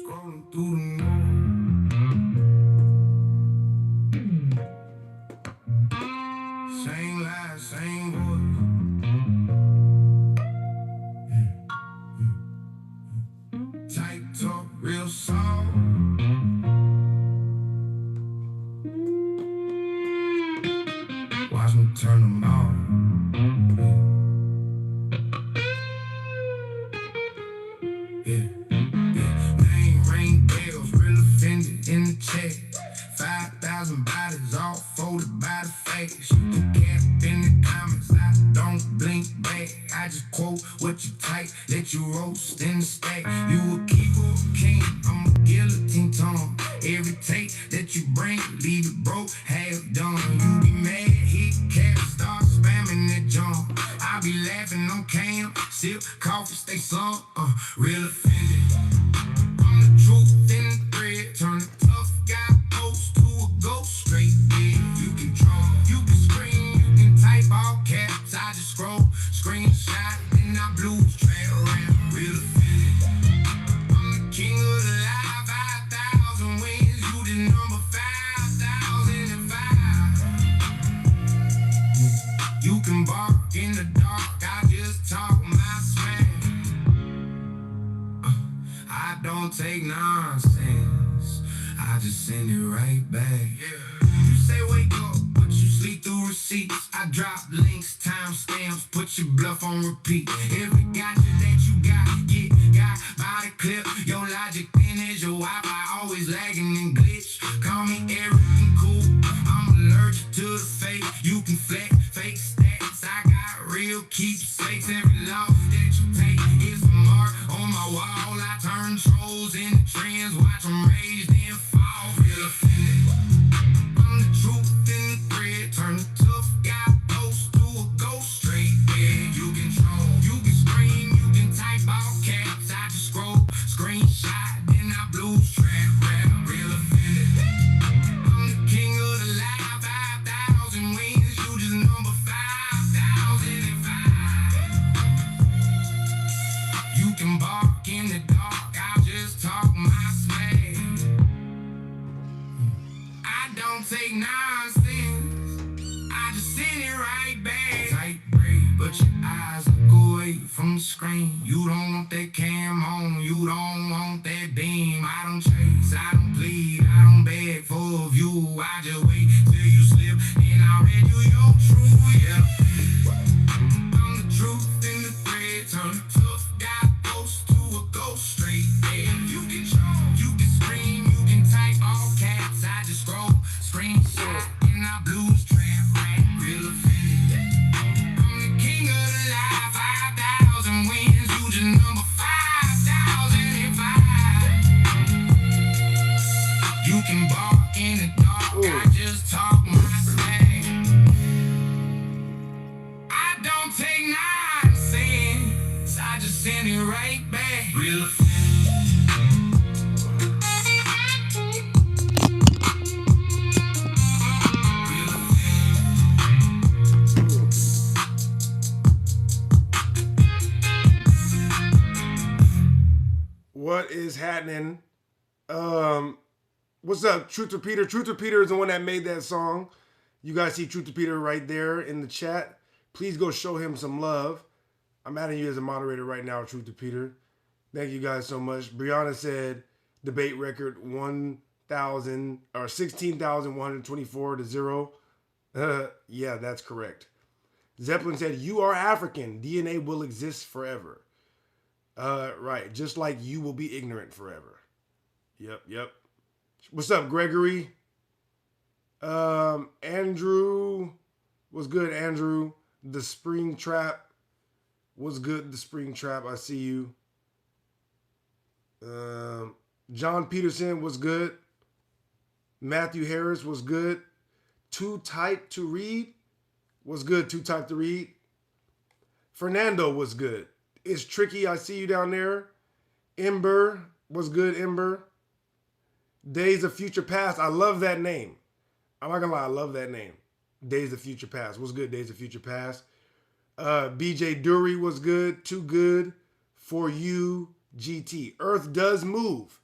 scrolling through the news. Same lies, same voice. Tight talk, real soft. Watch me turn them off. Yeah. Name ring bells, real offended in the chat. 5,000 bodies all folded by the face. You can cap in the comments, I don't blink back. I just quote what you type, let you roast in the stack. You a keyboard king, I'm a guillotine tongue. Every tape that you bring, leave it broke, half done. You be mad, hit cap, start spamming that junk. I be laughing on cam, sip coffee, stay slump, real offended. I'm the truth in the thread, turn a tough guy post to a ghost straight dead. You can draw, you can scream, you can type all caps. I just scroll, screenshot, then I blues track around, real offended. I'm the king of the live, 5,000 wins, you the number 5,005. You can bark in the dark, I just talk my smack. I don't take nonsense, I just send it right back. You say wake up, but you sleep through receipts. I drop links, timestamps, put your bluff on repeat. Every gotcha that you got by the clip. Your logic thin as your Wi-Fi, always lagging and glitch. Call me everything cool, I'm allergic to the fake. You can flex, fake stats, I got real keepsakes. Every loss that you take is a mark on my wall. I turn trolls into trends, watch them raise then fall. Real offended, I'm the truth in the thread. Turn the tough guy post to a ghost straight dead. You can troll, you can scream, you can type all caps. I just scroll, screenshot, then I blues track rap. Real offended, I'm the king of the live, 5,000 wins, you just number 5,005. You can bark in the dark, I'll just talk my smack. I don't take nonsense, I just send it right back. Tight break, but your eyes look away from the screen. You don't want that cam on, you don't want that beam. I don't chase, I don't plead, I don't beg for a view. I just wait till you slip, and I'll read you your truth, yeah. I'm the truth in the thread, turn a tough guy post to a ghost straight dead. You can troll, you can scream, you can type all caps. I just scroll, screenshot, and I blues trap rap. Real offended, I'm the king of the live, 5,000 wins, you just number 5,005. You can bark in the dark, I just talk my slang. I don't take nonsense, I just send it right back. Real offended. Real What is happening? What's up, Truth Repeater? Truth Repeater is the one that made that song. You guys see Truth Repeater right there in the chat. Please go show him some love. I'm adding you as a moderator right now, Truth Repeater. Thank you guys so much. Brianna said debate record 1,000 or 16,124 to 0. Yeah, that's correct. Zeppelin said, you are African. DNA will exist forever. Right. Just like you will be ignorant forever. Yep. What's up, Gregory? Andrew. What's good, Andrew? The Spring Trap. What's good, The Spring Trap? I see you. John Peterson was good. Matthew Harris was good. Too Tight to Read was good. Too Tight to Read. Fernando was good. It's Tricky. I see you down there. Ember was good. Ember. Days of Future Past. I love that name. I'm not gonna lie. I love that name. Days of Future Past. What's good, Days of Future Past? BJ Dury was good. Too good for you, GT. Earth does move.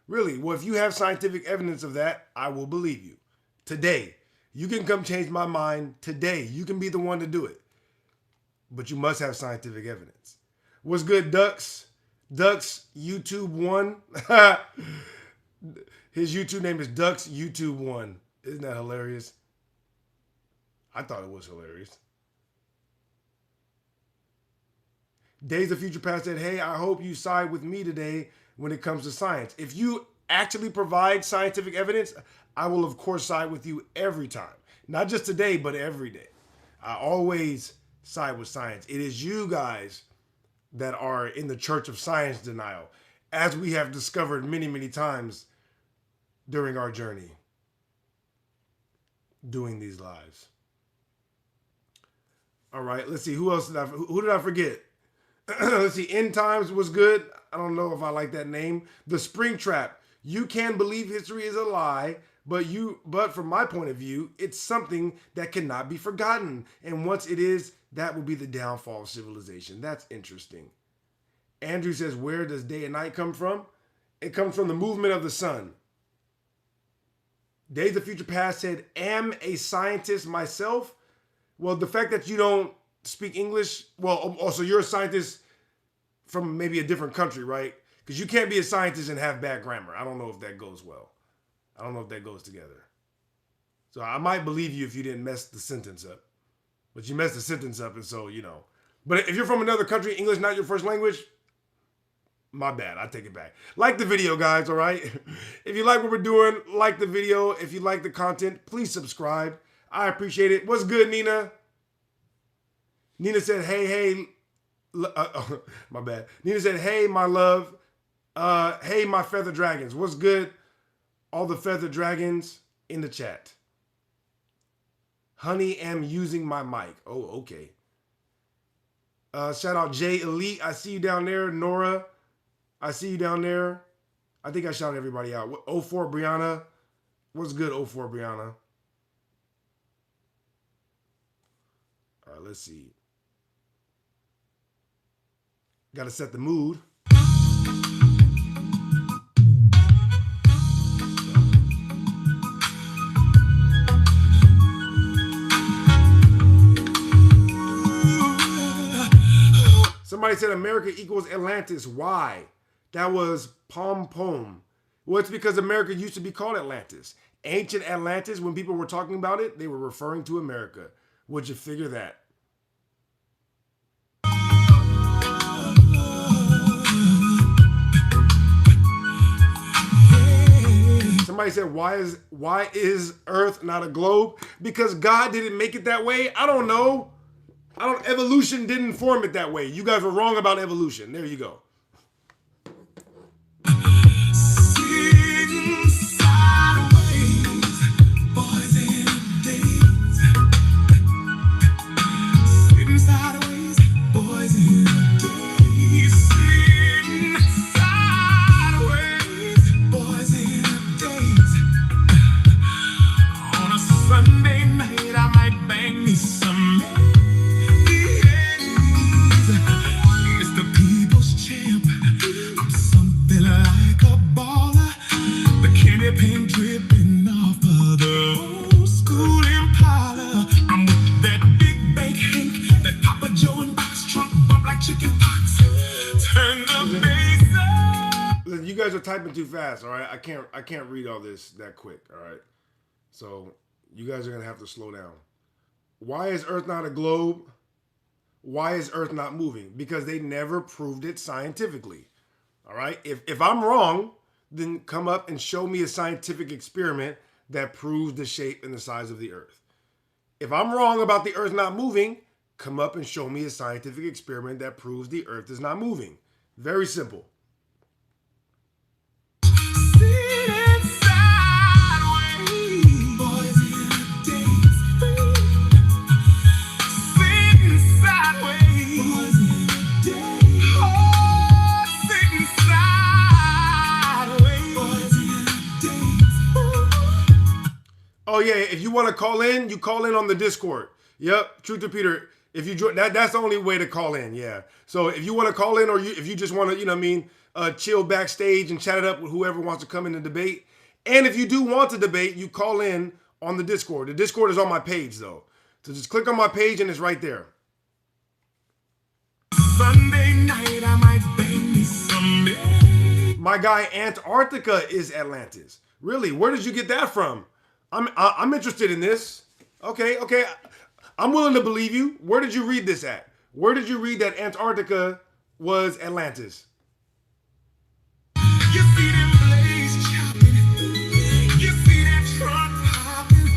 Really? Well, if you have scientific evidence of that, I will believe you. Today. You can come change my mind today. You can be the one to do it. But you must have scientific evidence. What's good, Ducks? Ducks YouTube 1. His YouTube name is Ducks YouTube 1. Isn't that hilarious? I thought it was hilarious. Days of Future Past said, hey, I hope you side with me today when it comes to science. If you actually provide scientific evidence, I will, of course, side with you every time. Not just today, but every day. I always side with science. It is you guys that are in the Church of Science denial, as we have discovered many, many times during our journey doing these lives. All right, let's see. Who did I forget? Let's see. End Times was good. I don't know if I like that name. The Spring Trap. You can believe history is a lie, but from my point of view, it's something that cannot be forgotten. And once it is, that will be the downfall of civilization. That's interesting. Andrew says, where does day and night come from? It comes from the movement of the sun. Days of Future Past said, am a scientist myself. Well, the fact that you don't speak English, well, also you're a scientist from maybe a different country, right? Because you can't be a scientist and have bad grammar. I don't know if that goes well. I don't know if that goes together. So I might believe you if you didn't mess the sentence up. But you messed the sentence up, and so, you know. But if you're from another country, English not your first language, my bad. I take it back. Like the video, guys, all right? If you like what we're doing, like the video. If you like the content, please subscribe. I appreciate it. What's good, Nina? Nina said, hey. My bad. Nina said, hey, my love. Hey, my feather dragons. What's good? All the feather dragons in the chat. Honey, am using my mic. Oh, okay. Shout out Jay Elite. I see you down there. Nora, I see you down there. I think I shouted everybody out. 04 Brianna. What's good, 04 Brianna? All right, let's see. Got to set the mood. Somebody said America equals Atlantis. Why? That was pom-pom. Well, it's because America used to be called Atlantis. Ancient Atlantis, when people were talking about it, they were referring to America. Would you figure that? Somebody said, why is Earth not a globe? Because God didn't make it that way? I don't know. Evolution didn't form it that way. You guys were wrong about evolution. There you go. You guys are typing too fast, all right? I can't read all this that quick, all right? So you guys are gonna have to slow down. Why is Earth not a globe? Why is Earth not moving? Because they never proved it scientifically. All right? If I'm wrong, then come up and show me a scientific experiment that proves the shape and the size of the Earth. If I'm wrong about the Earth not moving, come up and show me a scientific experiment that proves the Earth is not moving. Very simple. Oh yeah, if you want to call in, you call in on the Discord. Yep, Truth to Peter. If you join, that's the only way to call in. Yeah. So if you want to call in, or if you just want to, you know what I mean, chill backstage and chat it up with whoever wants to come in and debate. And if you do want to debate, you call in on the Discord. The Discord is on my page, though. So just click on my page and it's right there. Sunday night, I might bang me someday. My guy Antarctica is Atlantis. Really? Where did you get that from? I'm interested in this. Okay. I'm willing to believe you. Where did you read this at? Where did you read that Antarctica was Atlantis? You see them blades chopping. You see that trunk popping.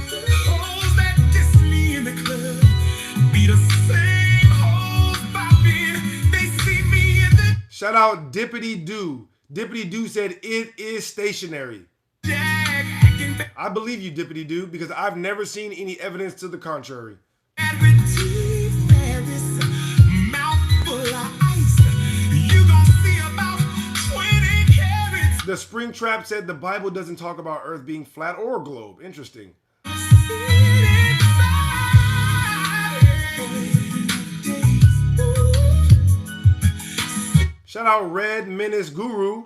Hoes that diss me in the club be the same hoes bopping. They see me in the Shout out Dippity Doo. Dippity Doo said it is stationary. jag acting bad I believe you, Dippity Doo, because I've never seen any evidence to the contrary. with teeth, Paris, mouth full of ice. You gon' see about 20 carats. The Springtrap said the Bible doesn't talk about Earth being flat or a globe. Interesting. Shout out Red Menace Guru.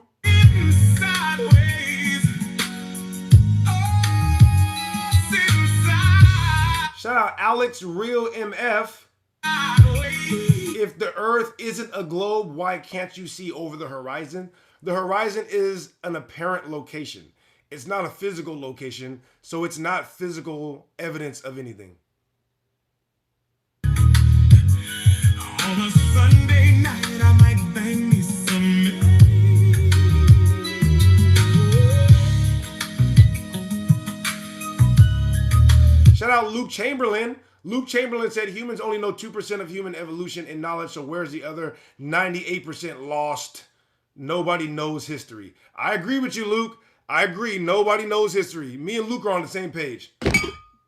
Shout out Alex Real MF. If the Earth isn't a globe, why can't you see over the horizon? The horizon is an apparent location. It's not a physical location, so it's not physical evidence of anything. On a Sunday night, I might bang me some. Shout out Luke Chamberlain. Luke Chamberlain said humans only know 2% of human evolution and knowledge, so where's the other 98% lost? Nobody knows history. I agree with you, Luke. I agree. Nobody knows history. Me and Luke are on the same page.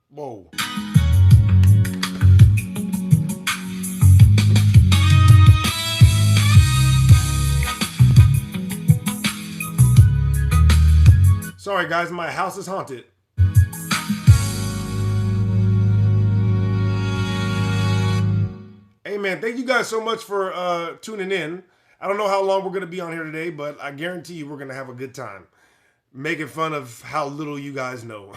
Whoa. Sorry, guys. My house is haunted. Hey, man. Thank you guys so much for tuning in. I don't know how long we're going to be on here today, but I guarantee you we're going to have a good time making fun of how little you guys know.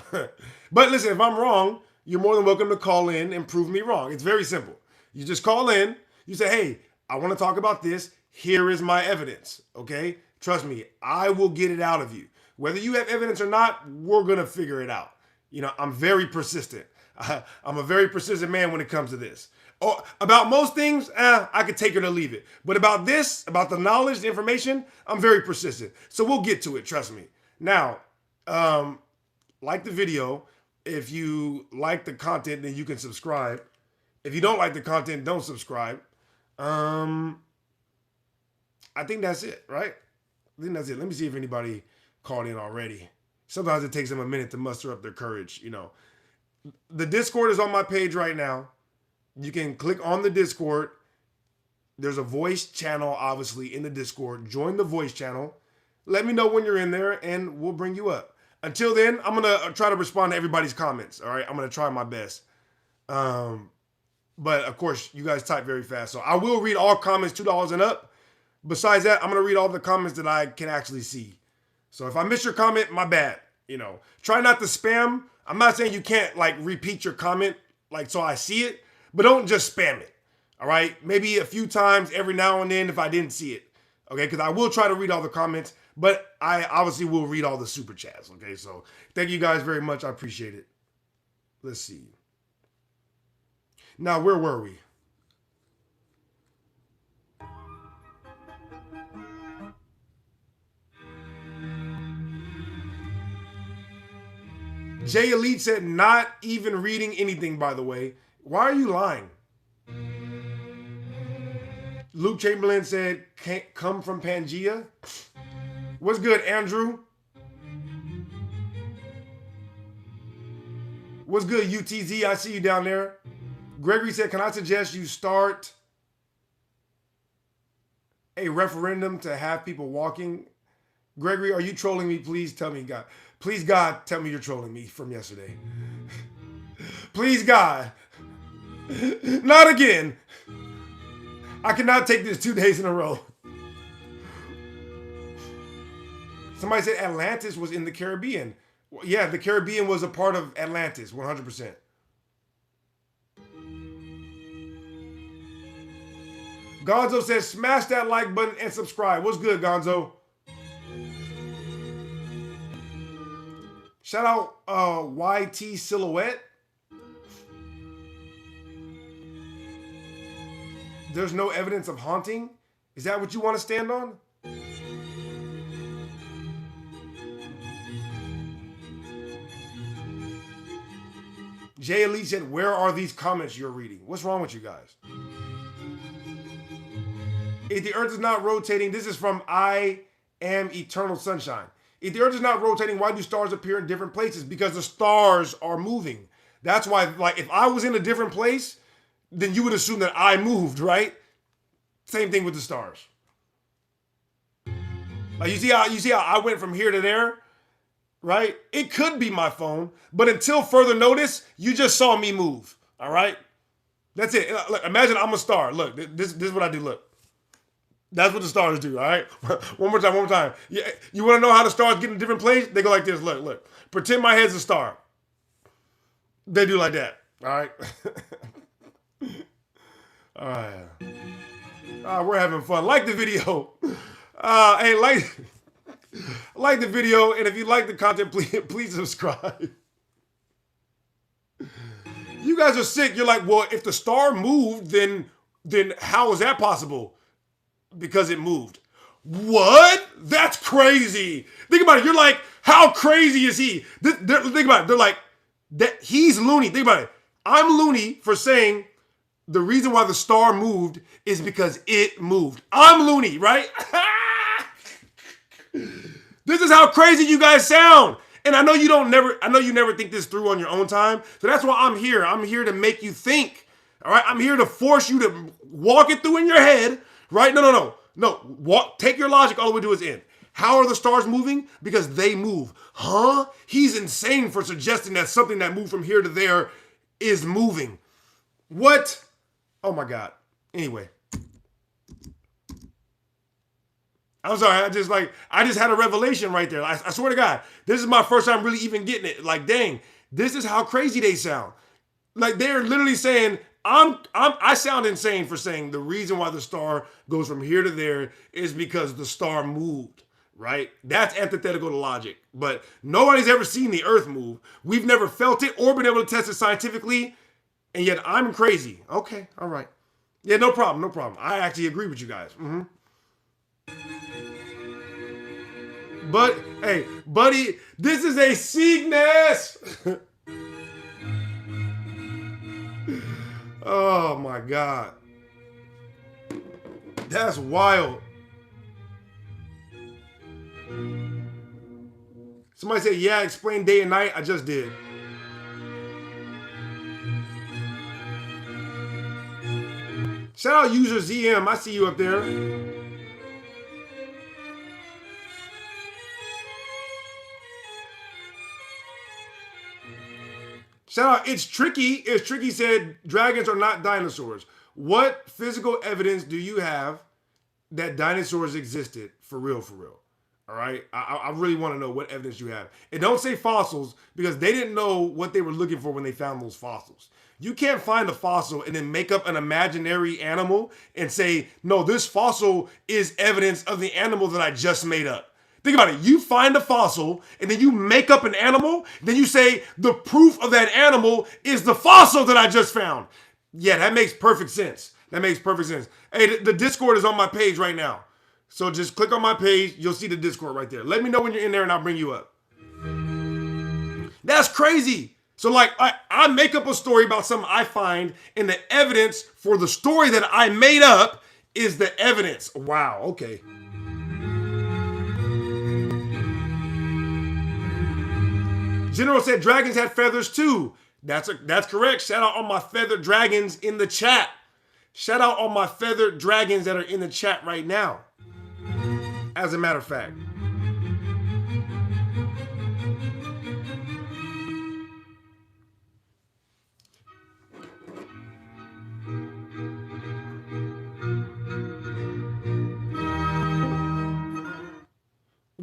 But listen, if I'm wrong, you're more than welcome to call in and prove me wrong. It's very simple. You just call in. You say, hey, I want to talk about this. Here is my evidence. Okay? Trust me, I will get it out of you. Whether you have evidence or not, we're going to figure it out. You know, I'm very persistent. I'm a very persistent man when it comes to this. Oh, about most things, I could take it or leave it. But about this, about the knowledge, the information, I'm very persistent. So we'll get to it, trust me. Now, like the video. If you like the content, then you can subscribe. If you don't like the content, don't subscribe. I think that's it, right? I think that's it. Let me see if anybody called in already. Sometimes it takes them a minute to muster up their courage, you know. The Discord is on my page right now. You can click on the Discord. There's a voice channel, obviously, in the Discord. Join the voice channel. Let me know when you're in there, and we'll bring you up. Until then, I'm going to try to respond to everybody's comments, all right? I'm going to try my best. But, of course, you guys type very fast. So I will read all comments $2 and up. Besides that, I'm going to read all the comments that I can actually see. So if I miss your comment, my bad. You know, try not to spam. I'm not saying you can't, like, repeat your comment, like, so I see it. But don't just spam it, all right? Maybe a few times every now and then if I didn't see it, okay? Because I will try to read all the comments, but I obviously will read all the super chats, okay? So thank you guys very much. I appreciate it. Let's see. Now, where were we? Jay Elite said not even reading anything, by the way. Why are you lying? Luke Chamberlain said, can't come from Pangea. What's good, Andrew? What's good, UTZ? I see you down there. Gregory said, can I suggest you start a referendum to have people walking? Gregory, are you trolling me? Please tell me, God. Please, God, tell me you're trolling me from yesterday. Please, God. Not again. I cannot take this 2 days in a row. Somebody said Atlantis was in the Caribbean. Yeah, the Caribbean was a part of Atlantis, 100%. Gonzo says, smash that like button and subscribe. What's good, Gonzo? Shout out YT Silhouette. There's no evidence of haunting. Is that what you want to stand on? Jay Elite said, where are these comments you're reading? What's wrong with you guys? If the earth is not rotating, this is from I Am Eternal Sunshine. If the earth is not rotating, why do stars appear in different places? Because the stars are moving. That's why, like, if I was in a different place, then you would assume that I moved, right? Same thing with the stars. Like, you see how I went from here to there, right? It could be my phone, but until further notice, you just saw me move, all right? That's it. Look, imagine I'm a star. Look, this is what I do. Look. That's what the stars do, all right? One more time. Yeah, you want to know how the stars get in a different place? They go like this. Look. Pretend my head's a star. They do like that, all right? All right. We're having fun. Like the video. Hey, like the video, and if you like the content, please subscribe. You guys are sick. You're like, well, if the star moved, then how is that possible? Because it moved. What? That's crazy. Think about it. You're like, how crazy is he? Think about it. They're like, that he's loony. Think about it. I'm loony for saying the reason why the star moved is because it moved. I'm loony, right? This is how crazy you guys sound. And I know you never think this through on your own time. So that's why I'm here. I'm here to make you think. All right? I'm here to force you to walk it through in your head. Right? No. Take your logic all the way to its end. How are the stars moving? Because they move. Huh? He's insane for suggesting that something that moved from here to there is moving. What? Oh my God. Anyway. I'm sorry. I just had a revelation right there. I swear to God. This is my first time really even getting it. Like, dang, this is how crazy they sound. Like, they're literally saying, I sound insane for saying the reason why the star goes from here to there is because the star moved, right? That's antithetical to logic. But nobody's ever seen the earth move. We've never felt it or been able to test it scientifically. And yet I'm crazy. Okay, all right. Yeah, no problem. I actually agree with you guys. But, hey, buddy, this is a sickness. Oh my God. That's wild. Somebody said, yeah, explain day and night. I just did. Shout out user ZM. I see you up there. Shout out, it's tricky. It's tricky said, dragons are not dinosaurs. What physical evidence do you have that dinosaurs existed for real? All right. I really want to know what evidence you have. And don't say fossils because they didn't know what they were looking for when they found those fossils. You can't find a fossil and then make up an imaginary animal and say, no, this fossil is evidence of the animal that I just made up. Think about it. You find a fossil and then you make up an animal. Then you say the proof of that animal is the fossil that I just found. Yeah, that makes perfect sense. Hey, the Discord is on my page right now. So just click on my page. You'll see the Discord right there. Let me know when you're in there and I'll bring you up. That's crazy. So like I make up a story about something I find and the evidence for the story that I made up is the evidence. Wow. Okay. General said dragons had feathers too. That's correct. Shout out all my feathered dragons in the chat. Shout out all my feathered dragons that are in the chat right now. As a matter of fact.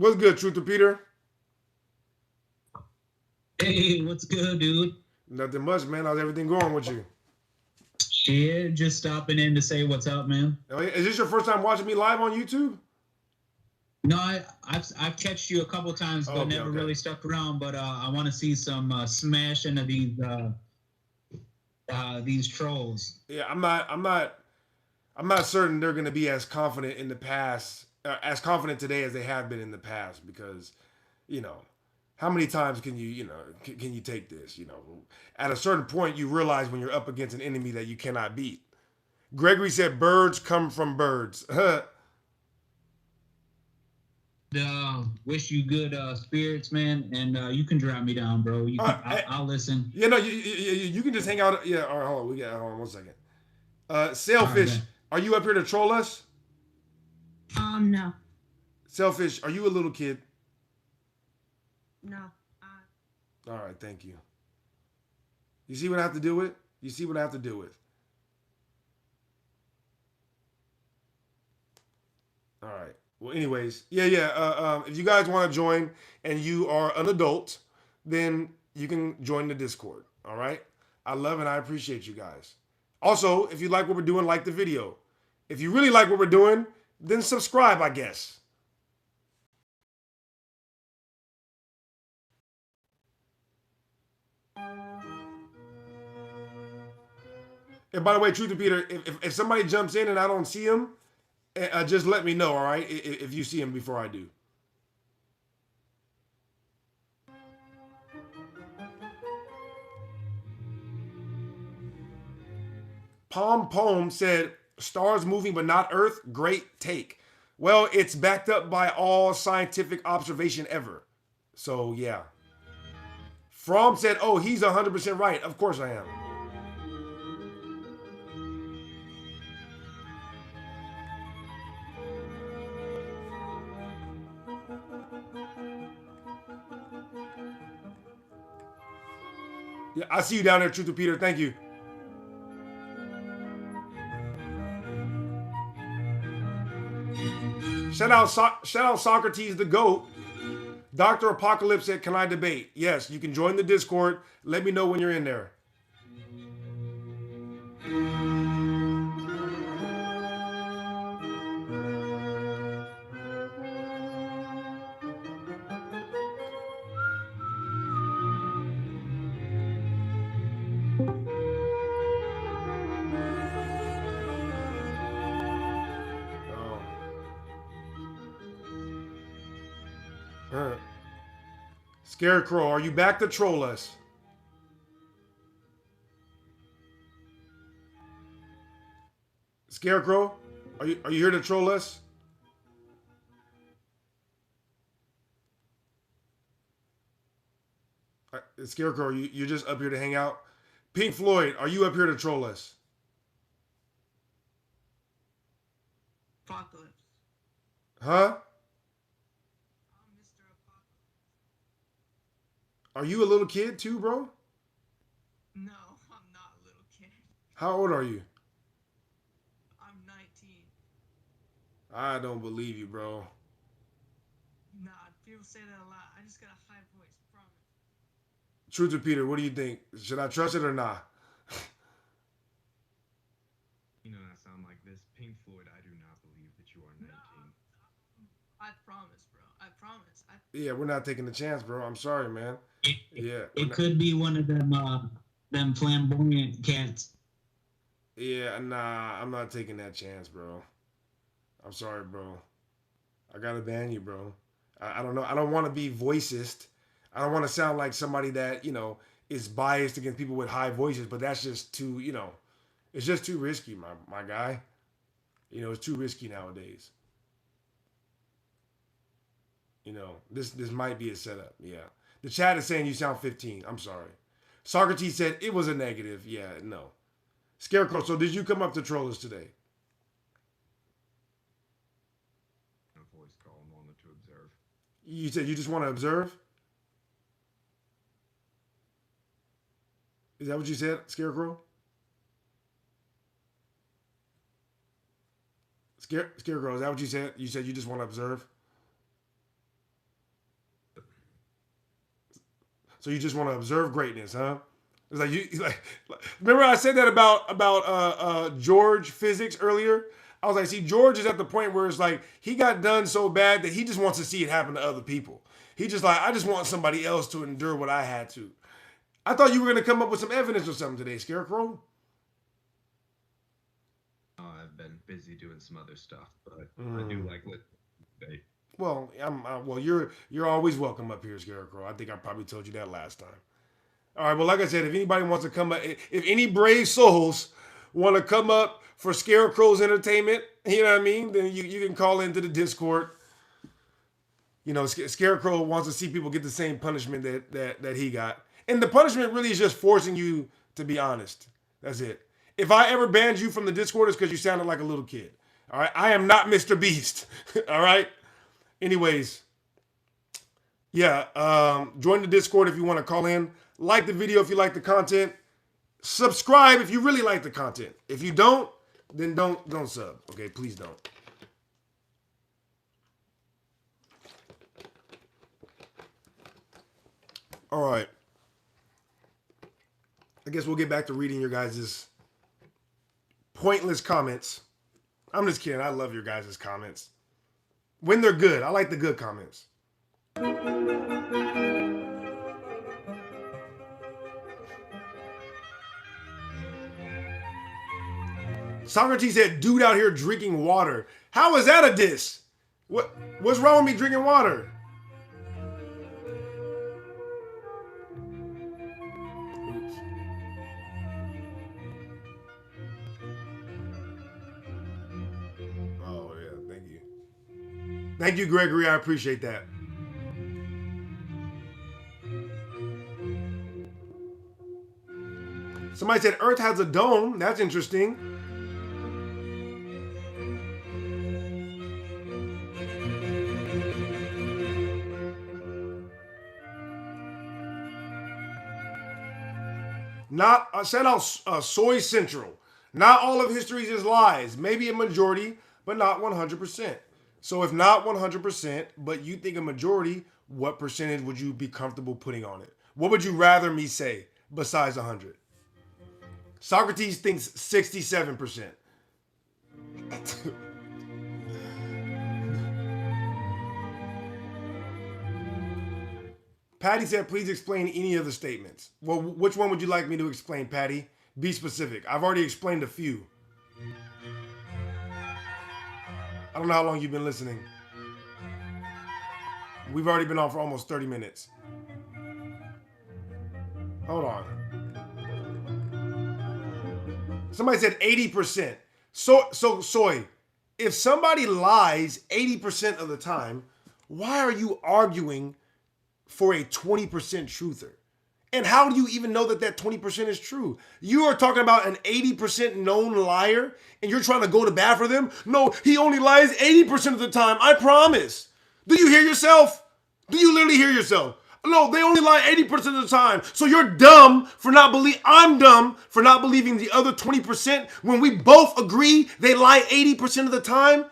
What's good, Truth or Peter? Hey, what's good, dude? Nothing much, man. How's everything going with you? Shit, just stopping in to say what's up, man. Is this your first time watching me live on YouTube? No, I've catched you a couple times, but never really stuck around. But I want to see some smash into these trolls. Yeah, I'm not certain they're going to be as confident in the past, as confident today as they have been in the past, because, you know, how many times can you can you take this? You know, at a certain point, you realize when you're up against an enemy that you cannot beat. Gregory said, "Birds come from birds." Wish you good spirits, man, and you can drop me down, bro. I'll listen. You know, you can just hang out. Yeah, all right, hold on 1 second. Sailfish, are you up here to troll us? No. Selfish, are you a little kid? No. All right, thank you. You see what I have to deal with? You see what I have to deal with? All right. Well, anyways, if you guys want to join and you are an adult, then you can join the Discord. All right. I love and I appreciate you guys. Also, if you like what we're doing, like the video. If you really like what we're doing, then subscribe, I guess. And by the way, Truth or Peter, if somebody jumps in and I don't see him, just let me know, all right? If you see him before I do. Palm Poem said, "Stars moving but not Earth, great take." Well, it's backed up by all scientific observation ever. So, yeah. Fromm said, "Oh, he's 100% right." Of course I am. Yeah, I see you down there, Truth or Peter. Thank you. Shout out Socrates the GOAT. Dr. Apocalypse said, "Can I debate?" Yes, you can join the Discord. Let me know when you're in there. Scarecrow, are you back to troll us? Scarecrow, are you here to troll us? Scarecrow, you're just up here to hang out? Pink Floyd, are you up here to troll us? Apocalypse. Huh? I'm Mr. Apocalypse. Are you a little kid too, bro? No, I'm not a little kid. How old are you? I'm 19. I don't believe you, bro. Nah, people say that a lot. I just got a high voice, promise. Truth or Peter, what do you think? Should I trust it or not? You know, that sound like this. Pink Floyd, I do not believe that you are 19. I promise, bro. I promise. Yeah, we're not taking the chance, bro. I'm sorry, man. It could be one of them flamboyant cats. Yeah, nah, I'm not taking that chance, bro. I'm sorry, bro. I gotta ban you, bro. I don't know. I don't want to be voicist. I don't want to sound like somebody that, is biased against people with high voices, but that's just too, it's just too risky, my guy. It's too risky nowadays. This might be a setup. Yeah. The chat is saying you sound 15. I'm sorry. Socrates said it was a negative. Yeah, no. Scarecrow, so did you come up to troll us today? A voice call and wanted to observe. You said you just want to observe? Is that what you said, Scarecrow? Scarecrow, is that what you said? You said you just want to observe? So you just want to observe greatness, huh? It's like you like. Remember I said that about George physics earlier. I was like, see, George is at the point where it's like he got done so bad that he just wants to see it happen to other people. He just like, I just want somebody else to endure what I had to. I thought you were gonna come up with some evidence or something today, Scarecrow. I've been busy doing some other stuff, but I do like what they. Well, well, you're always welcome up here, Scarecrow. I think I probably told you that last time. All right, well, like I said, if anybody wants to come up, if any brave souls want to come up for Scarecrow's entertainment, you know what I mean, then you can call into the Discord. You know, Scarecrow wants to see people get the same punishment that he got. And the punishment really is just forcing you to be honest. That's it. If I ever banned you from the Discord, it's because you sounded like a little kid. All right? I am not Mr. Beast. All right? Anyways, yeah, join the Discord if you want to call in. Like the video if you like the content. Subscribe if you really like the content. If you don't, then don't sub. Okay, please don't. All right. I guess we'll get back to reading your guys' pointless comments. I'm just kidding. I love your guys' comments. When they're good. I like the good comments. Socrates said, dude out here drinking water. How is that a diss? What's wrong with me drinking water? Oops. Oh, yeah. Thank you. Thank you, Gregory. I appreciate that. Somebody said Earth has a dome. That's interesting. Not shout out Soy Central. Not all of history is lies. Maybe a majority, but not 100%. So if not 100%, but you think a majority, what percentage would you be comfortable putting on it? What would you rather me say besides 100? Socrates thinks 67%. Patty said, please explain any of the statements. Well, which one would you like me to explain, Patty? Be specific. I've already explained a few. I don't know how long you've been listening. We've already been on for almost 30 minutes. Hold on. Somebody said 80%. So Soy, if somebody lies 80% of the time, why are you arguing for a 20% truther? And how do you even know that that 20% is true? You are talking about an 80% known liar and you're trying to go to bat for them? No, he only lies 80% of the time, I promise. Do you hear yourself? Do you literally hear yourself? No, they only lie 80% of the time. So you're dumb for not I'm dumb for not believing the other 20% when we both agree they lie 80% of the time?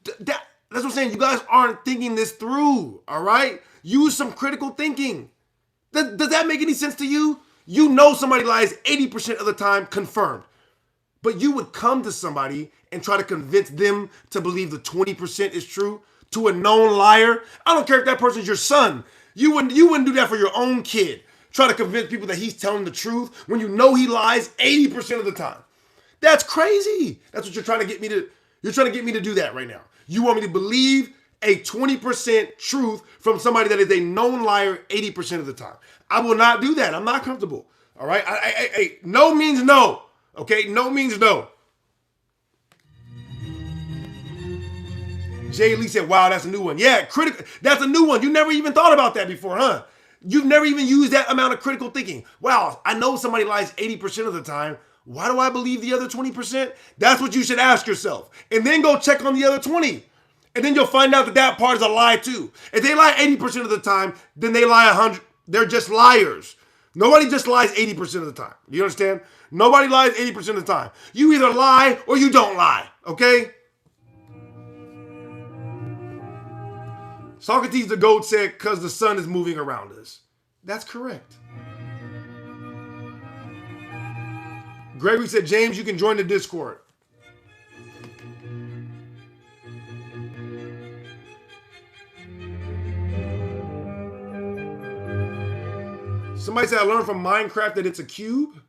That's what I'm saying. You guys aren't thinking this through, all right? Use some critical thinking. Does that make any sense to you? You know somebody lies 80% of the time, confirmed. But you would come to somebody and try to convince them to believe the 20% is true to a known liar. I don't care if that person's your son. You wouldn't do that for your own kid. Try to convince people that he's telling the truth when you know he lies 80% of the time. That's crazy. That's what you're trying to get me to. You're trying to get me to do that right now. You want me to believe a 20% truth from somebody that is a known liar 80% of the time. I will not do that. I'm not comfortable. All right? No means no. Okay? No means no. Jay Lee said, wow, that's a new one. Yeah, that's a new one. You never even thought about that before, huh? You've never even used that amount of critical thinking. Wow, I know somebody lies 80% of the time. Why do I believe the other 20%? That's what you should ask yourself. And then go check on the other 20. And then you'll find out that that part is a lie too. If they lie 80% of the time, then they lie 100. They're just liars. Nobody just lies 80% of the time. You understand? Nobody lies 80% of the time. You either lie or you don't lie, okay? Socrates the GOAT said, because the sun is moving around us. That's correct. Gregory said, James, you can join the Discord. Somebody said, I learned from Minecraft that it's a cube.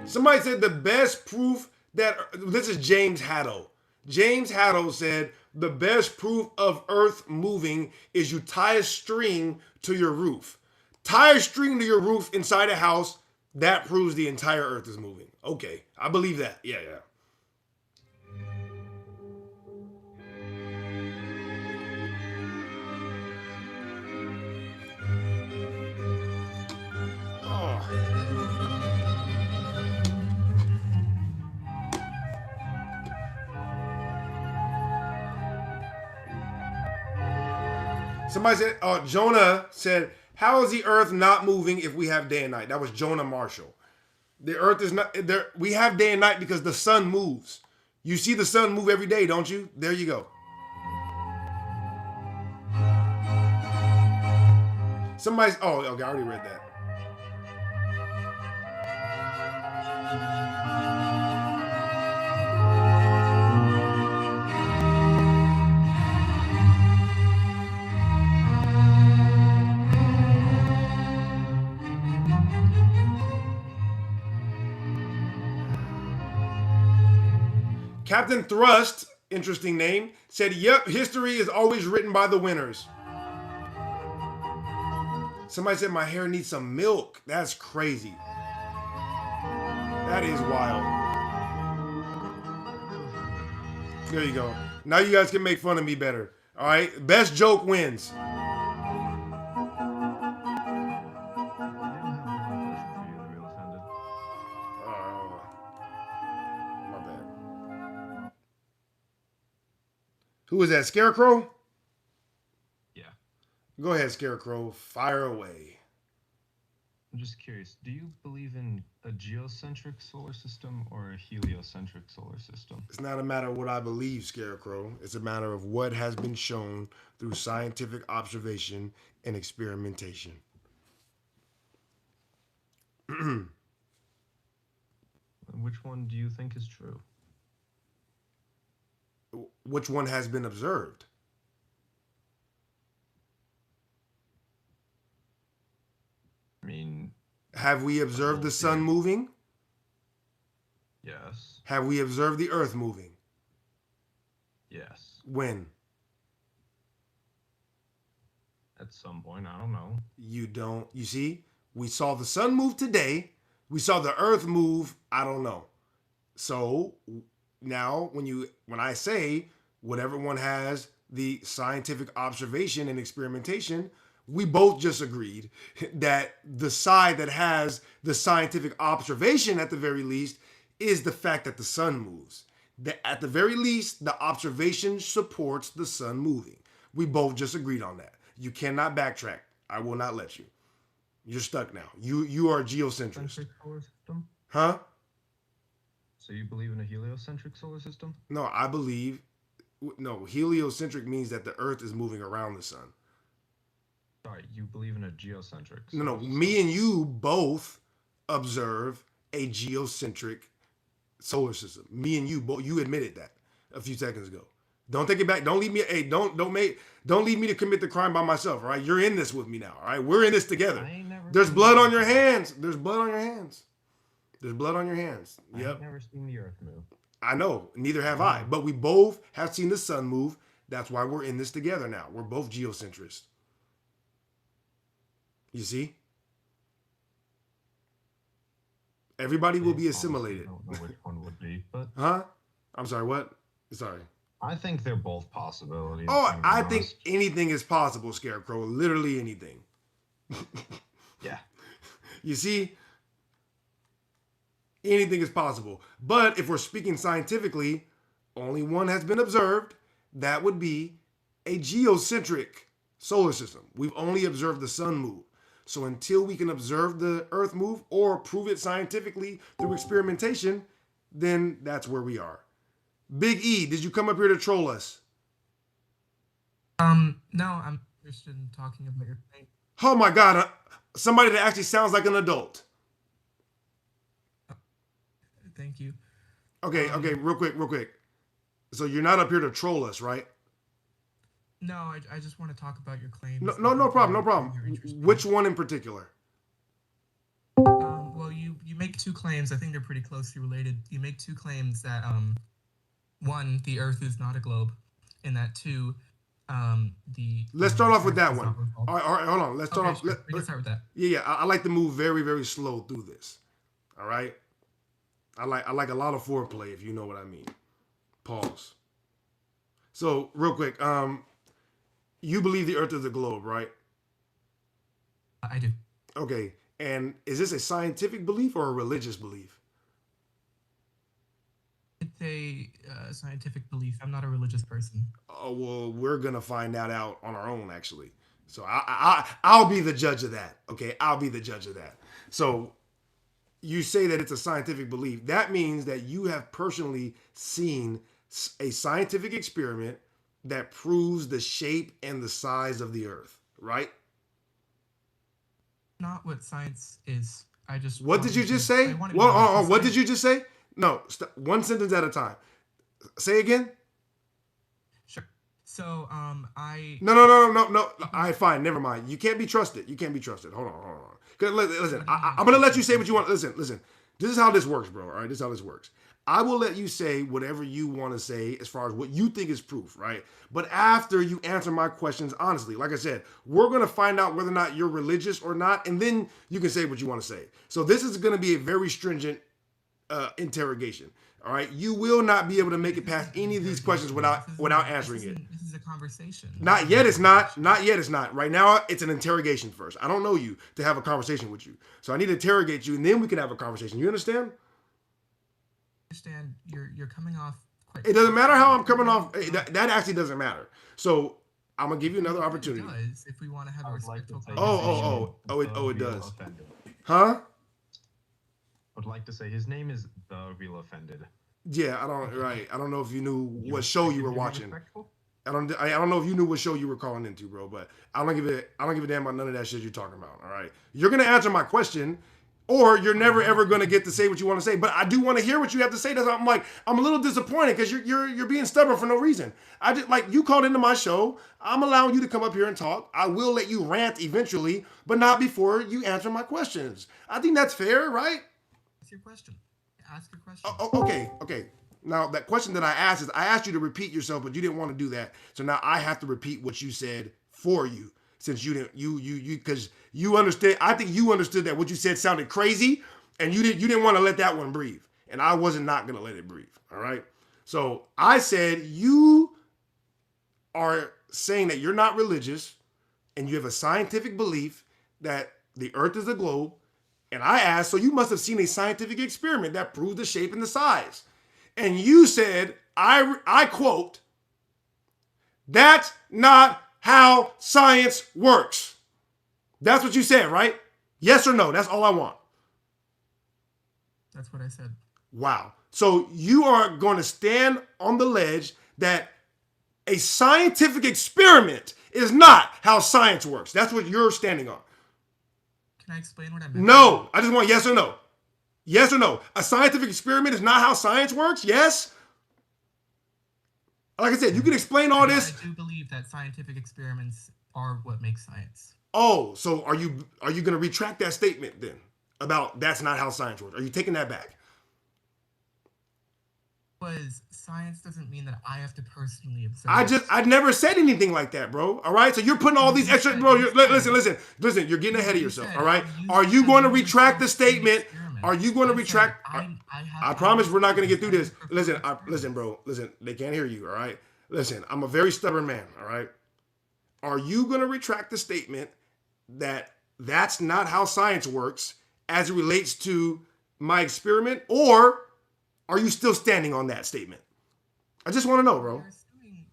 Somebody said the best proof that, this is James Haddo. James Haddo said the best proof of Earth moving is you tie a string to your roof. Tie a string to your roof inside a house. That proves the entire Earth is moving. Okay, I believe that. Yeah. Somebody said, Jonah said, how is the earth not moving if we have day and night? That was Jonah Marshall. The earth is not there. We have day and night because the sun moves. You see the sun move every day, don't you? There you go. Somebody's, oh, okay, I already read that. Captain Thrust, interesting name, said, yep, history is always written by the winners. Somebody said my hair needs some milk. That's crazy. That is wild. There you go. Now you guys can make fun of me better. All right? Best joke wins. Who is that? Scarecrow? Yeah. Go ahead, Scarecrow. Fire away. I'm just curious. Do you believe in a geocentric solar system or a heliocentric solar system? It's not a matter of what I believe, Scarecrow. It's a matter of what has been shown through scientific observation and experimentation. Which one do you think is true? Which one has been observed? I mean, have we observed the sun moving? Yes. Have we observed the earth moving? Yes. When? At some point, I don't know. You don't. You see, we saw the sun move today. We saw the earth move. I don't know. So now when I say whatever one has the scientific observation and experimentation, we both just agreed that the side that has the scientific observation at the very least is the fact that the sun moves. That at the very least, the observation supports the sun moving. We both just agreed on that. You cannot backtrack. I will not let you. You're stuck now. You are a geocentrist. Solar system? Huh? So you believe in a heliocentric solar system? No, heliocentric means that the earth is moving around the sun. Sorry, you believe in a geocentric No, system. me and you both observe a geocentric solar system. Me and you both, you admitted that a few seconds ago. Don't take it back. Don't leave me. Hey, don't leave me to commit the crime by myself. All right, you're in this with me now. All right, we're in this together. There's blood on your hands. There's blood on your hands. There's blood on your hands. Yep. I've never seen the earth move. I know. Neither have I. But we both have seen the sun move. That's why we're in this together now. We're both geocentrists. You see? Everybody will be assimilated. I don't know which one would be, but Huh? I'm sorry, what? Sorry. I think they're both possibilities. Oh, I think anything is possible, Scarecrow. Literally anything. Yeah. You see? Anything is possible. But if we're speaking scientifically, only one has been observed. That would be a geocentric solar system. We've only observed the sun move. So until we can observe the earth move or prove it scientifically through experimentation, then that's where we are. Big E, did you come up here to troll us? No, I'm interested in talking about your claim. Oh my God, somebody that actually sounds like an adult. Thank you. Okay, real quick. So you're not up here to troll us, right? No, I just want to talk about your claims. No problem. Which one in particular? Well, you make two claims. I think they're pretty closely related. You make two claims that one, the Earth is not a globe, and that two, the let's start off with that Earth one. does not revolve. All right, hold on. Let's start off. Sure. We can start with that. Yeah. I like to move very, very slow through this. All right. I like a lot of foreplay, if you know what I mean. Pause. So real quick, you believe the Earth is a globe, right? I do. Okay. And is this a scientific belief or a religious belief? It's a scientific belief. I'm not a religious person. Oh well, we're gonna find that out on our own, actually. So I'll be the judge of that. Okay, I'll be the judge of that. So you say that it's a scientific belief. That means that you have personally seen a scientific experiment that proves the shape and the size of the Earth, right? Not what science is. I just. What did you just say? What did you just say? No, one sentence at a time. Say again. Sure. So, No. All right, fine. Never mind. You can't be trusted. Hold on. Listen, I'm gonna let you say what you want. Listen. This is how this works, bro. All right, this is how this works. I will let you say whatever you want to say as far as what you think is proof, right? But after you answer my questions honestly, like I said, we're going to find out whether or not you're religious or not, and then you can say what you want to say. So this is going to be a very stringent interrogation, all right? You will not be able to make it past any of these questions without answering it. This is a conversation. Not yet, it's not. Right now, it's an interrogation first. I don't know you to have a conversation with you. So I need to interrogate you, and then we can have a conversation. You understand? Understand you're coming off quite. It doesn't matter how I'm coming off. That actually doesn't matter. So I'm gonna give you another opportunity. It does, if we want to have a respectful conversation. It does. Huh? I would like to say his name is the Real Offended. Yeah, I don't know if you knew what show you were watching. I don't know if you knew what show you were calling into, bro. But I don't give a damn about none of that shit you're talking about. All right, you're gonna answer my question. Or you're never ever gonna get to say what you want to say. But I do want to hear what you have to say. That's why I'm a little disappointed because you're being stubborn for no reason. I just you called into my show. I'm allowing you to come up here and talk. I will let you rant eventually, but not before you answer my questions. I think that's fair, right? What's your question? Ask your question. Okay. Now that question that I asked is I asked you to repeat yourself, but you didn't want to do that. So now I have to repeat what you said for you. Since you didn't, because you understood. I think you understood that what you said sounded crazy, and you didn't want to let that one breathe, and I wasn't not gonna let it breathe. All right. So I said you are saying that you're not religious, and you have a scientific belief that the Earth is a globe, and I asked, so you must have seen a scientific experiment that proved the shape and the size, and you said, I quote, "That's not how science works." That's what you said, right? Yes or no? That's all I want. That's what I said. Wow. So you are going to stand on the ledge that a scientific experiment is not how science works. That's what you're standing on. Can I explain what I meant? No. I just want yes or no. Yes or no? A scientific experiment is not how science works? Yes? Like I said, you can explain all this. I do believe that scientific experiments are what make science. Oh, so are you going to retract that statement then about that's not how science works? Are you taking that back? Because science doesn't mean that I have to personally observe. I never said anything like that, bro. All right, so you're putting all these extra, bro. Listen. You're getting ahead of yourself. All right, are you going to retract the statement? Are you going to retract? I promise we're not going to get through this. Listen, bro. Listen, they can't hear you. All right. Listen, I'm a very stubborn man. All right. Are you going to retract the statement that that's not how science works as it relates to my experiment, or are you still standing on that statement? I just want to know, bro.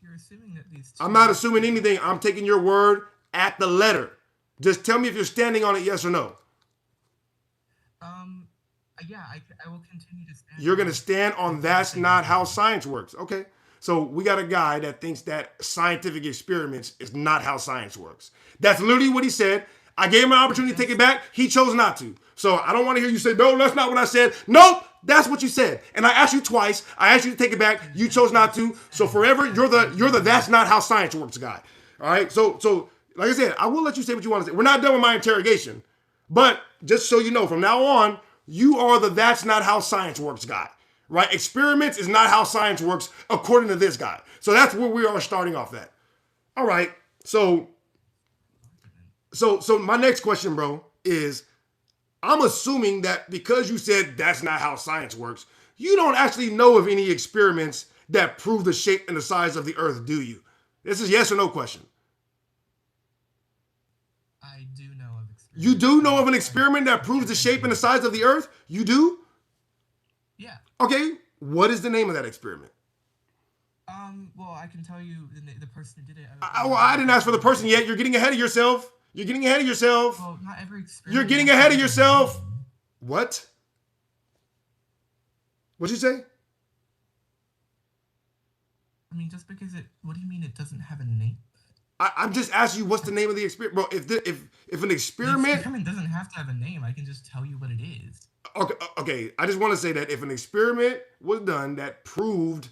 You're assuming that these two. I'm not assuming anything. I'm taking your word at the letter. Just tell me if you're standing on it, yes or no. Yeah, I will continue to stand. You're going to stand on that's not how science works. Okay. So we got a guy that thinks that scientific experiments is not how science works. That's literally what he said. I gave him an opportunity to take it back. He chose not to. So I don't want to hear you say, no, that's not what I said. Nope, that's what you said. And I asked you twice. I asked you to take it back. You chose not to. So forever, you're the that's not how science works guy. All right. So like I said, I will let you say what you want to say. We're not done with my interrogation. But just so you know, from now on, you are the that's not how science works guy. Right? Experiments is not how science works according to this guy. So that's where we are starting off at. All right. So my next question, bro, is I'm assuming that because you said that's not how science works, you don't actually know of any experiments that prove the shape and the size of the earth, do you? This is yes or no question. I do know of experiments. You do know of an experiment that proves the shape and the size of the earth? You do? Yeah. Okay. What is the name of that experiment? Well, I can tell you the person who did it. I didn't ask for the person yet. You're getting ahead of yourself. You're getting ahead of yourself. Well, not every experiment. You're getting ahead of yourself. What? What'd you say? I mean, just because what do you mean it doesn't have a name? I'm just asking you what's the name of the experiment, bro. If an experiment, the experiment doesn't have to have a name, I can just tell you what it is. Okay. I just want to say that if an experiment was done that proved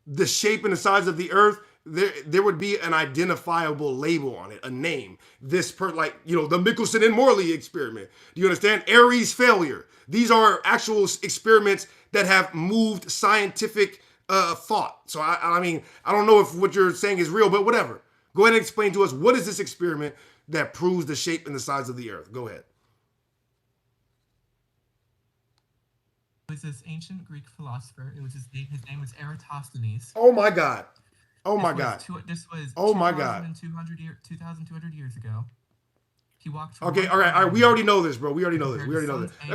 the shape and the size of the earth, there would be an identifiable label on it, a name. The Michelson and Morley experiment. Do you understand? Ares failure. These are actual experiments that have moved scientific thought. So I mean, I don't know if what you're saying is real, but whatever. Go ahead and explain to us, what is this experiment that proves the shape and the size of the earth? Go ahead. It was this ancient Greek philosopher. It was his name was Eratosthenes. Oh my God. This was oh my God. 2,200 years ago. He walked from Okay, all right. We already know this, bro. We already know this.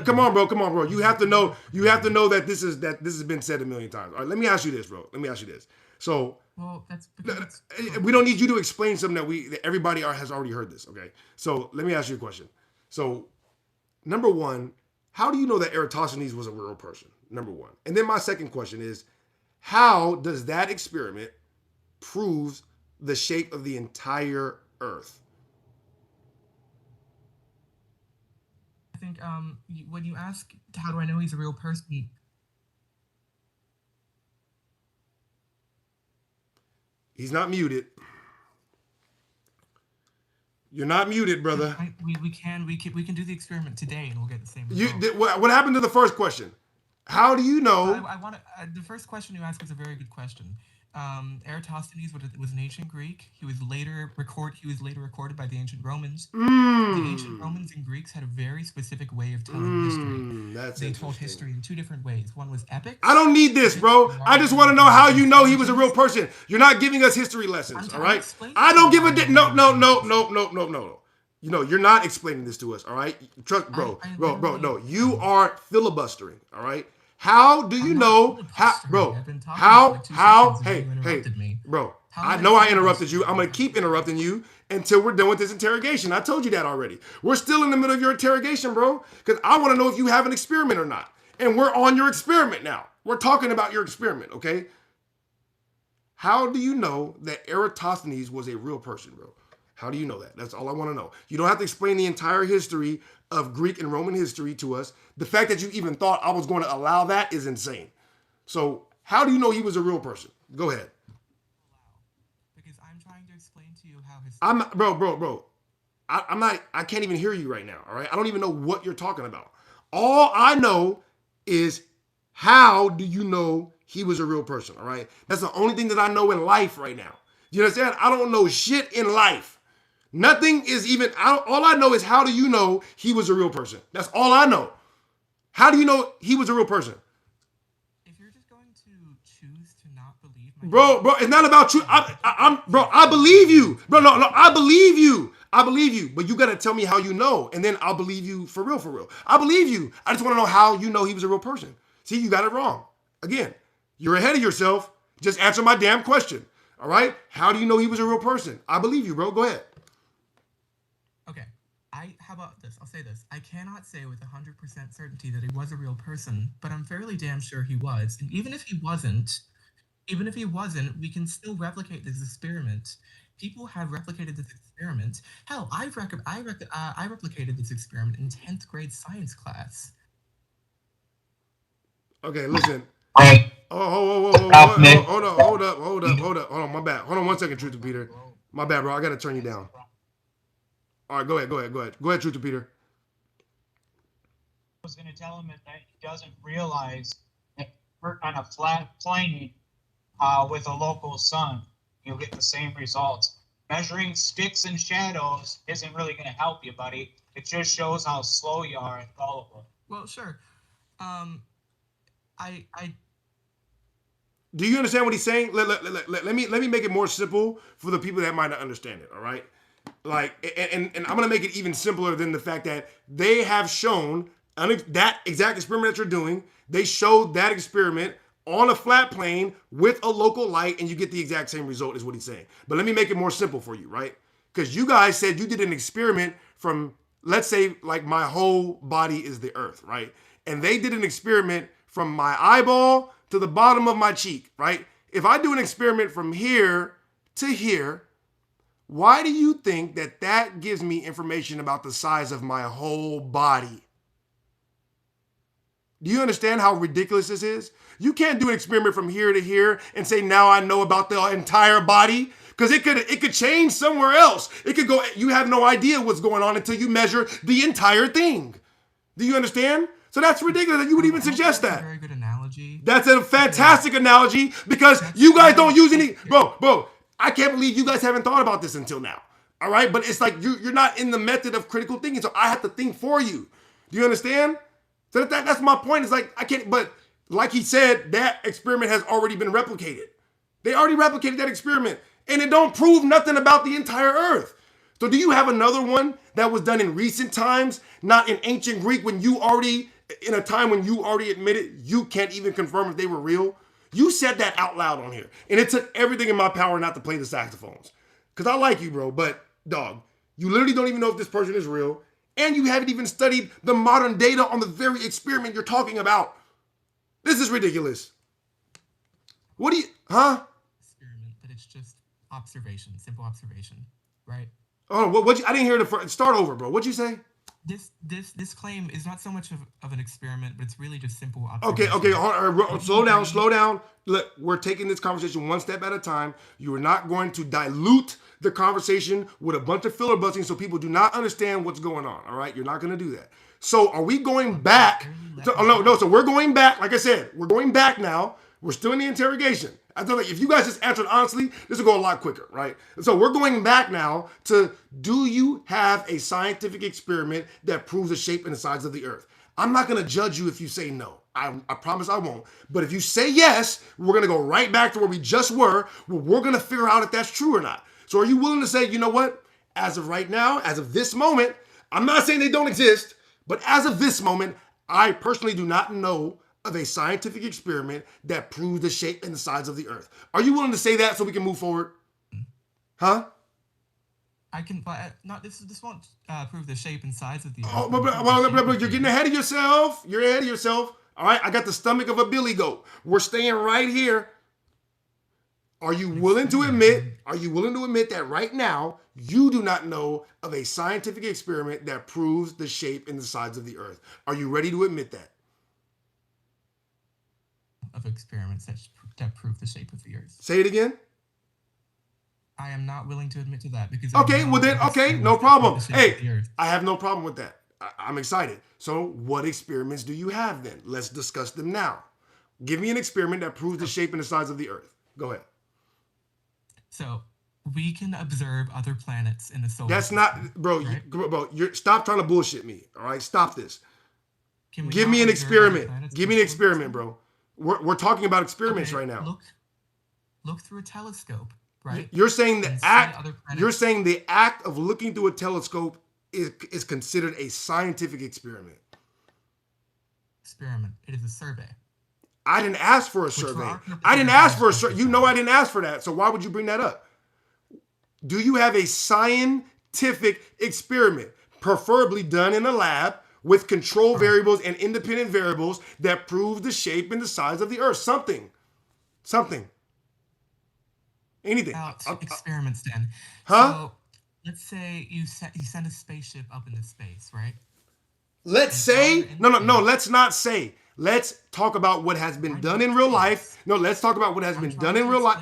Come on, bro. You have to know that this has been said a million times. All right, let me ask you this, bro. So well, that's because we don't need you to explain something that everybody has already heard this, okay? So let me ask you a question. So number one, how do you know that Eratosthenes was a real person? Number one. And then my second question is, how does that experiment prove the shape of the entire earth? I think when you ask how do I know he's a real person, he's not muted. You're not muted, brother. We can do the experiment today and we'll get the same result. What happened to the first question? How do you know? I want the first question you asked was a very good question. Eratosthenes was an ancient Greek. He was later recorded by the ancient Romans. The ancient Romans and Greeks had a very specific way of telling history. They told history in two different ways. One was epic. I don't need this, bro. I just want to know how you know he was a real person. You're not giving us history lessons, all right? I don't give a no. You know, you're not explaining this to us, all right? Trust, bro. No, you are filibustering, all right? How do you know? Hey, bro. I know I interrupted you. I'm going to keep interrupting you until we're done with this interrogation. I told you that already. We're still in the middle of your interrogation, bro, because I want to know if you have an experiment or not. And we're on your experiment now. We're talking about your experiment, okay? How do you know that Eratosthenes was a real person, bro? How do you know that? That's all I want to know. You don't have to explain the entire history of Greek and Roman history to us. The fact that you even thought I was going to allow that is insane. So how do you know he was a real person? Go ahead. Because I'm trying to explain to you how his... Bro. I can't even hear you right now, all right? I don't even know what you're talking about. All I know is how do you know he was a real person, all right? That's the only thing that I know in life right now. You understand? I don't know shit in life. Nothing is even, all I know is how do you know he was a real person? That's all I know. How do you know he was a real person? If you're just going to choose to not believe Bro, it's not about you. I believe you. Bro, no, I believe you. But you got to tell me how you know, and then I'll believe you for real. I believe you. I just want to know how you know he was a real person. See, you got it wrong. Again, you're ahead of yourself. Just answer my damn question. All right? How do you know he was a real person? I believe you, bro. Go ahead. Okay. How about this? I'll say this. I cannot say with 100% certainty that he was a real person, but I'm fairly damn sure he was. And even if he wasn't, Even if he wasn't, we can still replicate this experiment. People have replicated this experiment. Hell, I replicated this experiment in 10th grade science class. Okay, listen. Right. Hold up. My bad. Hold on 1 second, Truth to Peter. My bad, bro. I gotta turn you down. All right, go ahead, Truth to Peter. I was going to tell him that he doesn't realize that we're on a flat plane with a local sun, you'll get the same results. Measuring sticks and shadows isn't really going to help you, buddy. It just shows how slow you are and gullible. Well, sure. I Do you understand what he's saying? Let me make it more simple for the people that might not understand it. All right, like, and I'm gonna make it even simpler than the fact that they have shown that exact experiment that you're doing. They showed that experiment on a flat plane with a local light, and you get the exact same result, is what he's saying. But let me make it more simple for you, right? Because you guys said you did an experiment from, let's say, like, my whole body is the earth, right? And they did an experiment from my eyeball to the bottom of my cheek, right? If I do an experiment from here to here, why do you think that that gives me information about the size of my whole body? Do you understand how ridiculous this is? You can't do an experiment from here to here and say, now I know about the entire body, because it could change somewhere else. It could go, you have no idea what's going on until you measure the entire thing. Do you understand? So that's ridiculous that you would even suggest that. That's a very good analogy. That's a fantastic analogy, because you guys don't use any, bro, I can't believe you guys haven't thought about this until now. All right, but it's like you're not in the method of critical thinking, so I have to think for you. Do you understand? So that's my point. It's like, I can't, but like he said, that experiment has already been replicated. They already replicated that experiment, and it don't prove nothing about the entire earth. So do you have another one that was done in recent times, not in ancient Greek, when you already, in a time when you already admitted you can't even confirm if they were real? You said that out loud on here, and it took everything in my power not to play the saxophones. Because I like you, bro, but dog, you literally don't even know if this person is real, and you haven't even studied the modern data on the very experiment you're talking about. This is ridiculous. What do you, Experiment, but it's just observation, simple observation, right? Oh, I didn't hear the first, start over, bro. What'd you say? This claim is not so much of an experiment, but it's really just simple observation. Okay, slow down. Look, we're taking this conversation one step at a time. You are not going to dilute the conversation with a bunch of filibustering so people do not understand what's going on, all right? You're not going to do that. So are we going back? So we're going back. Like I said, we're going back now. We're still in the interrogation. I feel like if you guys just answered honestly, this will go a lot quicker, right? So we're going back now to, do you have a scientific experiment that proves the shape and the size of the earth? I'm not going to judge you if you say no. I promise I won't. But if you say yes, we're going to go right back to where we just were. We're going to figure out if that's true or not. So are you willing to say, you know what? As of right now, as of this moment, I'm not saying they don't exist, but as of this moment, I personally do not know of a scientific experiment that proves the shape and the size of the earth. Are you willing to say that so we can move forward? Huh? I can, but not this won't prove the shape and size of the earth. Oh, but you're getting ahead of yourself. You're ahead of yourself. All right, I got the stomach of a billy goat. We're staying right here. Are you willing to admit that right now you do not know of a scientific experiment that proves the shape and the size of the earth? Are you ready to admit that? Of experiments that prove the shape of the earth. Say it again. I am not willing to admit to that because no problem. Hey, I have no problem with that. I'm excited. So what experiments do you have then? Let's discuss them now. Give me an experiment that proves the shape and the size of the earth. Go ahead. So we can observe other planets in the solar system. That's not, bro, right? Stop trying to bullshit me. All right, stop this. Give me an experiment. Give me an experiment, bro. We're talking about experiments right now. Look through a telescope, right? You're saying the act of looking through a telescope is considered a scientific experiment. Experiment. It is a survey. I didn't ask for a survey. I didn't ask for a survey. You know I didn't ask for that. So why would you bring that up? Do you have a scientific experiment, preferably done in a lab, with control variables and independent variables that prove the shape and the size of the earth? Something. Anything. About experiments then. Huh? So let's say you send a spaceship up into space, right? Let's say, no, let's not say. Let's talk about what has been done in real life. No, let's talk about what has been done in real life.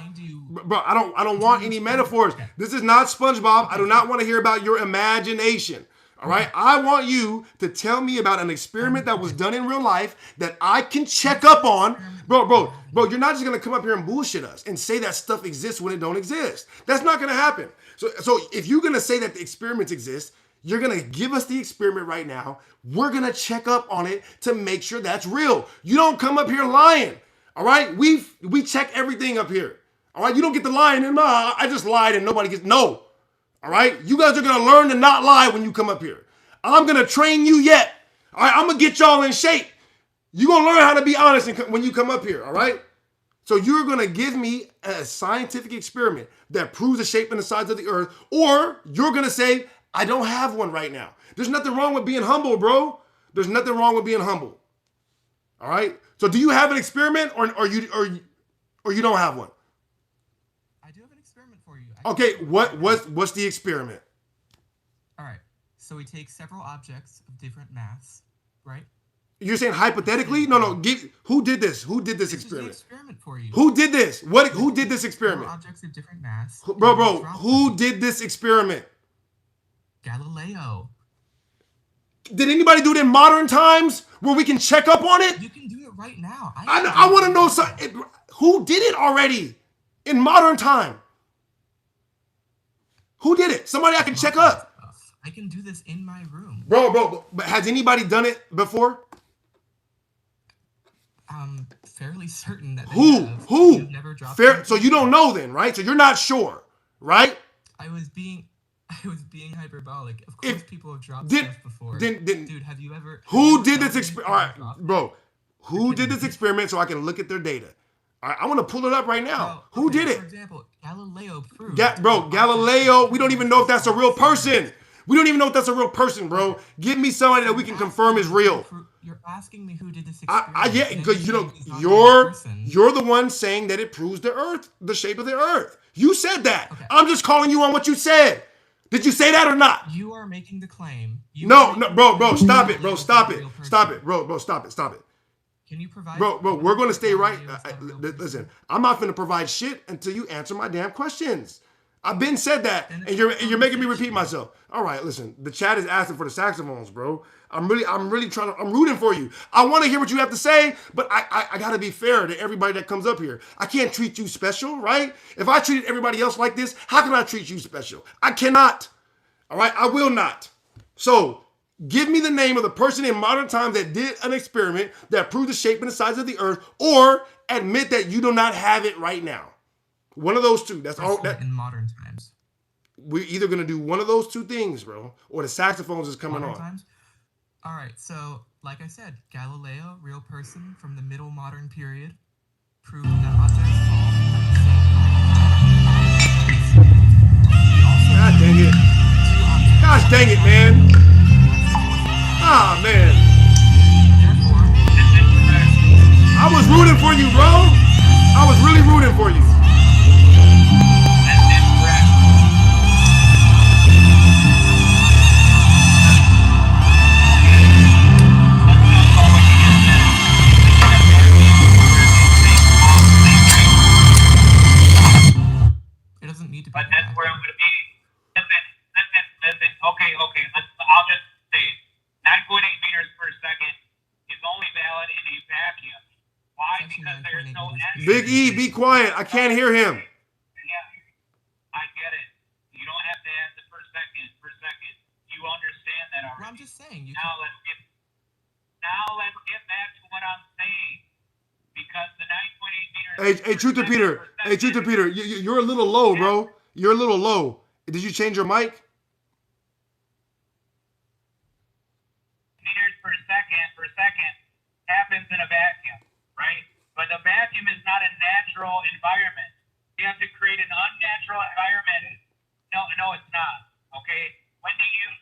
Bro, I don't want any metaphors. This is not SpongeBob. I do not want to hear about your imagination. All right? I want you to tell me about an experiment that was done in real life that I can check up on. Bro, you're not just going to come up here and bullshit us and say that stuff exists when it don't exist. That's not going to happen. So if you're going to say that the experiments exist, you're going to give us the experiment right now. We're going to check up on it to make sure that's real. You don't come up here lying. All right? We check everything up here. All right? You don't get the lying and I just lied and nobody gets no. All right? You guys are going to learn to not lie when you come up here. I'm going to train you yet. All right? I'm going to get y'all in shape. You're going to learn how to be honest when you come up here. All right? So you're going to give me a scientific experiment that proves the shape and the size of the earth, or you're going to say, I don't have one right now. There's nothing wrong with being humble, bro. There's nothing wrong with being humble. All right? So do you have an experiment or you don't have one? I do have an experiment for you. Okay, what's the experiment? All right. So we take several objects of different mass, right? You're saying hypothetically? No. Who did this? Who did this experiment? This is the experiment for you. Who did this? Who did this experiment? Objects of different mass. Bro, who did this experiment? Galileo. Did anybody do it in modern times where we can check up on it? You can do it right now. I want to know who did it already in modern time. Who did it? Somebody I can check up. I can do this in my room. Bro, but has anybody done it before? I'm fairly certain that Who? Never dropped Fair. So you don't know then, right? So you're not sure, right? I was being hyperbolic. Of course, people have dropped stuff before. Dude, have you ever? Who did this experiment? All right, bro. Who did this experiment so I can look at their data? All right, I want to pull it up right now. Who did it? For example, Galileo proved. Galileo. We don't even know if that's a real person. We don't even know if that's a real person, bro. Give me somebody that we can confirm is real. You're asking me who did this experiment. Yeah, because you're the one saying that it proves the Earth, the shape of the Earth. You said that. Okay. I'm just calling you on what you said. Did you say that or not? You are making the claim. No, bro, stop it, bro, stop it, bro, stop it. Can you provide? Bro, we're gonna stay right. Listen, I'm not gonna provide shit until you answer my damn questions. I've been said that, and you're making me repeat myself. All right, listen. The chat is asking for the saxophones, bro. I'm really trying to. I'm rooting for you. I want to hear what you have to say, but I gotta be fair to everybody that comes up here. I can't treat you special, right? If I treated everybody else like this, how can I treat you special? I cannot. All right, I will not. So give me the name of the person in modern times that did an experiment that proved the shape and the size of the Earth, or admit that you do not have it right now. One of those two. That's all. In modern times. We're either going to do one of those two things, bro, or the saxophones is coming on. Times? All right. So, like I said, Galileo, real person from the middle modern period, proved that objects fall God dang it. Gosh dang it, man. Ah, man. I was rooting for you, bro. I was really rooting for you. It doesn't need to be. But that's where I'm going to be. Listen. Okay. I'll just say it. 9.8 meters per second is only valid in a vacuum. Why? Because there's no energy. Big E, be quiet. I can't hear him. Yeah, I get it. You don't have to add the per second. You understand that already. Well, I'm just saying. Let's get back to what I'm saying. Because the 9.8 meters. Hey, Truth to Peter. You're a little low, bro. You're a little low. Did you change your mic? Meters per second happens in a vacuum, right? But the vacuum is not a natural environment. You have to create an unnatural environment. No, it's not. Okay? When do you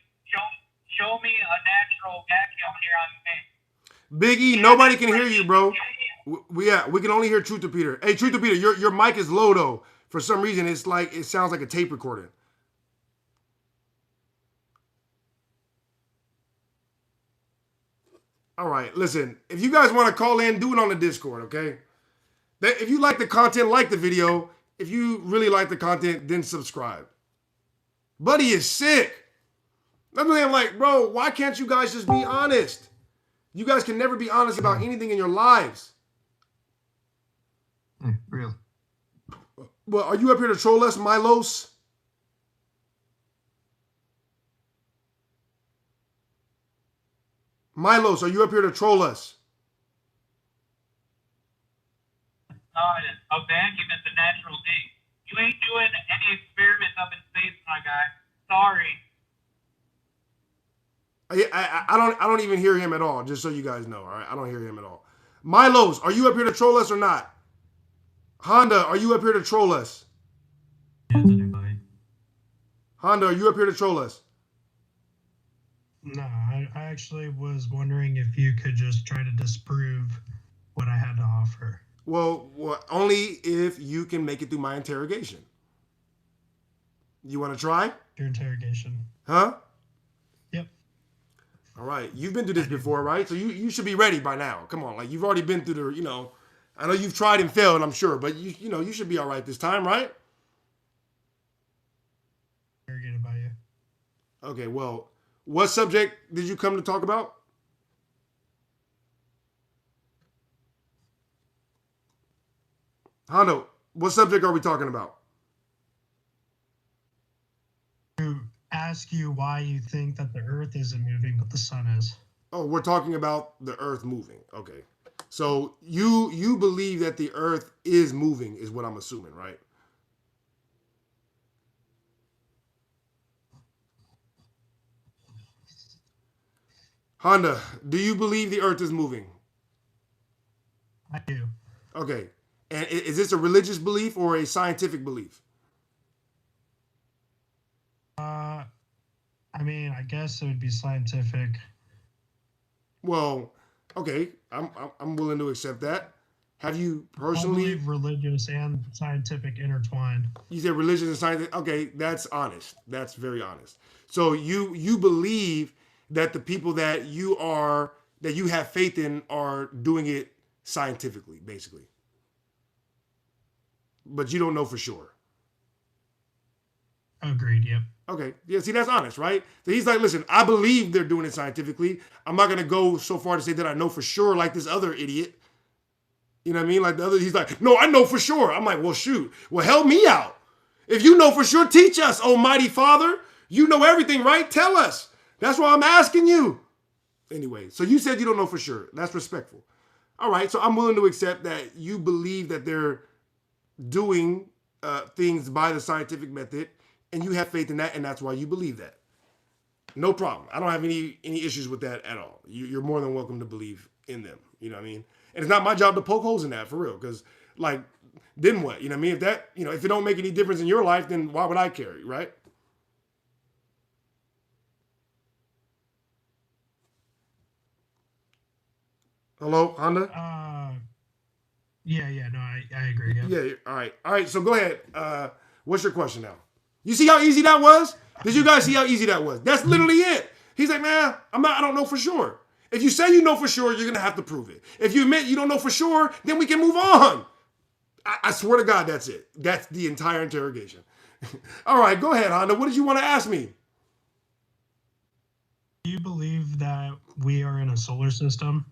show me a natural vacuum here on space? Big E, nobody can hear you, bro. We can only hear Truth to Peter. Hey, Truth to Peter, your mic is low though. For some reason, it sounds like a tape recording. All right, listen. If you guys want to call in, do it on the Discord, okay? If you like the content, like the video. If you really like the content, then subscribe. Buddy is sick. I'm like, bro, why can't you guys just be honest? You guys can never be honest about anything in your lives. Real. Well, are you up here to troll us, Milos? Milos, are you up here to troll us? Abandonment the natural thing. You ain't doing any experiments up in space, my guy. Sorry. I don't even hear him at all, just so you guys know, all right? I don't hear him at all. Milos, are you up here to troll us or not? Honda, are you up here to troll us? Yes, anybody. Honda, are you up here to troll us? No, I actually was wondering if you could just try to disprove what I had to offer. Well, only if you can make it through my interrogation. You want to try? Your interrogation. Huh? Yep. All right. You've been through this before, right? So you should be ready by now. Come on. Like, you've already been through the, I know you've tried and failed, I'm sure, but you should be all right this time, right? Interrogated by you. Okay, well, what subject did you come to talk about? Hondo, what subject are we talking about? To ask you why you think that the Earth isn't moving, but the sun is. Oh, we're talking about the Earth moving. Okay. So you believe that the Earth is moving, is what I'm assuming, right? Honda, do you believe the Earth is moving? I do. Okay. And is this a religious belief or a scientific belief? I mean, I guess it would be scientific. Well, okay, I'm willing to accept that. Have you personally? I believe religious and scientific intertwined. You said religious and scientific. Okay, that's honest. That's very honest. So you believe that the people that you have faith in are doing it scientifically, basically. But you don't know for sure. Agreed, yep. Okay. Yeah, see, that's honest, right? So he's like, listen, I believe they're doing it scientifically. I'm not going to go so far to say that I know for sure, like this other idiot. You know what I mean? Like the other, he's like, no, I know for sure. I'm like, well, shoot. Well, help me out. If you know for sure, teach us, Almighty Father. You know everything, right? Tell us. That's why I'm asking you. Anyway, so you said you don't know for sure. That's respectful. All right, so I'm willing to accept that you believe that they're doing things by the scientific method, and you have faith in that, and that's why you believe that. No problem. I don't have any issues with that at all. You're more than welcome to believe in them. You know what I mean? And it's not my job to poke holes in that, for real, because, like, then what? You know what I mean? If that, if it don't make any difference in your life, then why would I care, right? Hello, Honda? Yeah, no, I agree. Yep. Yeah, all right, so go ahead. What's your question now? You see how easy that was? Did you guys see how easy that was? That's literally it. He's like, man, I don't know for sure. If you say you know for sure, you're going to have to prove it. If you admit you don't know for sure, then we can move on. I swear to God, that's it. That's the entire interrogation. All right, go ahead, Honda. What did you want to ask me? Do you believe that we are in a solar system?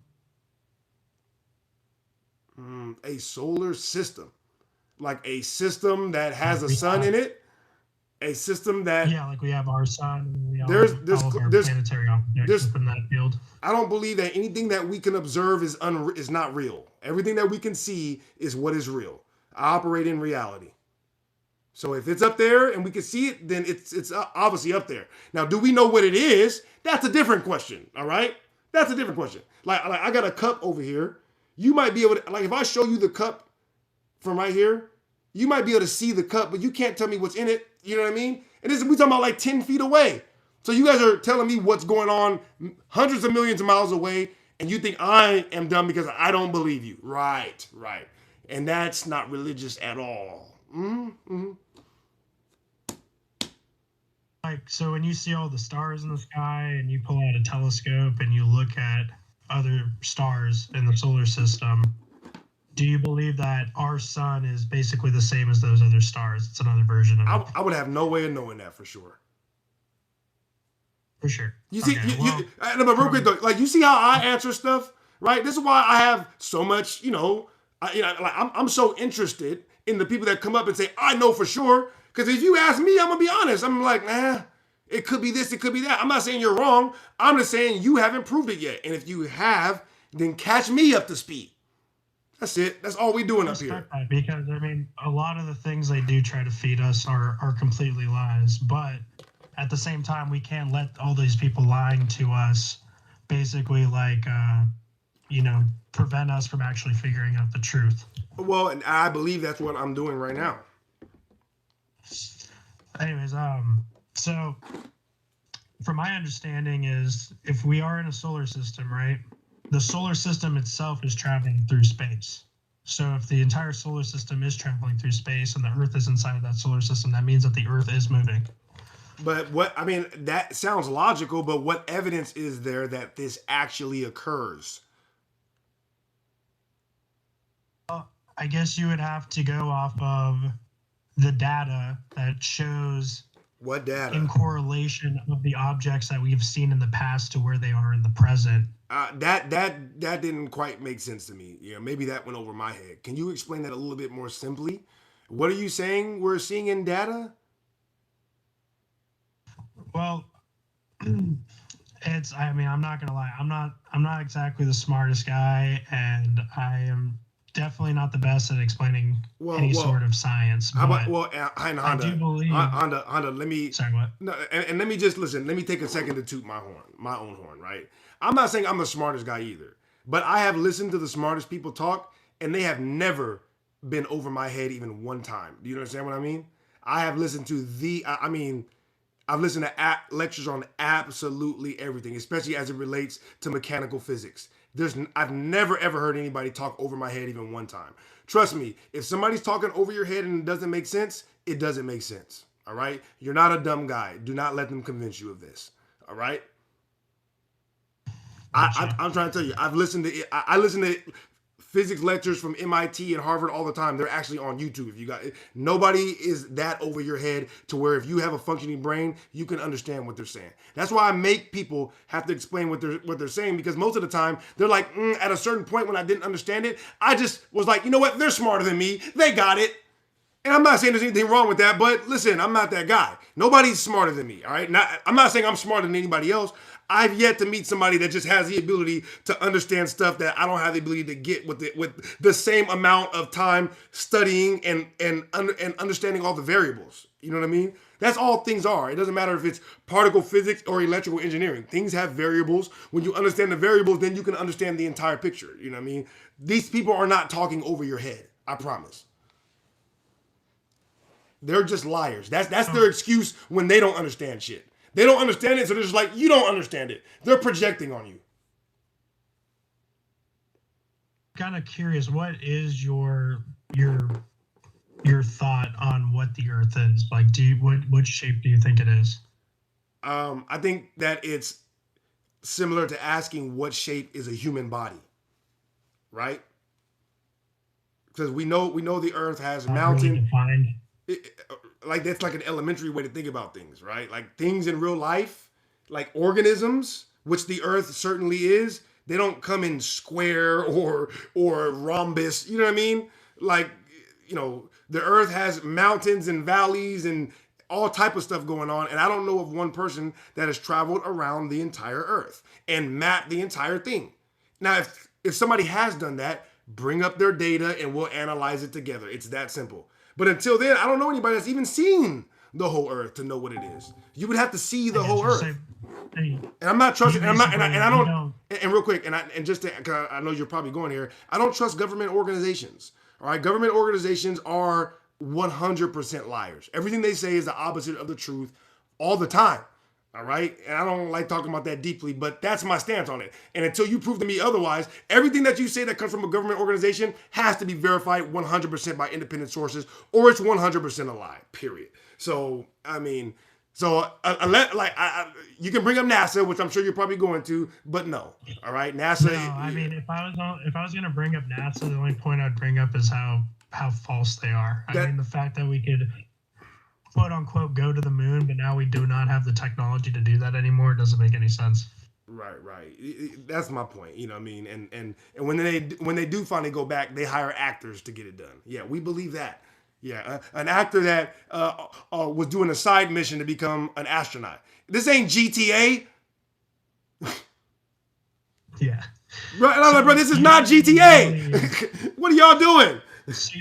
A solar system. Like a system that has a sun in it? A system that... Yeah, like we have our sun and we all have all of our planetary objects within that field. I don't believe that anything that we can observe is not real. Everything that we can see is what is real. I operate in reality. So if it's up there and we can see it, then it's obviously up there. Now, do we know what it is? That's a different question, all right? That's a different question. Like I got a cup over here. You might be able to, like if I show you the cup from right here, you might be able to see the cup, but you can't tell me what's in it. You know what I mean? And we're talking about like 10 feet away. So you guys are telling me what's going on hundreds of millions of miles away, and you think I am dumb because I don't believe you. Right. And that's not religious at all. Like, so when you see all the stars in the sky and you pull out a telescope and you look at other stars in the solar system, do you believe that our sun is basically the same as those other stars? It's another version of it. I would have no way of knowing that for sure. For sure. You see, Okay, no, but real quick though, like you see how I answer stuff, right? This is why I have so much, I'm so interested in the people that come up and say, I know for sure. Because if you ask me, I'm going to be honest. I'm like, it could be this, it could be that. I'm not saying you're wrong. I'm just saying you haven't proved it yet. And if you have, then catch me up to speed. That's it. That's all we doing up here. That because, I mean, a lot of the things they do try to feed us are completely lies. But at the same time, we can't let all these people lying to us basically prevent us from actually figuring out the truth. Well, and I believe that's what I'm doing right now. Anyways, so from my understanding is if we are in a solar system, right, the solar system itself is traveling through space. So if the entire solar system is traveling through space and the Earth is inside of that solar system, that means that the Earth is moving. But that sounds logical, but what evidence is there that this actually occurs? I guess you would have to go off of the data that shows what data in correlation of the objects that we've seen in the past to where they are in the present. That didn't quite make sense to me. Yeah, maybe that went over my head. Can you explain that a little bit more simply? What are you saying we're seeing in data? Well, I'm not gonna lie. I'm not exactly the smartest guy, and I am definitely not the best at explaining any sort of science. Honda, I do believe. Honda, let me. Sorry, what? No, and let me just listen. Let me take a second to toot my own horn, right? I'm not saying I'm the smartest guy either, but I have listened to the smartest people talk, and they have never been over my head even one time. Do you understand what I mean? I have listened to I've listened to lectures on absolutely everything, especially as it relates to mechanical physics. I've never ever heard anybody talk over my head even one time. Trust me, if somebody's talking over your head and it doesn't make sense, it doesn't make sense. All right? You're not a dumb guy. Do not let them convince you of this. All right? I'm trying to tell you, I listen to physics lectures from MIT and Harvard all the time. They're actually on YouTube. If you got nobody is that over your head to where if you have a functioning brain, you can understand what they're saying. That's why I make people have to explain what they're saying, because most of the time they're like, at a certain point when I didn't understand it, I just was like, you know what? They're smarter than me. They got it. And I'm not saying there's anything wrong with that, but listen, I'm not that guy. Nobody's smarter than me, all right? I'm not saying I'm smarter than anybody else. I've yet to meet somebody that just has the ability to understand stuff that I don't have the ability to get with the same amount of time studying and understanding all the variables. You know what I mean? That's all things are. It doesn't matter if it's particle physics or electrical engineering. Things have variables. When you understand the variables, then you can understand the entire picture. You know what I mean? These people are not talking over your head. I promise. They're just liars. That's their excuse when they don't understand shit. They don't understand it, so they're just like, you don't understand it. They're projecting on you. Kind of curious, what is your thought on what the Earth is? Like, what shape do you think it is? I think that it's similar to asking what shape is a human body, right? Because we know the Earth has mountains. Really defined. Like that's like an elementary way to think about things, right? Like things in real life, like organisms, which the Earth certainly is, they don't come in square or rhombus. You know what I mean? Like, the Earth has mountains and valleys and all type of stuff going on. And I don't know of one person that has traveled around the entire Earth and mapped the entire thing. Now, if somebody has done that, bring up their data and we'll analyze it together. It's that simple. But until then, I don't know anybody that's even seen the whole Earth to know what it is. You would have to see the whole Earth. And I'm not trusting. And I don't. And real quick, and just to, cause I know you're probably going here. I don't trust government organizations. All right, government organizations are 100% liars. Everything they say is the opposite of the truth all the time. All right. And I don't like talking about that deeply, but that's my stance on it. And until you prove to me otherwise, everything that you say that comes from a government organization has to be verified 100% by independent sources, or it's 100% a lie, period. So, I mean, you can bring up NASA, which I'm sure you're probably going to, but no. All right. NASA. No, I mean, if I was going to bring up NASA, the only point I'd bring up is how false they are. I mean, the fact that we could, quote unquote, go to the moon, but now we do not have the technology to do that anymore. It doesn't make any sense. Right. That's my point. You know what I mean? And when they do finally go back, they hire actors to get it done. Yeah, we believe that. Yeah, an actor that was doing a side mission to become an astronaut. This ain't GTA. Yeah. Bro, this is not GTA. What are y'all doing? So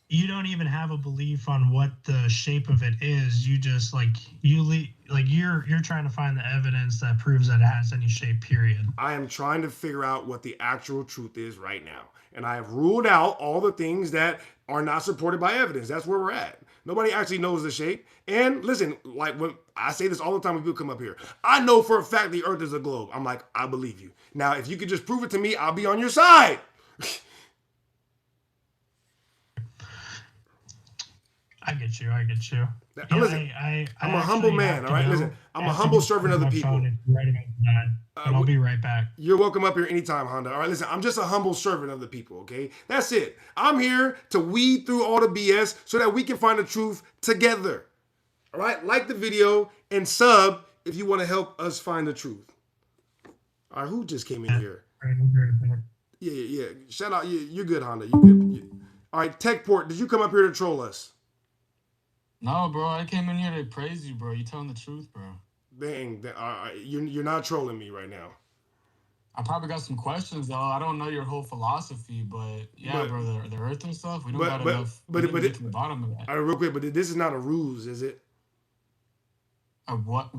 you don't even have a belief on what the shape of it is. You just you're trying to find the evidence that proves that it has any shape, period. I am trying to figure out what the actual truth is right now. And I have ruled out all the things that are not supported by evidence. That's where we're at. Nobody actually knows the shape. And listen, like when I say this all the time when people come up here, I know for a fact the earth is a globe. I'm like, I believe you. Now, if you could just prove it to me, I'll be on your side. I get you. Now, listen, I'm a humble man, all right? Listen, I'm a humble servant of the people. Right about that. And I'll be right back. You're welcome up here anytime, Honda. All right, listen, I'm just a humble servant of the people, okay? That's it. I'm here to weed through all the BS so that we can find the truth together. All right? Like the video and sub if you want to help us find the truth. All right, who just came in here? Yeah. Shout out. You're good, Honda. You're good. All right, Techport, did you come up here to troll us? No, bro. I came in here to praise you, bro. You telling the truth, bro. Dang, you're not trolling me right now. I probably got some questions though. I don't know your whole philosophy, but yeah, bro, the Earth and stuff. We don't got enough. But get to the bottom of that. All right, real quick, but this is not a ruse, is it? A what?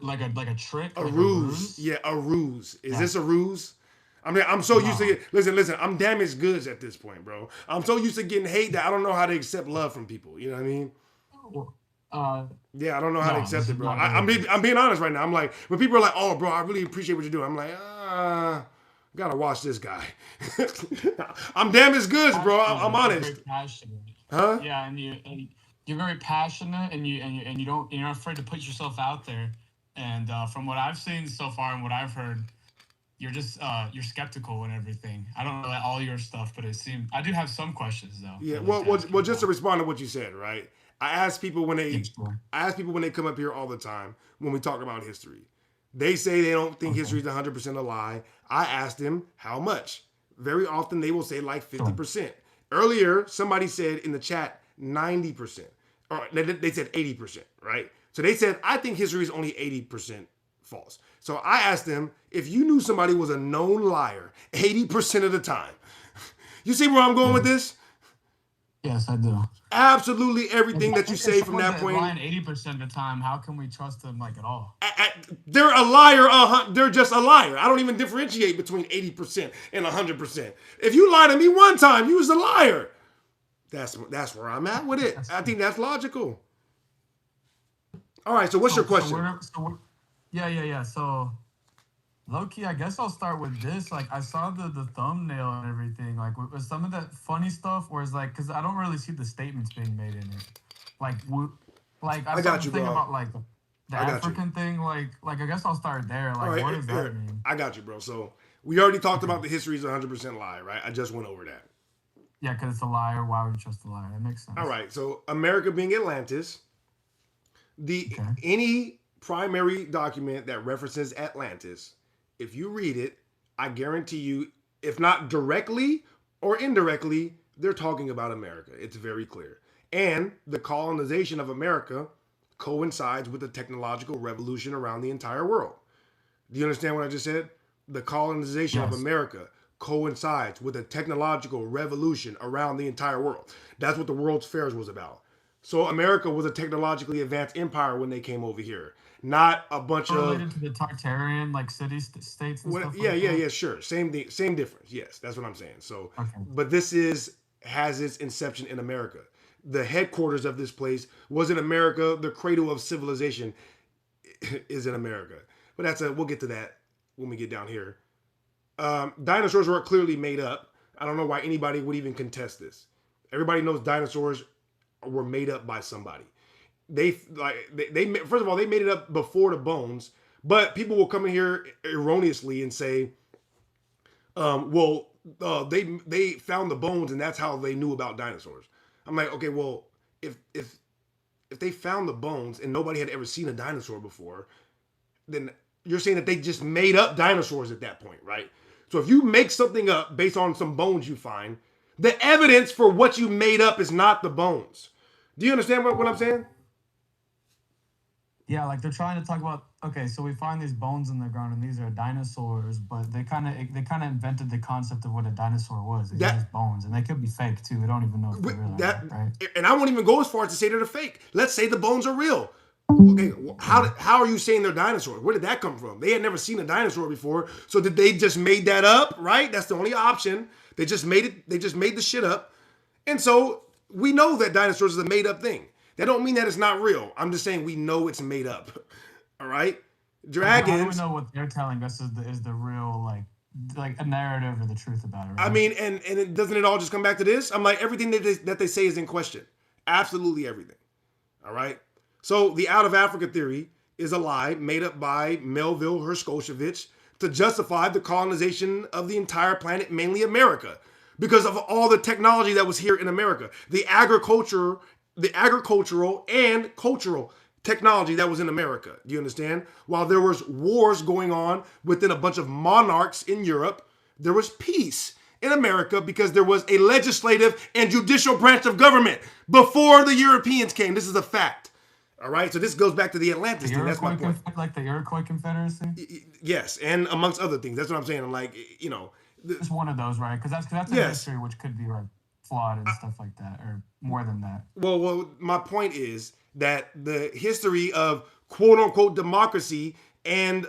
Like a trick? A ruse? Yeah, a ruse. Is this a ruse? I mean, I'm so used to it. Listen. I'm damaged goods at this point, bro. I'm so used to getting hate that I don't know how to accept love from people. You know what I mean? Yeah, I don't know how to accept it, bro. I'm being honest right now. I'm like, when people are like, "Oh, bro, I really appreciate what you're doing," I'm like, gotta watch this guy. I'm damaged goods, bro. I'm honest. Very passionate. Huh? Yeah, and you're very passionate, and you're not afraid to put yourself out there. And from what I've seen so far and what I've heard, you're just you're skeptical and everything. I don't know all your stuff, but I do have some questions though. Yeah, well, just to respond to what you said, right? I ask people when they come up here all the time when we talk about history. They say they don't think history is 100% a lie. I ask them how much. Very often they will say like 50%. Earlier, somebody said in the chat 90%. Or they said 80%, right? So they said, I think history is only 80% false. So I asked them, if you knew somebody was a known liar 80% of the time, you see where I'm going with this? Yes, I do. Absolutely everything that you say from that point. Lying 80% of the time, how can we trust them like at all? They're a liar. They're just a liar. I don't even differentiate between 80% and 100%. If you lie to me one time, you was a liar. That's where I'm at with it. I think that's logical. All right. So what's your question? Yeah. So, low-key, I guess I'll start with this. Like, I saw the thumbnail and everything. Like, with some of that funny stuff, where it's like, because I don't really see the statements being made in it. Like, I got you, bro. About like the African thing. Like, I guess I'll start there. Like, right, what does that mean? I got you, bro. So we already talked about the history is 100% lie, right? I just went over that. Yeah, because it's a liar. Why would you trust a liar? That makes sense. All right. So America being Atlantis, any primary document that references Atlantis, if you read it, I guarantee you, if not directly or indirectly, they're talking about America. It's very clear. And the colonization of America coincides with the technological revolution around the entire world. Do you understand what I just said? The colonization of America coincides with a technological revolution around the entire world. That's what the World's Fairs was about. So America was a technologically advanced empire when they came over here. Not a bunch related to the Tartarian like states and stuff. Yeah, sure. Same difference. Yes, that's what I'm saying. So, but this has its inception in America. The headquarters of this place was in America, the cradle of civilization. is in America. But we'll get to that when we get down here. Dinosaurs were clearly made up. I don't know why anybody would even contest this. Everybody knows dinosaurs were made up by somebody. They first of all, they made it up before the bones, but people will come in here erroneously and say, they found the bones and that's how they knew about dinosaurs. I'm like, okay, well, if they found the bones and nobody had ever seen a dinosaur before, then you're saying that they just made up dinosaurs at that point, right? So if you make something up based on some bones you find, the evidence for what you made up is not the bones. Do you understand what I'm saying? Yeah, like they're trying to talk about, okay, so we find these bones in the ground and these are dinosaurs, but they kind of invented the concept of what a dinosaur was. These are just bones, and they could be fake too. We don't even know if they're real, right? And I won't even go as far as to say they're fake. Let's say the bones are real. Okay, how are you saying they're dinosaurs? Where did that come from? They had never seen a dinosaur before, so did they just made that up? Right? That's the only option. They just made it. They just made the shit up, and so we know that dinosaurs is a made up thing. That don't mean that it's not real. I'm just saying we know it's made up. All right, dragons. How do we know what they're telling us is the real like a narrative or the truth about it? Right? I mean, and doesn't it all just come back to this? I'm like, everything that they say is in question. Absolutely everything. All right. So the out of Africa theory is a lie made up by Melville Hershkovich to justify the colonization of the entire planet, mainly America, because of all the technology that was here in America, the agricultural and cultural technology that was in America. Do you understand? While there was wars going on within a bunch of monarchs in Europe, there was peace in America because there was a legislative and judicial branch of government before the Europeans came. This is a fact. All right, so this goes back to the Atlantis thing. That's my point. Like the Iroquois Confederacy? Yes, and amongst other things. That's what I'm saying. I'm like, it's one of those, right? Because that's a history which could be like flawed and stuff like that, or more than that. Well, my point is that the history of quote unquote democracy and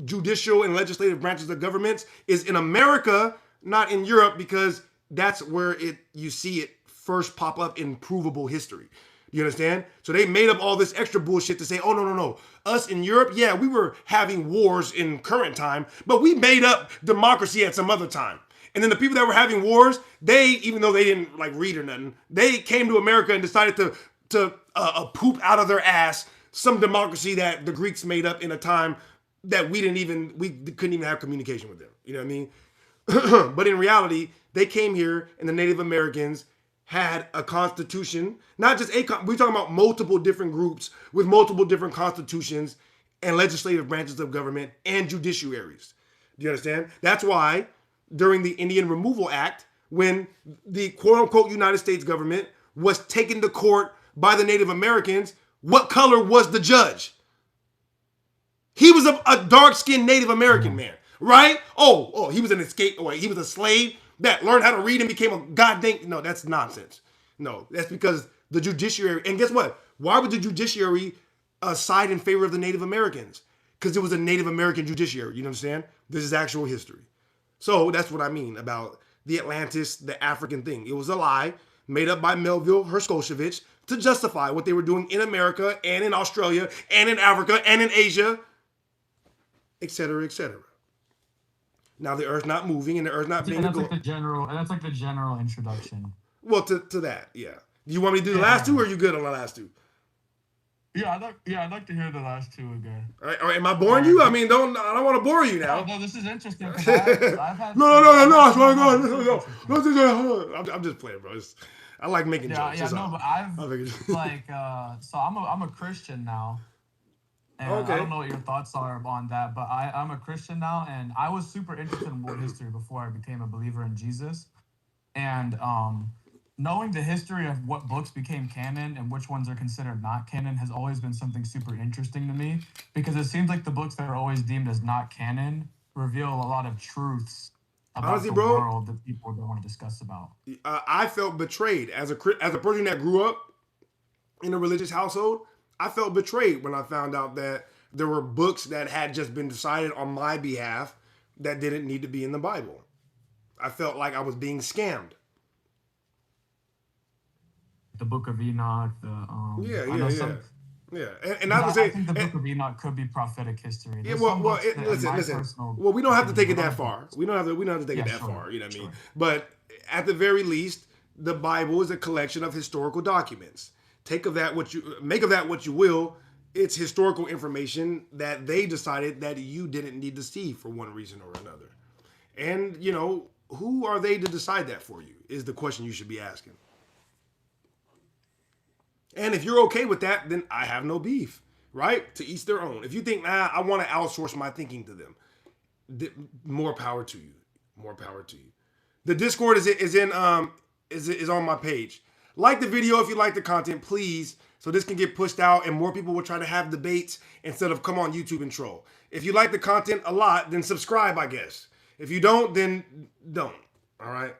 judicial and legislative branches of governments is in America, not in Europe, because that's where you see it first pop up in provable history. You understand? So they made up all this extra bullshit to say, oh, no. Us in Europe, yeah, we were having wars in current time, but we made up democracy at some other time. And then the people that were having wars, even though they didn't like read or nothing, they came to America and decided to poop out of their ass some democracy that the Greeks made up in a time that we couldn't even have communication with them. You know what I mean? But in reality, they came here and the Native Americans had a constitution, not just we're talking about multiple different groups with multiple different constitutions and legislative branches of government and judiciaries. Do you understand? That's why during the Indian Removal Act, when the quote unquote United States government was taken to court by the Native Americans, what color was the judge? He was a dark-skinned Native American man, right? Oh, he was he was a slave that learned how to read and became a goddamn... No, that's nonsense. No, that's because the judiciary... And guess what? Why would the judiciary side in favor of the Native Americans? Because it was a Native American judiciary. You understand? This is actual history. So that's what I mean about the Atlantis, the African thing. It was a lie made up by Melville Hershkovich to justify what they were doing in America and in Australia and in Africa and in Asia, etc., etc. Now the Earth's not moving and the Earth's not being... That's like the general introduction. Well, to that, yeah. Do you want me to do the last two, or are you good on the last two? Yeah, I'd like to hear the last two again. All right, am I boring you? I mean, I don't want to bore you now. No, this is interesting. I've had No. I'm just playing, bro. I like making jokes. Yeah, no, but I've like so I'm a Christian now. And okay. I don't know what your thoughts are on that, but I'm a Christian now, and I was super interested in world history before I became a believer in Jesus. And knowing the history of what books became canon and which ones are considered not canon has always been something super interesting to me, because it seems like the books that are always deemed as not canon reveal a lot of truths about honestly, the bro, world that people don't want to discuss about. I felt betrayed as a person that grew up in a religious household. I felt betrayed when I found out that there were books that had just been decided on my behalf that didn't need to be in the Bible. I felt like I was being scammed. The Book of Enoch, yeah. Yeah, and I would say I think the Book of Enoch could be prophetic history. Yeah, There's well, some well, books it, that, in listen, my listen. personal Well, we don't have to take it opinion, that far. We don't have to take it that sure, far. You know what I mean? sure. But at the very least, the Bible is a collection of historical documents. Make of that what you will. It's historical information that they decided that you didn't need to see for one reason or another. And you know, who are they to decide that for you? Is the question you should be asking. And if you're okay with that, then I have no beef. Right? To each their own. If you think, I want to outsource my thinking to them, more power to you. More power to you. The Discord is on my page. Like the video if you like the content, please, so this can get pushed out and more people will try to have debates instead of come on YouTube and troll. If you like the content a lot, then subscribe, I guess. If you don't, then don't. All right?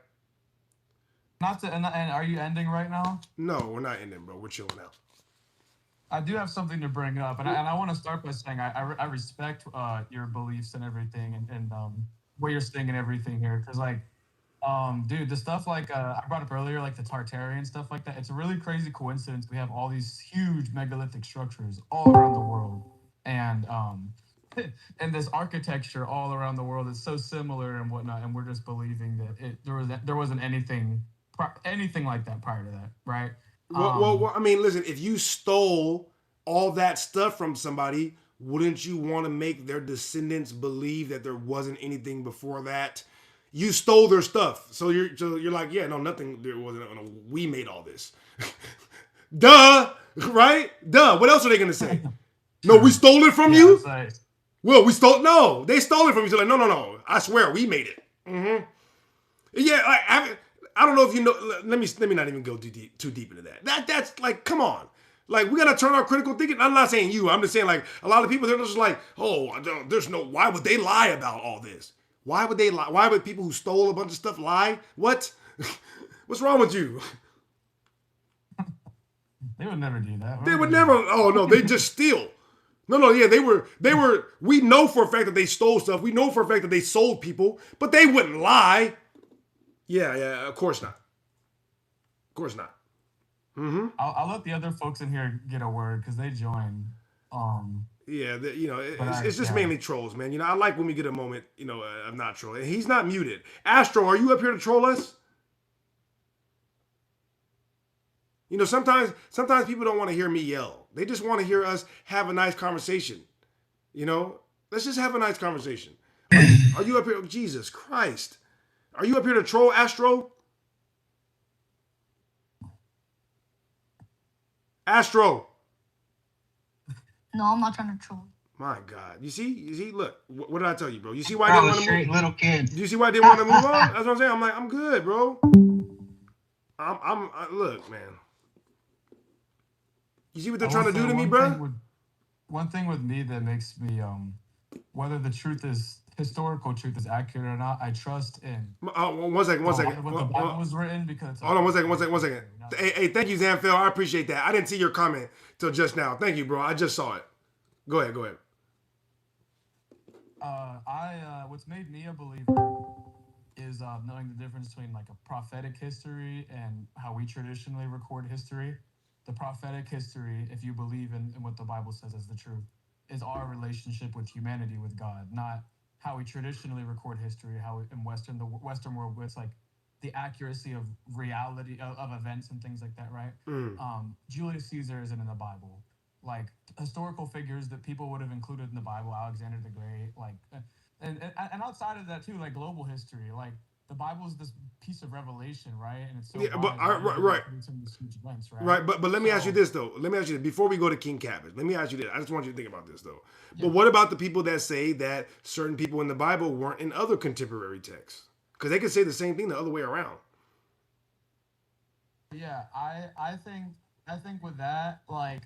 Not to, and are you ending right now? No, we're not ending, bro. We're chilling out. I do have something to bring up, and I want to start by saying I respect your beliefs and everything, and what you're saying and everything here, because like, dude, the stuff like I brought up earlier, like the Tartarian stuff like that, it's a really crazy coincidence. We have all these huge megalithic structures all around the world, and and this architecture all around the world is so similar and whatnot, and we're just believing that there wasn't anything like that prior to that, right? Well, I mean, listen, if you stole all that stuff from somebody, wouldn't you want to make their descendants believe that there wasn't anything before that? You stole their stuff. So you're like, yeah, no, nothing, there wasn't, we made all this. Duh, right? Duh, what else are they going to say? No, we stole it from you? Well, no, they stole it from you. So like, no, I swear, we made it. Mm-hmm. Yeah, I don't know if you know. Let me not even go too deep into that. That's like, come on. Like, we gotta turn our critical thinking. I'm not saying you. I'm just saying, like, a lot of people, they're just like, oh, why would they lie about all this? Why would they lie? Why would people who stole a bunch of stuff lie? What? What's wrong with you? They would never do that. They would never. Oh no, they just steal. No, yeah, they were. We know for a fact that they stole stuff. We know for a fact that they sold people, but they wouldn't lie. Yeah, of course not. Of course not. Mm-hmm. I'll let the other folks in here get a word because they joined. Yeah, it's just mainly trolls, man. You know, I like when we get a moment, of not trolling. He's not muted. Astro, are you up here to troll us? You know, sometimes people don't want to hear me yell. They just want to hear us have a nice conversation. You know, let's just have a nice conversation. Are you up here? Oh, Jesus Christ. Are you up here to troll, Astro? Astro. No, I'm not trying to troll. My God. You see? Look, what did I tell you, bro? You see why I didn't want to move? Little kid. Do you see why I didn't want to move on? That's what I'm saying. I'm like, I'm good, bro. Look, man. You see what they're trying to do to me, bro? One thing with me that makes me, whether the historical truth is accurate or not, I trust in. One second. What the Bible was written because. Hold on, one second. Hey, thank you, Zanfel. I appreciate that. I didn't see your comment till just now. Thank you, bro. I just saw it. Go ahead. What's made me a believer is knowing the difference between like a prophetic history and how we traditionally record history. The prophetic history, if you believe in what the Bible says is the truth, is our relationship with humanity, with God, not how we traditionally record history, how in the Western world, where it's like the accuracy of reality of events and things like that, right? Julius Caesar isn't in the Bible. Like historical figures that people would have included in the Bible, Alexander the Great, like, and outside of that too, like global history, like the Bible is this piece of revelation, right? And it's so right. Some of these huge events, right? Right, but let me ask you this though. Before we go to King Cabbage. Let me ask you this. I just want you to think about this though. But what about the people that say that certain people in the Bible weren't in other contemporary texts? Because they could say the same thing the other way around. Yeah, I think with that, like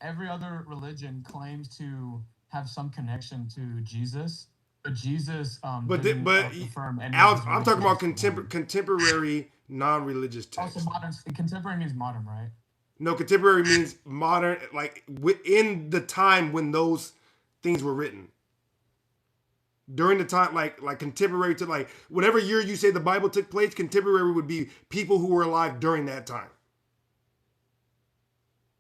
every other religion claims to have some connection to Jesus. But Jesus, didn't affirm any Alex, I'm talking about contemporary non-religious texts. Also, modern. Contemporary means modern, right? No, contemporary means modern, like within the time when those things were written. During the time, like contemporary to like whatever year you say the Bible took place, contemporary would be people who were alive during that time.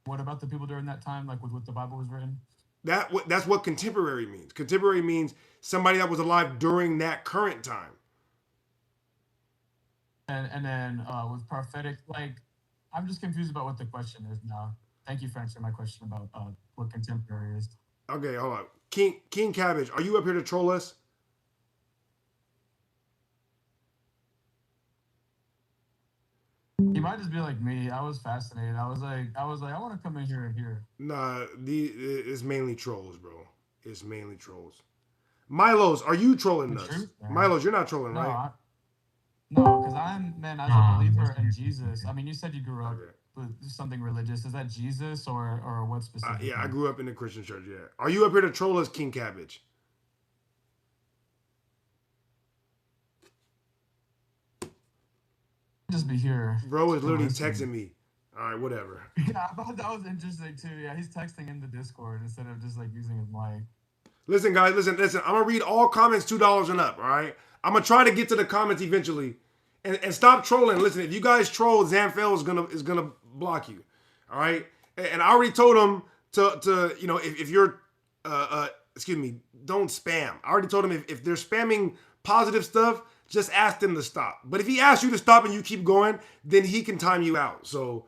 What about the people during that time, like with what the Bible was written? That's what contemporary means. Contemporary means somebody that was alive during that current time. And then with prophetic, like, I'm just confused about what the question is now. Thank you for answering my question about what contemporary is. Okay, hold on. King Cabbage, are you up here to troll us? He might just be like me. I was fascinated. I was like, I want to come in here and hear. Nah, it's mainly trolls, bro. It's mainly trolls. Milos, are you trolling us? Truth, Milos, you're not trolling, no, right? No, because as a believer in Jesus. I mean, you said you grew up Okay. with something religious. Is that Jesus or what specifically? Yeah, I grew up in the Christian church. Yeah. Are you up here to troll us, King Cabbage? Just be here. Bro is literally texting me. All right, whatever. Yeah, I thought that was interesting too. Yeah, he's texting in the Discord instead of just like using his mic. Listen, guys, listen. I'm gonna read all comments $2 and up. All right, I'm gonna try to get to the comments eventually, and stop trolling. Listen, if you guys troll, Zanfel is gonna block you. All right, and I already told him to if you're excuse me, don't spam. I already told him if they're spamming positive stuff, just ask them to stop. But if he asks you to stop and you keep going, then he can time you out. So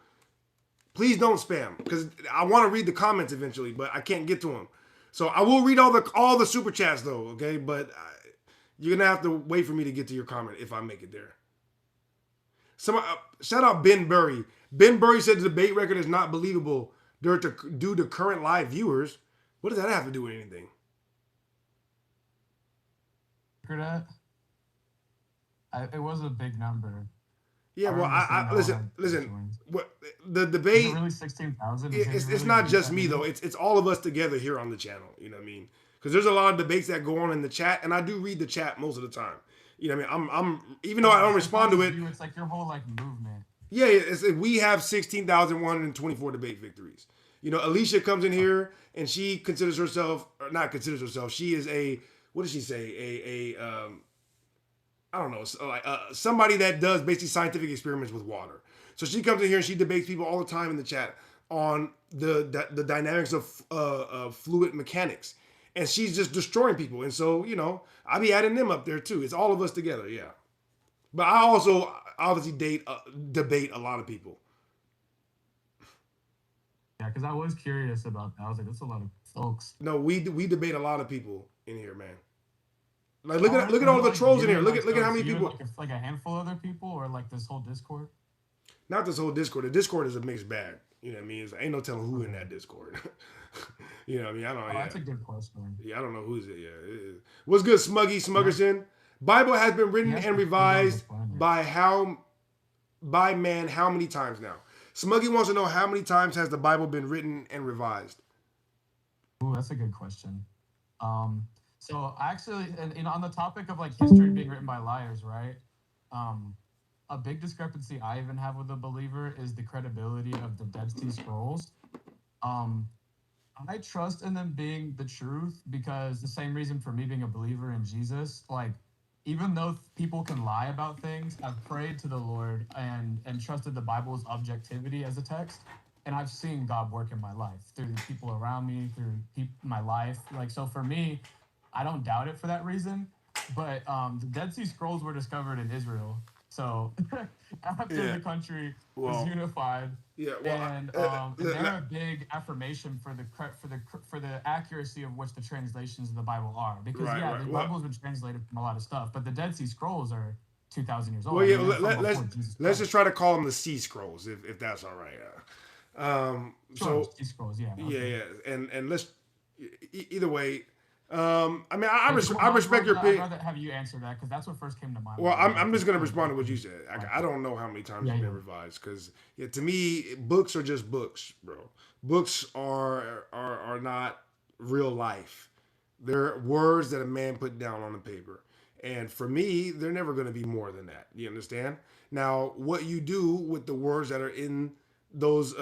please don't spam, because I want to read the comments eventually, but I can't get to them. So I will read all the super chats though, okay? But you're gonna have to wait for me to get to your comment if I make it there. Shout out Ben Burry. Ben Burry said the debate record is not believable due to current live viewers. What does that have to do with anything? Heard that? It was a big number. Yeah, well, I listen. What the debate? Is it really 16,000? It's not just me though. It's all of us together here on the channel. You know what I mean? Because there's a lot of debates that go on in the chat, and I do read the chat most of the time. You know what I mean? I'm even though I don't respond to it. It's like your whole like movement. Yeah, we have 16,124 debate victories. You know, Alicia comes in here and she considers herself, or not considers herself. She is a, what does she say? I don't know, somebody that does basically scientific experiments with water. So she comes in here and she debates people all the time in the chat on the dynamics of fluid mechanics, and she's just destroying people. And so, you know, I be adding them up there too. It's all of us together, yeah. But I also obviously debate a lot of people. Yeah, because I was curious about that. I was like, that's a lot of folks. No, we debate a lot of people in here, man. Like look at all the trolls in here. Look at how many people. Like a handful of other people, or like this whole Discord. Not this whole Discord. The Discord is a mixed bag. You know what I mean? Ain't no telling who in that Discord. You know what I mean? I don't know. Oh, yeah. That's a good question. Yeah, I don't know who's it. Yeah. What's good, Smuggy Smuggerson? Bible has been written and revised by how many times now? Smuggy wants to know how many times has the Bible been written and revised? Ooh, that's a good question. So actually, and on the topic of like history being written by liars, right? A big discrepancy I even have with a believer is the credibility of the Dead Sea Scrolls. I trust in them being the truth because the same reason for me being a believer in Jesus, like even though people can lie about things, I've prayed to the Lord and trusted the Bible's objectivity as a text. And I've seen God work in my life through the people around me, through my life. Like, so for me, I don't doubt it for that reason. But the Dead Sea Scrolls were discovered in Israel. So after the country was unified, and they're a big affirmation for the accuracy of which the translations of the Bible are. Because the Bible's been translated from a lot of stuff, but the Dead Sea Scrolls are 2,000 years old. Well, yeah, let's just try to call them the Sea Scrolls, if that's all right. Sea Scrolls, yeah. Okay. Yeah, and let's either way. I mean, I respect your opinion. I'd rather have you answer that because that's what first came to mind. Well, I'm just gonna respond to what you said. I don't know how many times it's been revised because to me, books are just books, bro. Books are not real life. They're words that a man put down on the paper, and for me, they're never gonna be more than that. You understand? Now, what you do with the words that are in those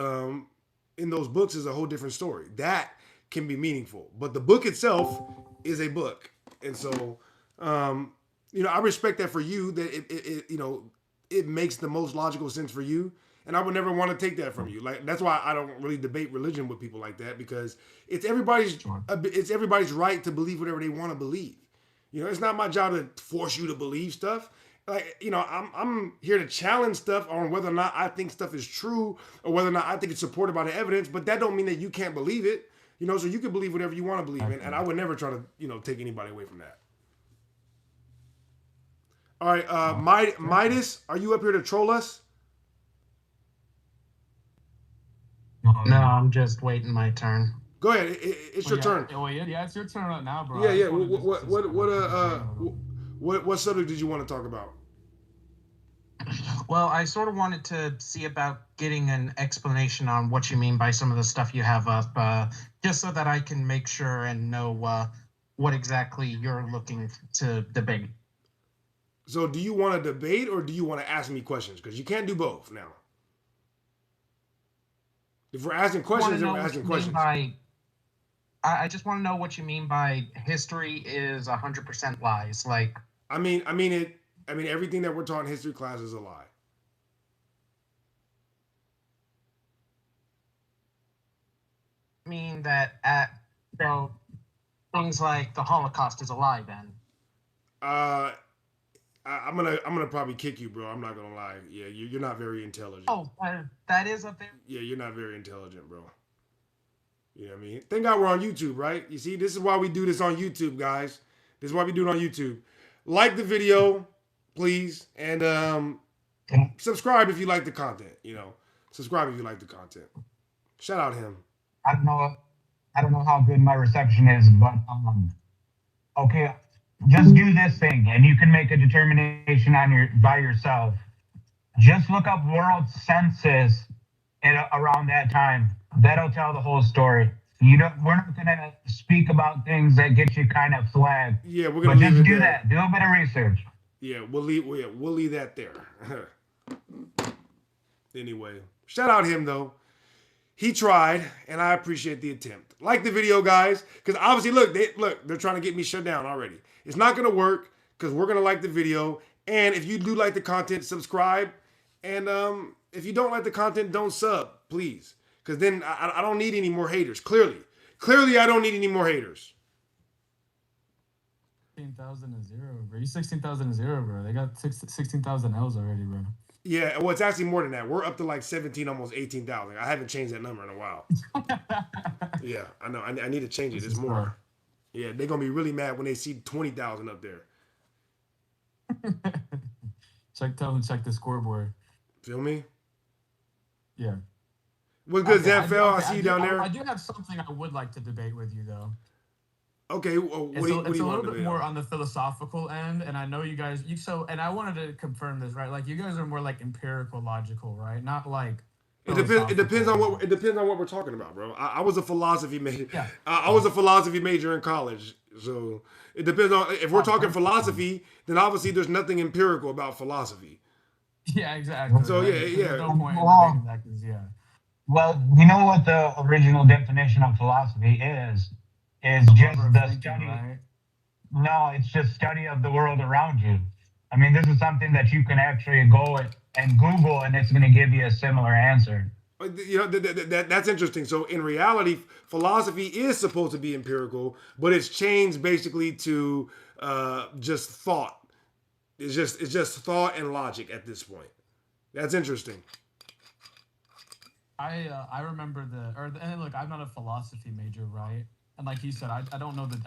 books is a whole different story. That can be meaningful, but the book itself is a book, and so I respect that for you, that it makes the most logical sense for you, and I would never want to take that from you. Like that's why I don't really debate religion with people like that, because it's everybody's right to believe whatever they want to believe. You know, it's not my job to force you to believe stuff. Like, you know, I'm here to challenge stuff on whether or not I think stuff is true or whether or not I think it's supported by the evidence, but that don't mean that you can't believe it. You know, so you can believe whatever you want to believe in, and I would never try to, you know, take anybody away from that. All right, Midas, are you up here to troll us? No, I'm just waiting my turn. Go ahead, it's your turn. Well, yeah, it's your turn right now, bro. Yeah. What subject did you want to talk about? Well, I sort of wanted to see about getting an explanation on what you mean by some of the stuff you have up, just so that I can make sure and know what exactly you're looking to debate. So do you want to debate or do you want to ask me questions? Because you can't do both now. If we're asking questions, then we're asking questions. I just want to know what you mean by history is 100% lies. Like, I mean everything that we're taught in history class is a lie. I mean that so things like the Holocaust is a lie then. I'm gonna probably kick you, bro. I'm not gonna lie. Yeah, you're not very intelligent. Oh, that is a thing. Yeah, you're not very intelligent, bro. You know what I mean? Thank God we're on YouTube, right? You see, this is why we do this on YouTube, guys. This is why we do it on YouTube. Like the video, please, and subscribe if you like the content. You know, subscribe if you like the content. Shout out him. I don't know how good my reception is, but okay, just do this thing, and you can make a determination by yourself. Just look up world census around that time. That'll tell the whole story. We're not gonna speak about things that get you kind of flagged. Yeah, we're gonna just do that. Do a bit of research. Yeah, we'll leave that there. Anyway, shout out him though. He tried, and I appreciate the attempt. Like the video, guys, because obviously, they're trying to get me shut down already. It's not gonna work because we're gonna like the video, and if you do like the content, subscribe, and if you don't like the content, don't sub, please, because then I don't need any more haters. Clearly, I don't need any more haters. 16,000 bro. You 16,000 bro. They got 16,000 L's already, bro. Yeah, well, it's actually more than that. We're up to like 17, almost 18,000. I haven't changed that number in a while. Yeah, I know. I need to change it. It's more. Yeah, they're going to be really mad when they see 20,000 up there. Tell them to check the scoreboard. Feel me? Yeah. What's good, Zanfel? I see you down there. I do have something I would like to debate with you, though. Okay, what do you want to debate? It's a little bit more on the philosophical end, and I know you guys. And I wanted to confirm this, right? Like, you guys are more like empirical, logical, right? Not like. It depends on what we're talking about, bro. I was a philosophy major. Yeah. I was a philosophy major in college, so it depends on if we're talking philosophy. Then obviously there's nothing empirical about philosophy. Yeah, exactly. So right? yeah. There's no point in debating that, 'cause, yeah. Well, you know what the original definition of philosophy is just the study. Right? No, it's just study of the world around you. I mean, this is something that you can actually go and Google, and it's going to give you a similar answer. You know, that's interesting. So in reality, philosophy is supposed to be empirical, but it's changed basically to just thought. It's just thought and logic at this point. That's interesting. I remember and look, I'm not a philosophy major, right? And like he said, I didn't know the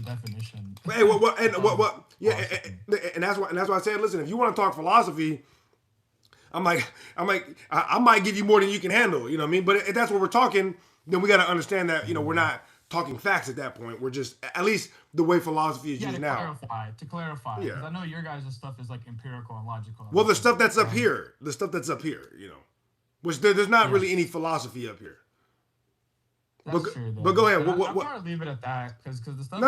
definition. Hey, what? Yeah, and that's why I said, listen, if you want to talk philosophy, I might give you more than you can handle. You know what I mean? But if that's what we're talking, then we got to understand that we're not talking facts at that point. We're just at least the way philosophy is used now. To clarify, because I know your guys' stuff is like empirical and logical. Well, the stuff that's up here, you know, which there's not really any philosophy up here. That's true, though. But go ahead. I'm gonna leave it at that because the stuff.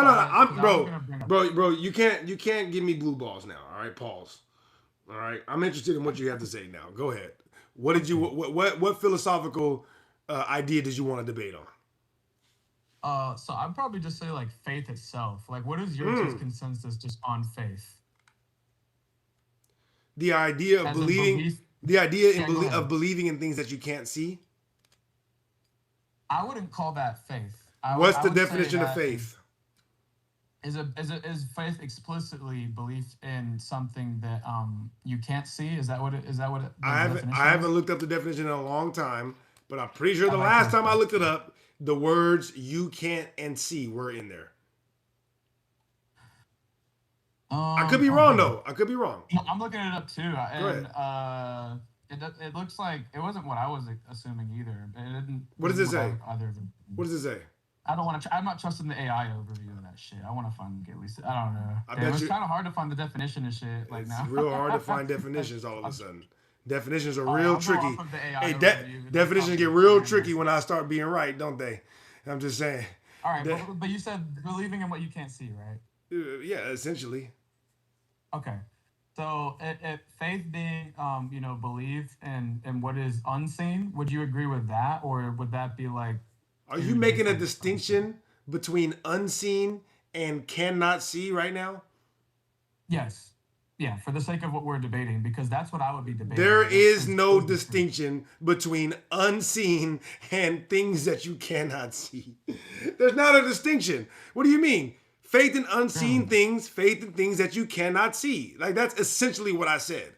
Bro, you can't give me blue balls now. All right, pause. All right, I'm interested in what you have to say now. Go ahead. What philosophical idea did you want to debate on? So I'd probably just say like faith itself. Like, what is your consensus just on faith? The idea of The idea Yeah, of believing in things that you can't see. I wouldn't call that faith. What's I the would say definition of that faith? is faith explicitly belief in something that you can't see? Is that what the definition I haven't is? looked up the definition in a long time, but I'm pretty sure I the might last check time I that. looked it up, the words "you can't" and "see" were in there. I could be wrong though. I could be wrong. I'm looking it up too, and it looks like it wasn't what I was assuming either. It didn't. What does it say? Either of them. What does it say? I don't want to. I'm not trusting the AI overview of that shit. I want to find at least. I don't know. I bet it's you- kind of hard to find the definition of shit like It's now. real hard to find definitions all of a sudden. Definitions are I'll real go tricky. off of the AI Hey, overview. definitions get real tricky when I start being right, don't they? I'm just saying. All right, but you said believing in what you can't see, right? Yeah, essentially. Okay. So, faith being, belief in what is unseen, would you agree with that, or would that be like? Are you making a distinction between unseen and cannot see right now? Yes. Yeah, for the sake of what we're debating, because that's what I would be debating. There is no distinction between unseen and things that you cannot see. There's not a distinction. What do you mean? Faith in unseen things, faith in things that you cannot see. Like, that's essentially what I said.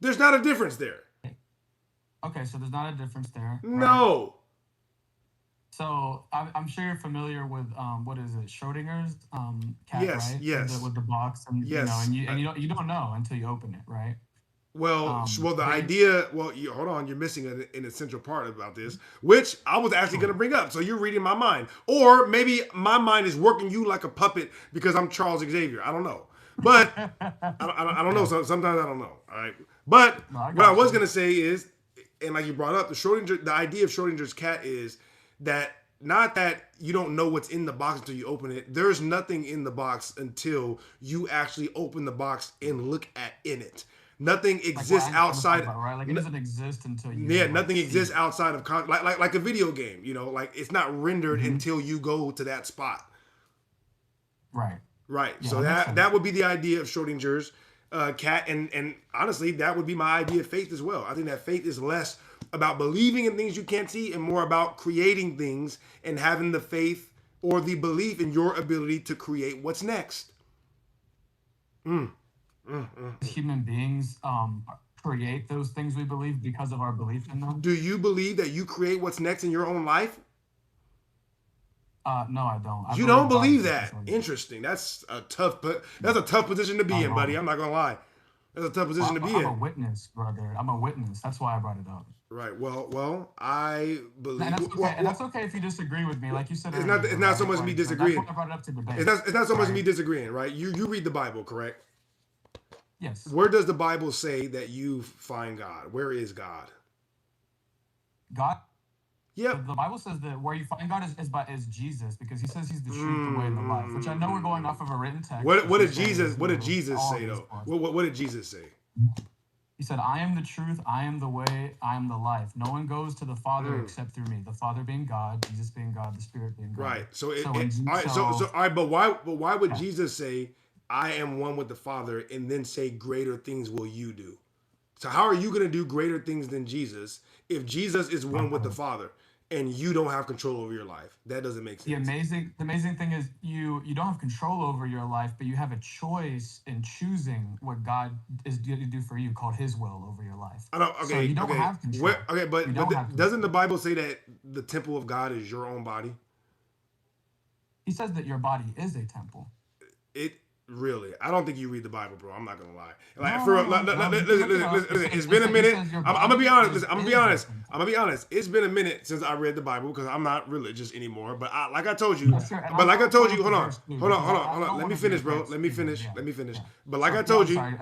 There's not a difference there. Okay, so there's not a difference there. No. Right? So I'm sure you're familiar with what is it, Schrodinger's cat, Yes, right? yes. With the box, and Yes. and you don't know until you open it, right? Well, the idea. Well, hold on. You're missing an essential part about this, which I was actually going to bring up. So you're reading my mind, or maybe my mind is working you like a puppet because I'm Charles Xavier. I don't know, but I don't know. So sometimes I don't know. All right, but what I was going to say is, and like you brought up, the idea of Schrodinger's cat is that not that you don't know what's in the box until you open it. There's nothing in the box until you actually open the box and look at in it. Nothing exists outside. Right? Like it doesn't exist until you. Yeah, nothing exists outside of like a video game. You know, like it's not rendered until you go to that spot. Right. Right. Yeah, So that would be the idea of Schrodinger's cat, and honestly, that would be my idea of faith as well. I think that faith is less about believing in things you can't see and more about creating things and having the faith or the belief in your ability to create what's next. Human beings create those things we believe because of our belief in them. Do you believe that you create what's next in your own life? No, I don't. You don't believe that? Interesting. That's a tough position to be in, buddy. I'm not gonna lie. That's a tough position to be in. I'm a witness, brother. I'm a witness. That's why I brought it up. Right. Well, I believe. And that's okay if you disagree with me, like you said. It's not so much me disagreeing. That's why I brought it up to debate. It's not so much me disagreeing, right? You read the Bible, correct? Yes. Where does the Bible say that you find God? Where is God? God. Yeah. The Bible says that where you find God is Jesus, because he says he's the truth, the way, and the life. Which I know we're going off of a written text. What did Jesus say though? What did Jesus say? He said, "I am the truth, I am the way, I am the life. No one goes to the Father except through me. The Father being God, Jesus being God, the Spirit being God." Right. So all right. But why would Jesus say, "I am one with the Father," and then say, "Greater things will you do"? So how are you going to do greater things than Jesus if Jesus is one with the Father and you don't have control over your life? That doesn't make sense. The amazing thing is you don't have control over your life, but you have a choice in choosing what God is going to do for you, called His will over your life. So you don't have control. But doesn't the Bible say that the temple of God is your own body? He says that your body is a temple. Really, I don't think you read the Bible, bro. I'm not gonna lie. Listen, it's been a minute. I'm gonna be honest. I'm gonna be honest. It's been a minute since I read the Bible because I'm not religious anymore. But like I told you, hold on. Let me finish, bro. Let me finish. But like I told you, all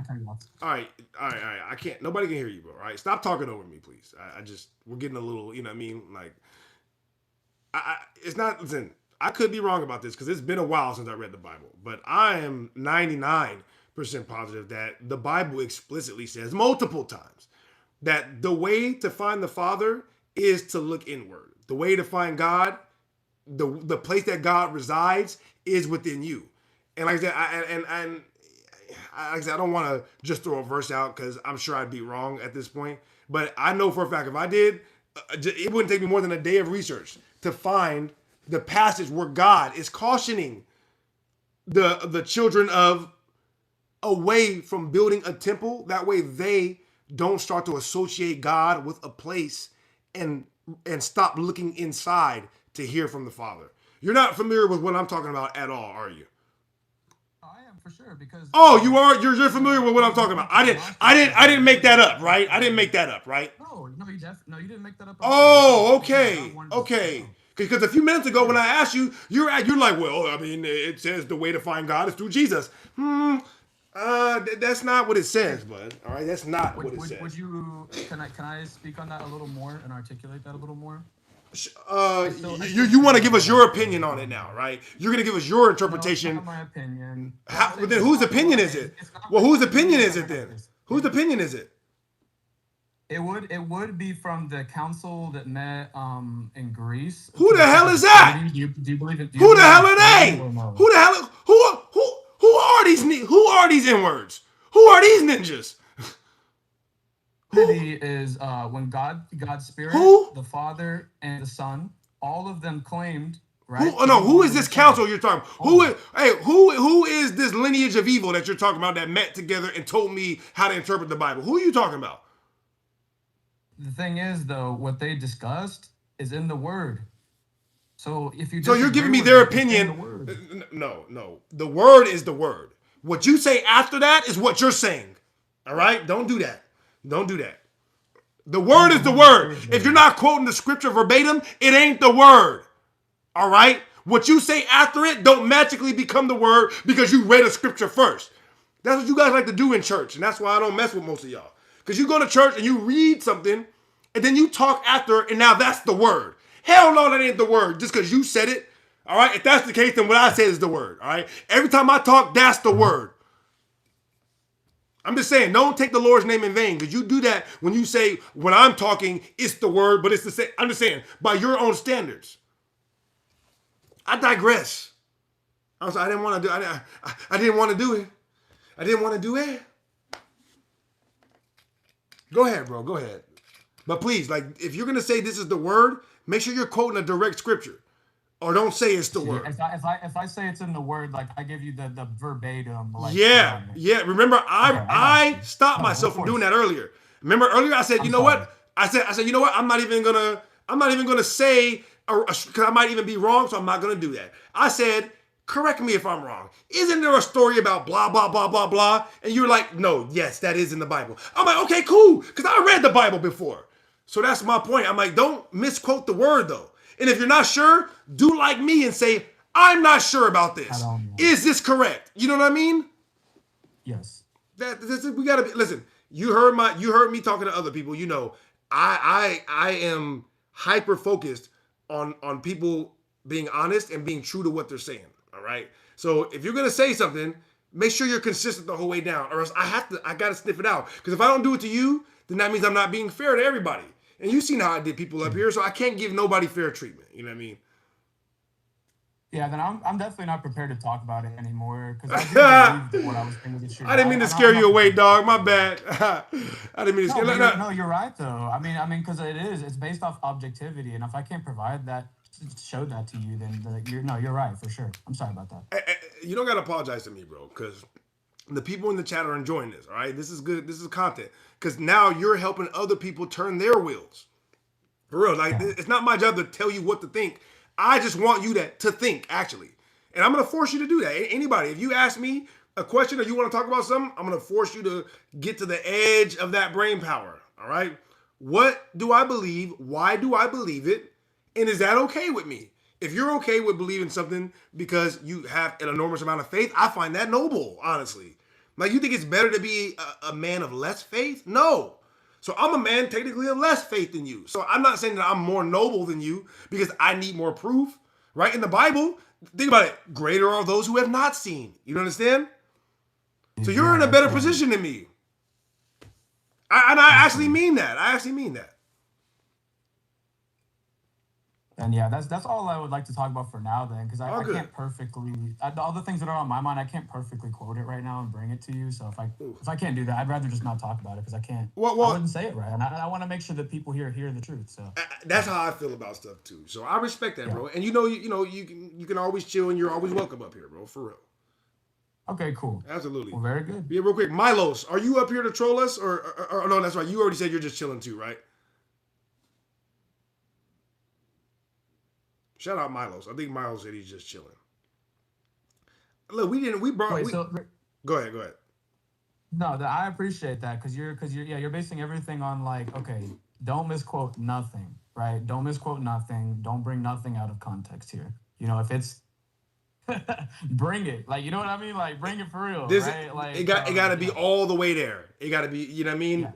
right. I can't. Nobody can hear you, bro. All right, stop talking over me, please. We're getting a little. You know what I mean? Like, it's not. Listen. I could be wrong about this because it's been a while since I read the Bible, but I am 99% positive that the Bible explicitly says multiple times that the way to find the Father is to look inward. The way to find God, the place that God resides is within you. And like I said, I don't want to just throw a verse out because I'm sure I'd be wrong at this point. But I know for a fact if I did, it wouldn't take me more than a day of research to find the passage where God is cautioning the children of away from building a temple. That way they don't start to associate God with a place and stop looking inside to hear from the Father. You're not familiar with what I'm talking about at all, are you? I am for sure because. Oh, you are. You're familiar with what I'm talking about. I didn't make that up, right? I didn't make that up, right? No, you didn't make that up. Oh, okay. Because a few minutes ago when I asked you, you're like, well, I mean, it says the way to find God is through Jesus. That's not what it says, bud. All right, that's not what it says. Would you? Can I speak on that a little more and articulate that a little more? You want to give us your opinion on it now, right? You're going to give us your interpretation. No, it's not my opinion. Then whose opinion is it? Well, whose opinion is it then? Whose opinion is it? It would be from the council that met in Greece. Who the hell is that? Do you believe it? Who the hell are they? Who the hell? Who are these? Who are these N-words? Who are these ninjas? Is when God's Spirit, the Father and the Son, all of them claimed, right? Who is this council you're talking about? Who is this lineage of evil that you're talking about that met together and told me how to interpret the Bible? Who are you talking about? The thing is, though, what they discussed is in the Word. So if you you're giving me their opinion. No. The Word is the Word. What you say after that is what you're saying. All right? Don't do that. Don't do that. The Word is the Word. If you're not quoting the scripture verbatim, it ain't the Word. All right? What you say after it don't magically become the Word because you read a scripture first. That's what you guys like to do in church, and that's why I don't mess with most of y'all. Because you go to church and you read something, and then you talk after, and now that's the Word. Hell no, that ain't the Word just because you said it. All right? If that's the case, then what I say is the Word. All right? Every time I talk, that's the Word. I'm just saying, don't take the Lord's name in vain, because you do that when you say, when I'm talking, it's the Word, but it's the same. I'm just saying, by your own standards. I digress. I'm sorry, I didn't want to do it. I didn't want to do it. I didn't want to do it. Go ahead, bro. Go ahead. But please, like, if you're going to say this is the Word, make sure you're quoting a direct scripture. Or don't say it's the Word. If I say it's in the Word, like I give you the verbatim. Like, yeah. Remember, I stopped myself from doing that earlier. Remember earlier I said, you know what? I said, you know what? I'm not even gonna say, because I might even be wrong, so I'm not gonna do that. I said, correct me if I'm wrong. Isn't there a story about blah blah blah blah blah? And you're like, no, yes, that is in the Bible. I'm like, okay, cool, because I read the Bible before. So that's my point. I'm like, don't misquote the Word though. And if you're not sure, do like me and say, I'm not sure about this. Is this correct? You know what I mean? Yes. We gotta be. Listen, you heard me talking to other people. You know, I am hyper focused on people being honest and being true to what they're saying. All right. So if you're gonna say something, make sure you're consistent the whole way down, or else I gotta sniff it out. Because if I don't do it to you, then that means I'm not being fair to everybody. And you've seen how I did people up here, so I can't give nobody fair treatment. You know what I mean? Yeah, then I'm definitely not prepared to talk about it anymore, because I believed what I was thinking. I didn't mean to scare you away, dog. My bad. I didn't mean to scare you. No, you're right though. I mean, because it's based off objectivity, and if I can't provide that, show that to you, then you're right for sure. I'm sorry about that. You don't gotta apologize to me, bro, because the people in the chat are enjoying this. All right, this is good. This is content. Because now you're helping other people turn their wheels. For real. Like, It's not my job to tell you what to think. I just want you to think, actually. And I'm going to force you to do that. Anybody, if you ask me a question or you want to talk about something, I'm going to force you to get to the edge of that brain power. All right? What do I believe? Why do I believe it? And is that okay with me? If you're okay with believing something because you have an enormous amount of faith, I find that noble, honestly. Like, you think it's better to be a man of less faith? No. So I'm a man technically of less faith than you. So I'm not saying that I'm more noble than you because I need more proof, right? In the Bible, think about it. Greater are those who have not seen. You understand? So you're in a better position than me. I actually mean that. I actually mean that. And yeah, that's all I would like to talk about for now then, because I can't perfectly all the things that are on my mind, I can't perfectly quote it right now and bring it to you. So if I can't do that, I'd rather just not talk about it because I can't. I wouldn't say it right, and I want to make sure that people hear the truth. So that's how I feel about stuff too. So I respect that, bro. And you can always chill, and you're always welcome up here, bro. For real. Okay, cool. Absolutely. Well, very good. Yeah, real quick, Milos, are you up here to troll us, or no? That's right. You already said you're just chilling too, right? Shout out Milos. I think Milos said he's just chilling. Look, go ahead. No, I appreciate that because you're basing everything on like, okay, don't misquote nothing, right? Don't misquote nothing. Don't bring nothing out of context here. You know, if it's bring it, like, you know what I mean, like bring it for real, right? Like it got to be all the way there. It got to be, you know what I mean? Yeah.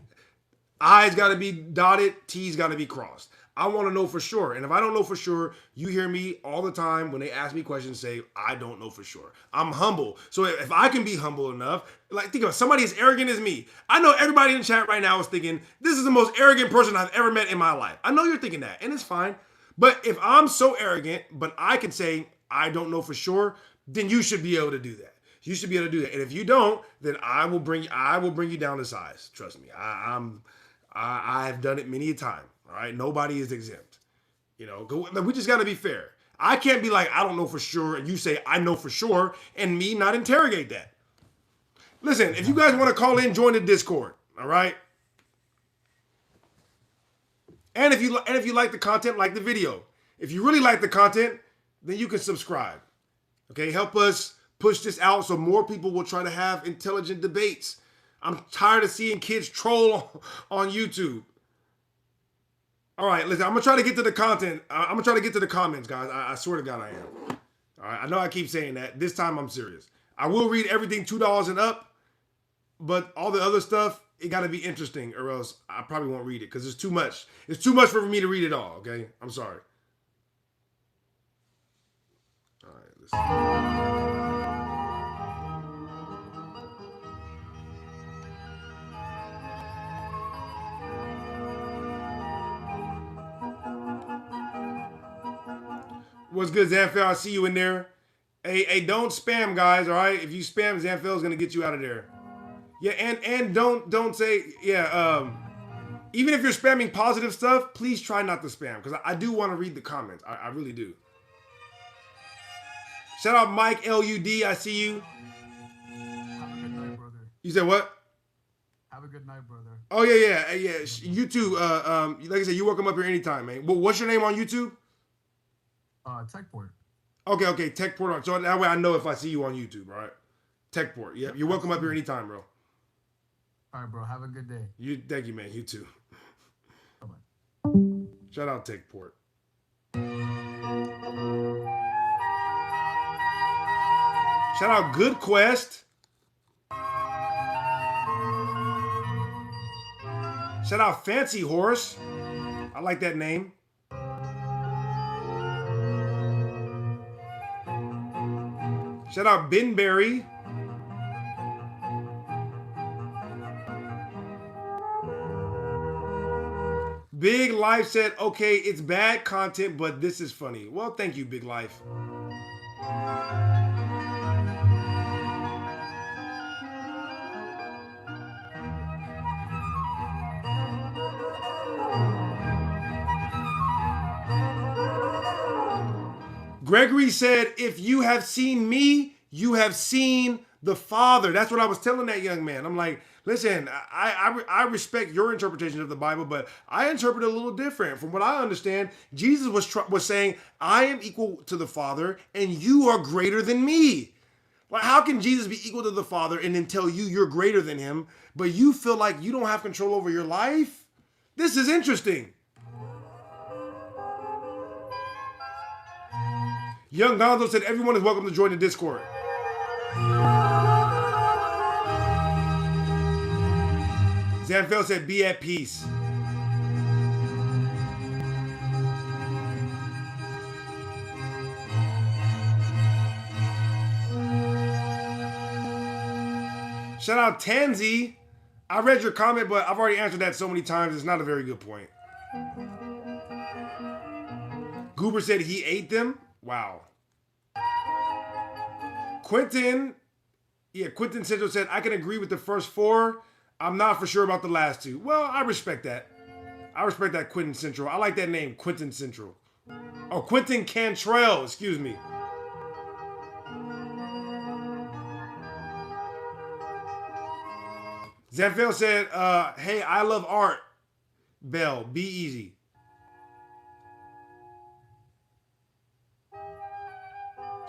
I's got to be dotted, T's got to be crossed. I want to know for sure. And if I don't know for sure, you hear me all the time when they ask me questions say, I don't know for sure. I'm humble. So if I can be humble enough, like think of somebody as arrogant as me. I know everybody in the chat right now is thinking, this is the most arrogant person I've ever met in my life. I know you're thinking that, and it's fine. But if I'm so arrogant, but I can say, I don't know for sure, then you should be able to do that. You should be able to do that. And if you don't, then I will bring you down to size. Trust me. I've done it many a time. All right, nobody is exempt. You know, we just got to be fair. I can't be like, I don't know for sure, and you say, I know for sure, and me not interrogate that. Listen, if you guys want to call in, join the Discord, all right? And if you like the content, like the video. If you really like the content, then you can subscribe. Okay, help us push this out so more people will try to have intelligent debates. I'm tired of seeing kids troll on YouTube. All right, listen, I'm going to try to get to the content. I'm going to try to get to the comments, guys. I swear to God I am. All right, I know I keep saying that. This time I'm serious. I will read everything $2 and up, but all the other stuff, it got to be interesting or else I probably won't read it because it's too much. It's too much for me to read it all, okay? I'm sorry. All right, listen. What's good, Zanfel? I see you in there. Hey, don't spam, guys, all right? If you spam, Zanfel's going to get you out of there. Yeah, and don't say, even if you're spamming positive stuff, please try not to spam, because I do want to read the comments. I really do. Shout out Mike LUD, I see you. Have a good night, brother. You said what? Have a good night, brother. Oh, yeah. You too. Like I said, you're welcome up here anytime, man. Well, what's your name on YouTube? Techport. Okay, Techport. So that way I know if I see you on YouTube, all right? Techport. Yeah, you're welcome up here anytime, bro. All right, bro. Have a good day. Thank you, man. You too. Bye-bye. Shout out Techport. Shout out Good Quest. Shout out Fancy Horse. I like that name. Shout out Binberry. Big Life said, okay, it's bad content, but this is funny. Well, thank you, Big Life. Gregory said, if you have seen me, you have seen the Father. That's what I was telling that young man. I'm like, listen, I respect your interpretation of the Bible, but I interpret it a little different. From what I understand, Jesus was saying, I am equal to the Father, and you are greater than me. Like, how can Jesus be equal to the Father and then tell you you're greater than him, but you feel like you don't have control over your life? This is interesting. Young Gonzo said, everyone is welcome to join the Discord. Zanfel said, be at peace. Shout out Tansy. I read your comment, but I've already answered that so many times. It's not a very good point. Goober said he ate them. Wow. Quentin Central said, I can agree with the first 4. I'm not for sure about the last 2. Well, I respect that. I respect that, Quentin Central. I like that name, Quentin Central. Oh, Quentin Cantrell, excuse me. Zanfel said, hey, I love art. Bell, be easy.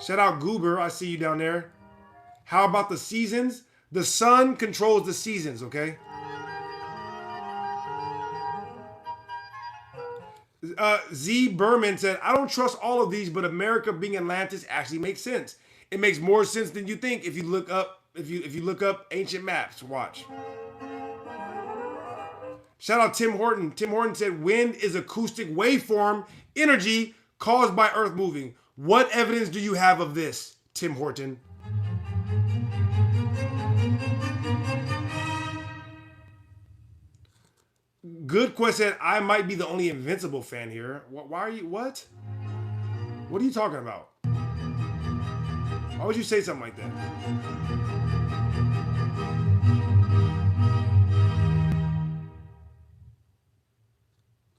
Shout out Goober, I see you down there. How about the seasons? The sun controls the seasons, okay? Z Berman said, I don't trust all of these, but America being Atlantis actually makes sense. It makes more sense than you think if you look up if you look up ancient maps. Watch. Shout out Tim Horton. Tim Horton said, wind is acoustic waveform energy caused by Earth moving. What evidence do you have of this, Tim Horton? Good question. I might be the only Invincible fan here. Why are you, what? What are you talking about? Why would you say something like that?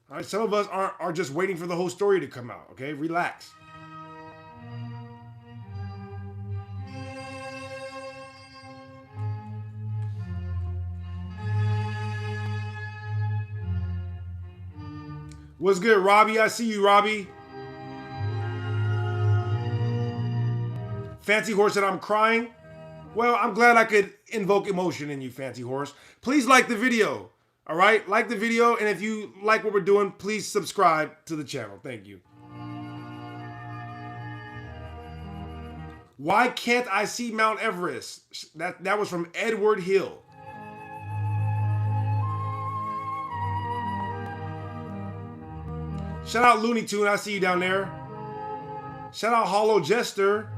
All right, some of us are just waiting for the whole story to come out, okay? Relax. What's good, Robbie? I see you, Robbie. Fancy Horse said, I'm crying. Well, I'm glad I could invoke emotion in you, Fancy Horse. Please like the video, all right? Like the video, and if you like what we're doing, please subscribe to the channel. Thank you. Why can't I see Mount Everest? That was from Edward Hill. Shout out Looney Tune, I see you down there. Shout out Hollow Jester.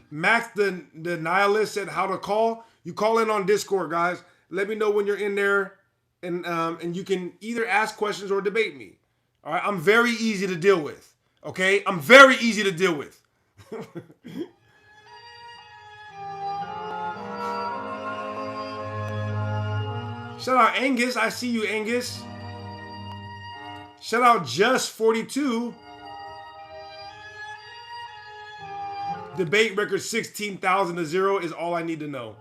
Max the Nihilist said how to call. You call in on Discord, guys. Let me know when you're in there, and you can either ask questions or debate me. All right, I'm very easy to deal with. Okay, I'm very easy to deal with. Shout out Angus. I see you, Angus. Shout out Just42. Debate record 16,000 to 0 is all I need to know.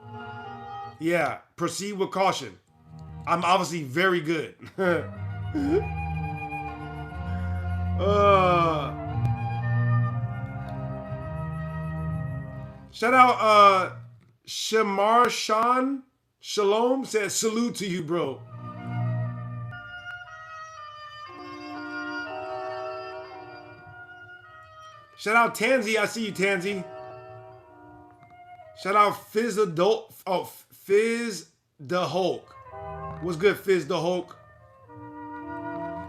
Yeah, proceed with caution. I'm obviously very good. Shout out Shamar Shan Shalom says salute to you, bro. Shout out Tansy, I see you, Tansy. Shout out Fizz the Hulk. What's good, Fizz the Hulk?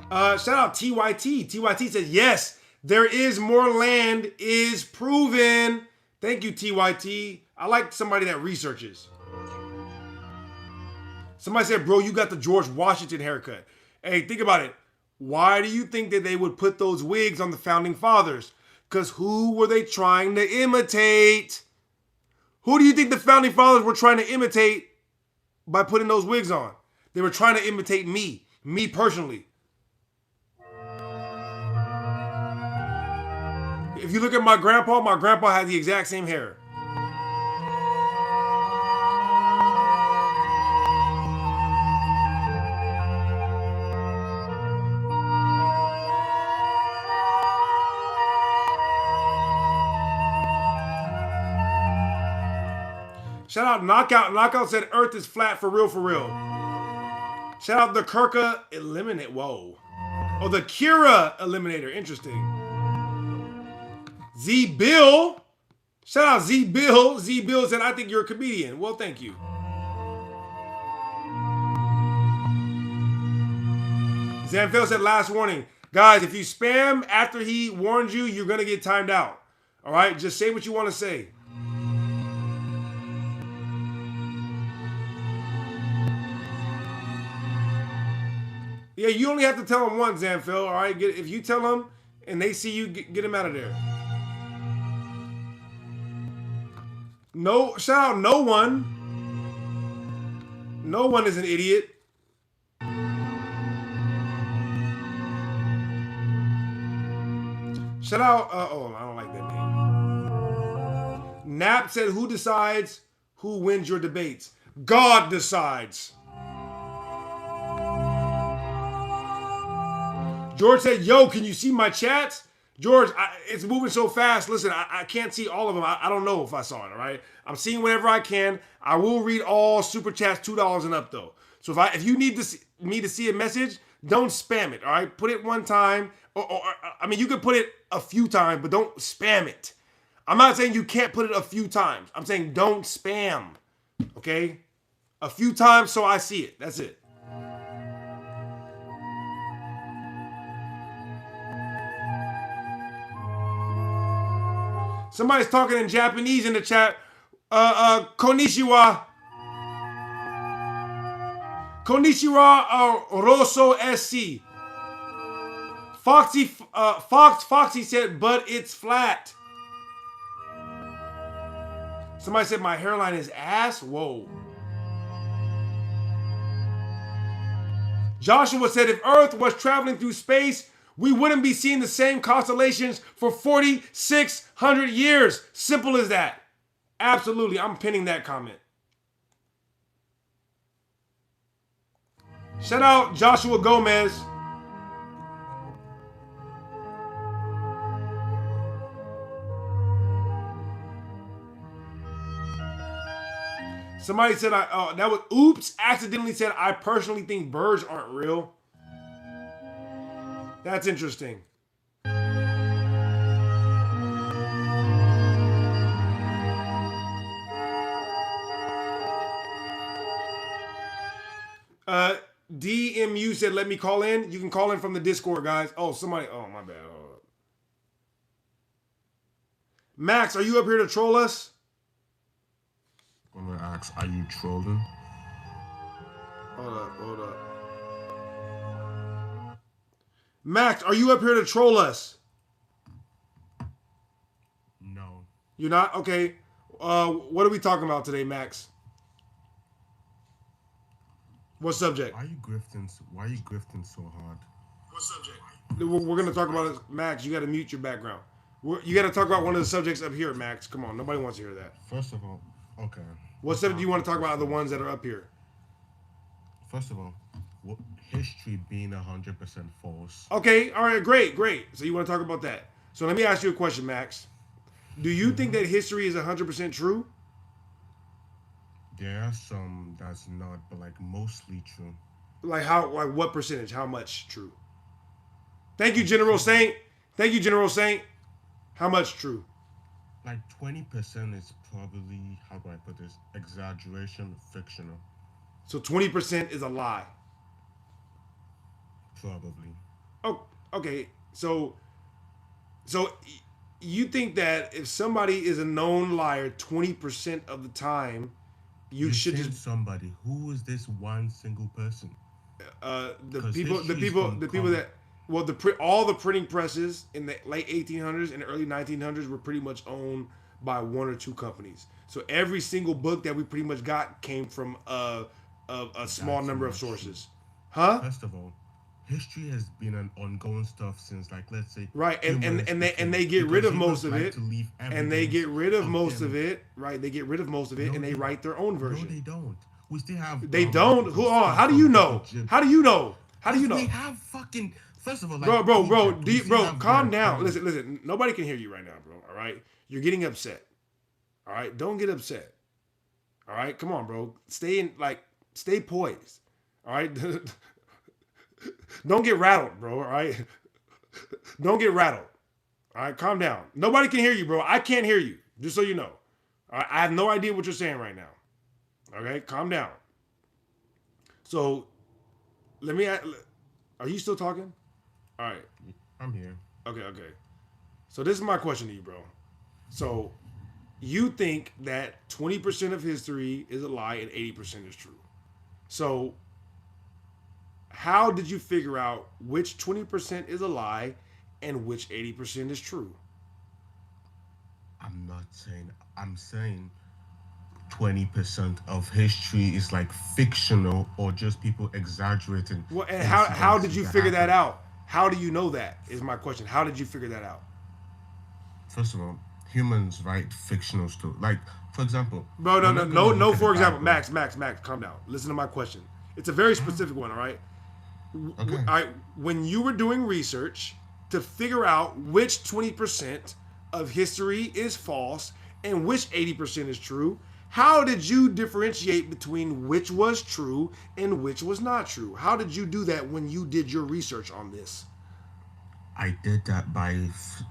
Shout out TYT. TYT says, yes, there is more land is proven. Thank you, TYT. I like somebody that researches. Somebody said, bro, you got the George Washington haircut. Hey, think about it. Why do you think that they would put those wigs on the founding fathers? Because who were they trying to imitate? Who do you think the founding fathers were trying to imitate by putting those wigs on? They were trying to imitate me personally. If you look at my grandpa had the exact same hair. Shout out Knockout. Knockout said Earth is flat for real, for real. Shout out the Kirka Eliminate. Whoa. Oh, the Kira Eliminator. Interesting. Z Bill. Shout out Z Bill. Z Bill said, I think you're a comedian. Well, thank you. Zanfel said, last warning. Guys, if you spam after he warned you, you're going to get timed out. All right? Just say what you want to say. Yeah, you only have to tell them once, Zanfil. All right, if you tell them and they see you, get them out of there. No, shout out no one. No one is an idiot. Shout out. Oh, I don't like that name. Nap said, "Who decides who wins your debates? God decides." George said, "Yo, can you see my chats?" George, it's moving so fast. Listen, I can't see all of them. I don't know if I saw it. All right, I'm seeing whatever I can. I will read all super chats $2 and up though. So if you need me to see a message, don't spam it. All right, put it one time, or I mean, you can put it a few times, but don't spam it. I'm not saying you can't put it a few times. I'm saying don't spam. Okay, a few times so I see it. That's it. Somebody's talking in Japanese in the chat. Konnichiwa. Konnichiwa, Rosso SC. Foxy said, but it's flat. Somebody said my hairline is ass. Whoa. Joshua said if Earth was traveling through space, we wouldn't be seeing the same constellations for 4,600 years. Simple as that. Absolutely. I'm pinning that comment. Shout out Joshua Gomez. Somebody said that was oops, accidentally said I personally think birds aren't real. That's interesting. DMU said, let me call in. You can call in from the Discord, guys. Oh, somebody. Oh, my bad. Hold up. Max, are you up here to troll us? I'm going to ask, are you trolling? Hold up. Max, are you up here to troll us? No. You're not? Okay. What are we talking about today, Max? What subject? Why are you grifting so hard? What subject? We're going to talk about it. Max, you got to mute your background. You got to talk about one of the subjects up here, Max. Come on. Nobody wants to hear that. First of all, okay. What subject do you want to talk about? The ones that are up here. First of all, history being 100% false. Okay. All right. Great. So you want to talk about that. So let me ask you a question, Max. Do you think that history is 100% true? There are some that's not, but like mostly true. Like how? Like what percentage? How much true? Thank you, General Saint. How much true? Like 20% is probably, how do I put this? Exaggeration, fictional. So 20% is a lie. Probably. Oh, okay. So you think that if somebody is a known liar 20% of the time, you should just somebody. Who is this one single person? The people that all the printing presses in the late 1800s and early 1900s were pretty much owned by one or two companies. So every single book that we pretty much got came from a small number of sources. Huh? First of all, history has been an ongoing stuff since, like, let's say, right, and they get rid of most of it, and they get rid of most of it, right? They get rid of most of it, and they write their own version. No, they don't. We still have. They don't. Who? How do you know? How do you know? We have fucking. First of all, like, bro, calm down. Listen. Nobody can hear you right now, bro. All right, you're getting upset. All right, don't get upset. All right, come on, bro. Stay poised. All right. Don't get rattled, bro. All right. Don't get rattled. All right, calm down. Nobody can hear you, bro. I can't hear you. Just so you know. All right, I have no idea what you're saying right now. Okay, calm down. So, let me. Are you still talking? All right. I'm here. Okay. So this is my question to you, bro. So, you think that 20% of history is a lie and 80% is true. So, how did you figure out which 20% is a lie and which 80% is true? I'm not saying. I'm saying 20% of history is like fictional or just people exaggerating. Well, and how did you figure that out? How do you know that is my question. How did you figure that out? First of all, humans write fictional stories. Like, for example, Bro, no. For example, Max, calm down. Listen to my question. It's a very specific one, all right? Okay. All right. When you were doing research to figure out which 20% of history is false and which 80% is true, how did you differentiate between which was true and which was not true? How did you do that when you did your research on this? I did that by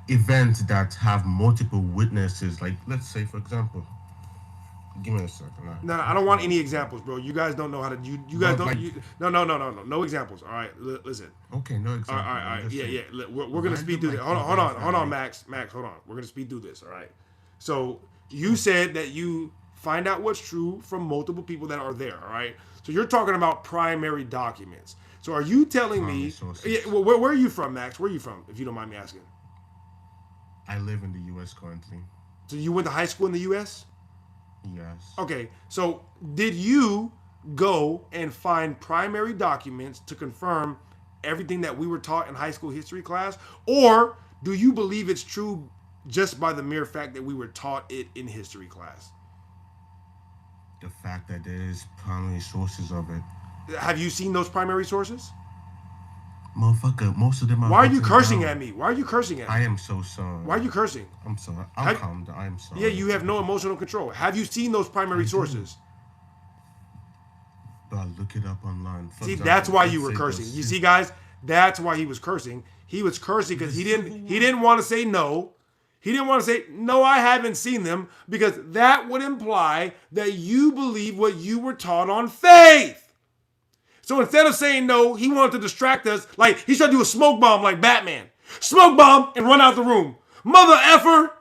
events that have multiple witnesses. Like, let's say, for example, give me a second. No, I don't want any examples, bro. You guys don't know how to. You guys don't. No examples. All right, listen. Okay, no examples. All right. Yeah. We're gonna speed through this. Hold on, Max. Hold on. We're gonna speed through this. All right. So you said that you find out what's true from multiple people that are there. All right. So you're talking about primary documents. So are you telling me? Yeah, well, where are you from, Max? Where are you from, if you don't mind me asking? I live in the U.S. currently. So you went to high school in the U.S.? Yes. Okay. So did you go and find primary documents to confirm everything that we were taught in high school history class, or do you believe it's true just by the mere fact that we were taught it in history class? The fact that there is primary sources of it. Have you seen those primary sources? Motherfucker, most of them are. Why are you cursing at me? Why are you cursing at me? I am so sorry. Why are you cursing? I'm sorry. I'm calm down. I am sorry. Yeah, you have no emotional control. Have you seen those primary sources? But look it up online. See, that's why you were cursing. You see, guys, that's why he was cursing. He was cursing because he didn't want to say no. He didn't want to say, no, I haven't seen them, because that would imply that you believe what you were taught on faith. So instead of saying no, he wanted to distract us. Like, he's trying to do a smoke bomb like Batman. Smoke bomb and run out the room. Mother effer.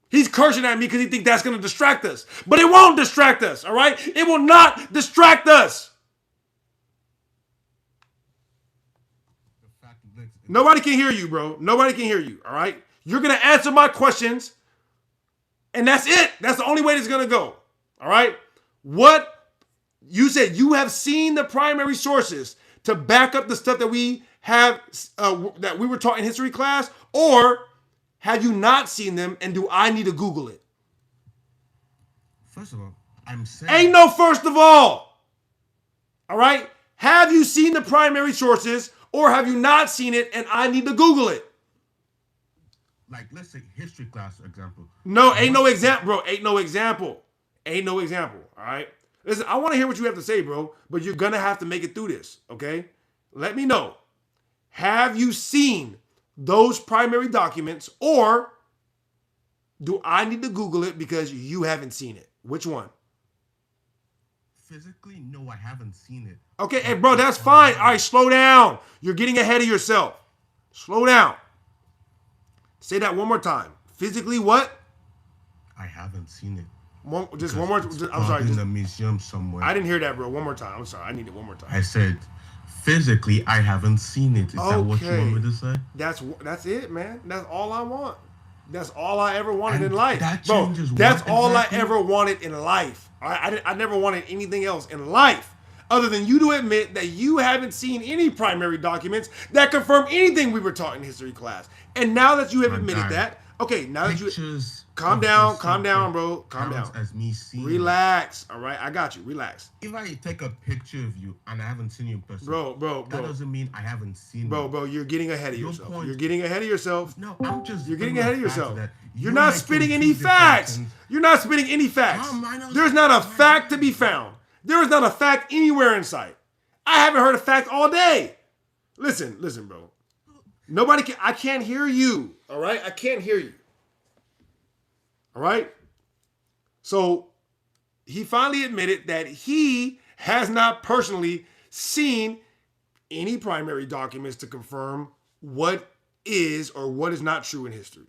He's cursing at me because he thinks that's going to distract us. But it won't distract us, all right? It will not distract us. Nobody can hear you, bro. Nobody can hear you, all right? You're going to answer my questions, and that's it. That's the only way it's going to go, all right? What you said, you have seen the primary sources to back up the stuff that we have, that we were taught in history class, or have you not seen them, and do I need to Google it? First of all, I'm saying... Ain't no first of all right? Have you seen the primary sources, or have you not seen it, and I need to Google it? Like, let's say history class example. No, ain't no example, bro. Ain't no example, all right? Listen, I want to hear what you have to say, bro, but you're going to have to make it through this, okay? Let me know. Have you seen those primary documents, or do I need to Google it because you haven't seen it? Which one? Physically, no, I haven't seen it. Okay, hey, bro, that's fine. All right, slow down. You're getting ahead of yourself. Slow down. Say that one more time. Physically, what? I haven't seen it. One more. I'm sorry. In a museum somewhere. I didn't hear that, bro. One more time. I'm sorry. I need it one more time. I said, physically, I haven't seen it. Is that what you want me to say? That's it, man. That's all I want. That's all I ever wanted in life, that bro. changes That's what all exactly? I ever wanted in life. I never wanted anything else in life other than you to admit that you haven't seen any primary documents that confirm anything we were taught in history class. And now that you have admitted that, okay, now that you calm down, bro, calm down. As me seeing. Relax, all right? I got you. Relax. If I take a picture of you and I haven't seen you in person, bro, that doesn't mean I haven't seen you. Bro, you're getting ahead of yourself. You're getting ahead of yourself. No, I'm just. You're getting ahead of yourself. You're not spitting any facts. You're not spitting any facts. There's not a fact to be found. There is not a fact anywhere in sight. I haven't heard a fact all day. Listen, bro. I can't hear you. All right? I can't hear you. All right? So he finally admitted that he has not personally seen any primary documents to confirm what is or what is not true in history.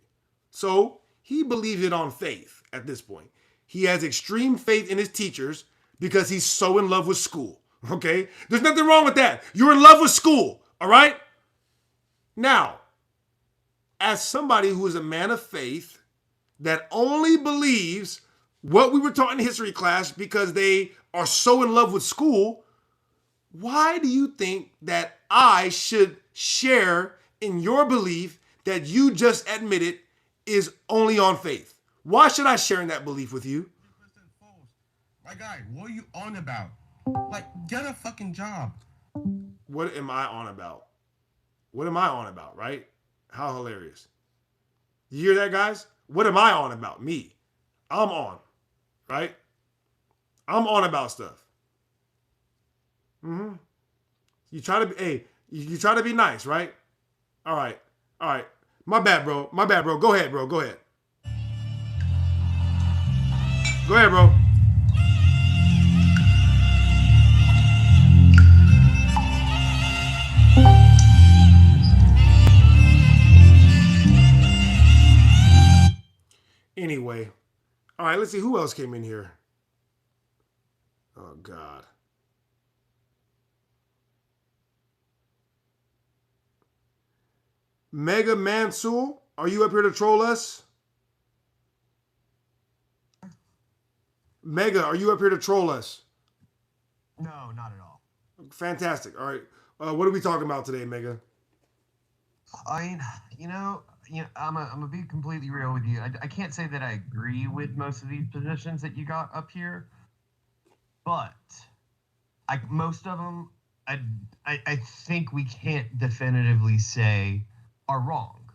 So he believes it on faith at this point. He has extreme faith in his teachers because he's so in love with school. Okay? There's nothing wrong with that. You're in love with school, all right? Now, as somebody who is a man of faith that only believes what we were taught in history class because they are so in love with school, why do you think that I should share in your belief that you just admitted is only on faith? Why should I share in that belief with you? My guy, what are you on about? Like, get a fucking job. What am I on about? What am I on about, right? How hilarious. You hear that, guys? What am I on about? Me. I'm on, right? I'm on about stuff. Mm-hmm. You try to be, hey, you try to be nice, right? All right. All right. My bad, bro. My bad, bro. Go ahead, bro. Go ahead. Go ahead, bro. Anyway. All right, let's see who else came in here. Oh, God. Mega Mansul, are you up here to troll us? Mega, are you up here to troll us? No, not at all. Fantastic. All right. What are we talking about today, Mega? I mean, I'm gonna be completely real with you. I can't say that I agree with most of these positions that you got up here, but most of them, I think we can't definitively say are wrong.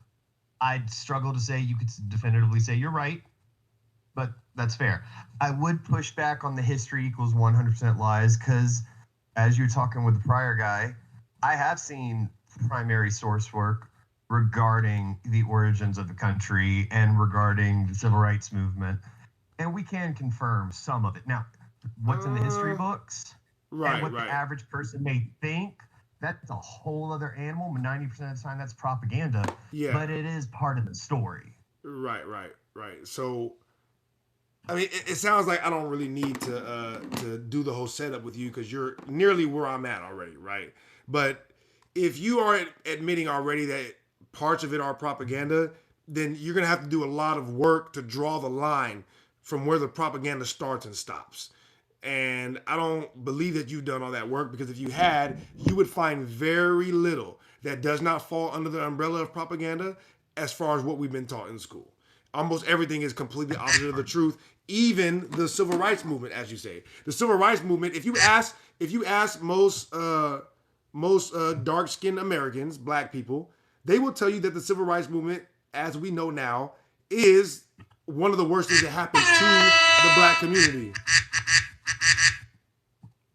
I'd struggle to say you could definitively say you're right, but that's fair. I would push back on the history equals 100% lies because, as you're talking with the prior guy, I have seen primary source work regarding the origins of the country and regarding the civil rights movement, and we can confirm some of it. Now, what's in the history books and what the average person may think, that's a whole other animal. 90% of the time, that's propaganda. Yeah. But it is part of the story. Right. So, I mean, it sounds like I don't really need to do the whole setup with you because you're nearly where I'm at already, right? But if you are admitting already that parts of it are propaganda, then you're going to have to do a lot of work to draw the line from where the propaganda starts and stops. And I don't believe that you've done all that work, because if you had, you would find very little that does not fall under the umbrella of propaganda as far as what we've been taught in school. Almost everything is completely opposite of the truth. Even the civil rights movement, as you say, the civil rights movement. If you ask most dark-skinned Americans, black people, they will tell you that the civil rights movement, as we know now, is one of the worst things that happened to the black community.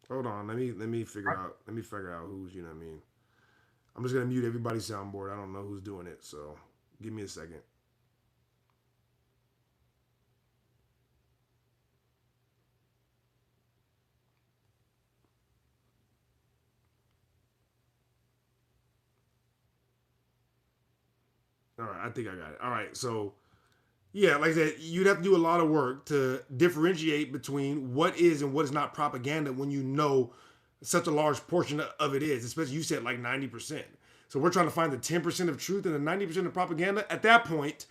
Hold on, let me figure out who's, you know what I mean. I'm just gonna mute everybody's soundboard. I don't know who's doing it, so give me a second. All right, I think I got it. All right, so yeah, like I said, you'd have to do a lot of work to differentiate between what is and what is not propaganda when you know such a large portion of it is, especially you said like 90%. So we're trying to find the 10% of truth and the 90% of propaganda. At that point,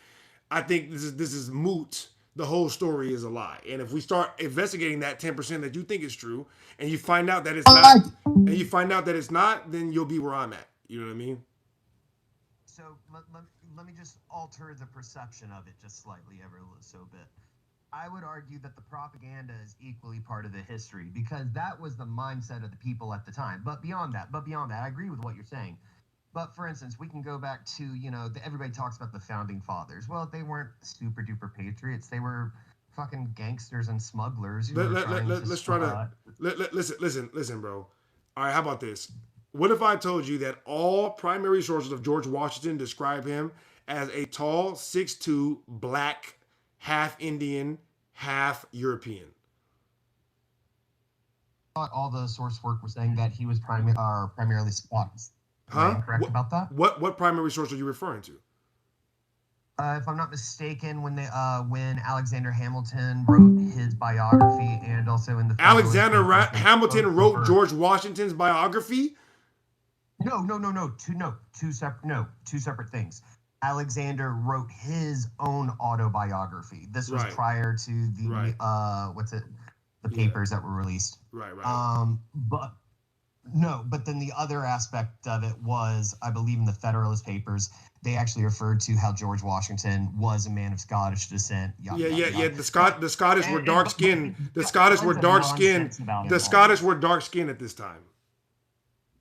I think this is moot. The whole story is a lie. And if we start investigating that 10% that you think is true, and you find out that it's not, then you'll be where I'm at. You know what I mean? So let me just alter the perception of it just slightly, ever so bit. I would argue that the propaganda is equally part of the history, because that was the mindset of the people at the time. But beyond that, I agree with what you're saying. But for instance, we can go back to, everybody talks about the founding fathers. Well, they weren't super duper patriots. They were fucking gangsters and smugglers. Listen, bro. All right, how about this? What if I told you that all primary sources of George Washington describe him as a tall, 6'2", black, half Indian, half European? All the source work was saying that he was primarily Scottish. Am I correct about that? What primary source are you referring to? If I'm not mistaken, when Alexander Hamilton wrote his biography, and also in the Hamilton wrote George Washington's biography. Two separate things. Alexander wrote his own autobiography. This was prior to the the papers that were released. Right. But then the other aspect of it was, I believe in the Federalist Papers, they actually referred to how George Washington was a man of Scottish descent. The Scottish were dark skinned. The Scottish were dark skinned. The Scottish were dark skinned at this time.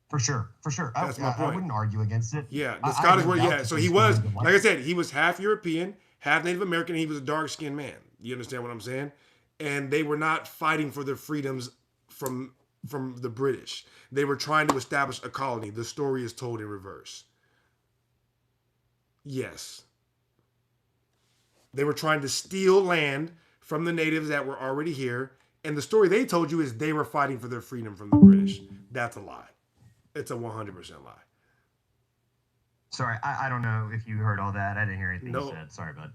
For sure. That's my point. I wouldn't argue against it. Yeah, the Scottish were. Yeah, so he was, like I said, he was half European, half Native American. And he was a dark skinned man. You understand what I'm saying? And they were not fighting for their freedoms from the British. They were trying to establish a colony. The story is told in reverse. Yes. They were trying to steal land from the natives that were already here. And the story they told you is they were fighting for their freedom from the British. That's a lie. It's a 100% lie. Sorry, I don't know if you heard all that. I didn't hear anything you said. Sorry, bud.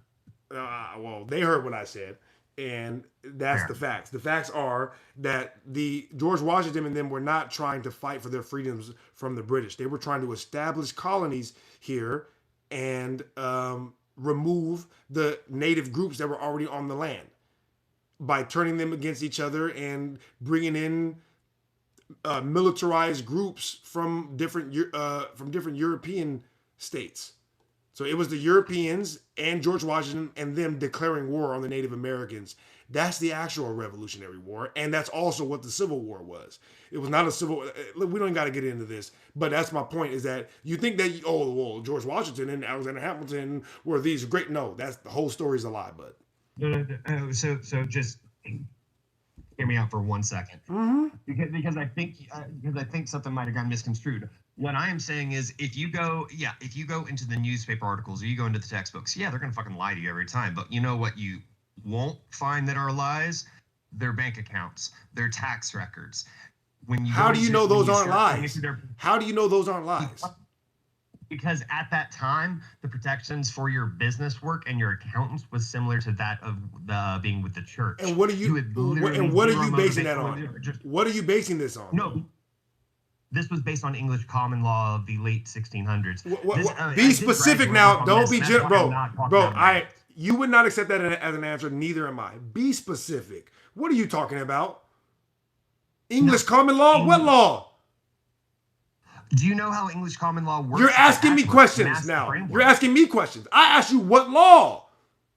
Well, they heard what I said. And that's the facts. The facts are that the George Washington and them were not trying to fight for their freedoms from the British. They were trying to establish colonies here and remove the native groups that were already on the land by turning them against each other and bringing in militarized groups from different European states. So it was the Europeans and George Washington and them declaring war on the Native Americans. That's the actual Revolutionary War. And that's also what the Civil War was. It was not a civil... We don't got to get into this. But that's my point, is that you think that, George Washington and Alexander Hamilton were these great... No, that's the whole story's a lie, bud. No. So just hear me out for 1 second. Mm-hmm. Because I think something might have gotten misconstrued. What I am saying is, if you go into the newspaper articles or you go into the textbooks, they're gonna fucking lie to you every time. But you know what you won't find that are lies? Their bank accounts, their tax records. How do you know those aren't lies? How do you know those aren't lies? Because at that time, the protections for your business work and your accountants was similar to that of being with the church. And what are you basing that on? What are you basing this on? No. This was based on English common law of the late 1600s. Be specific now. Don't be bro. You would not accept that as an answer. Neither am I. Be specific. What are you talking about? English common law? What law? Do you know how English common law works? You're asking me questions now. You're asking me questions. I asked you what law.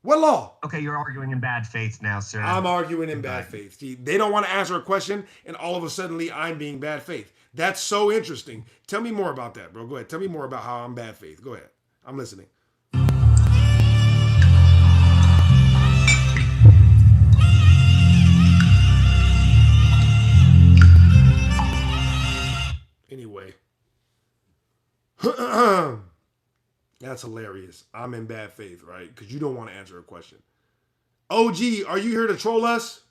What law? Okay, you're arguing in bad faith now, sir. I'm arguing in bad faith. See, they don't want to answer a question, and all of a sudden I'm being bad faith. That's so interesting. Tell me more about that, bro. Go ahead. Tell me more about how I'm bad faith. Go ahead. I'm listening. Anyway. That's hilarious. I'm in bad faith, right? Because you don't want to answer a question. OG, are you here to troll us?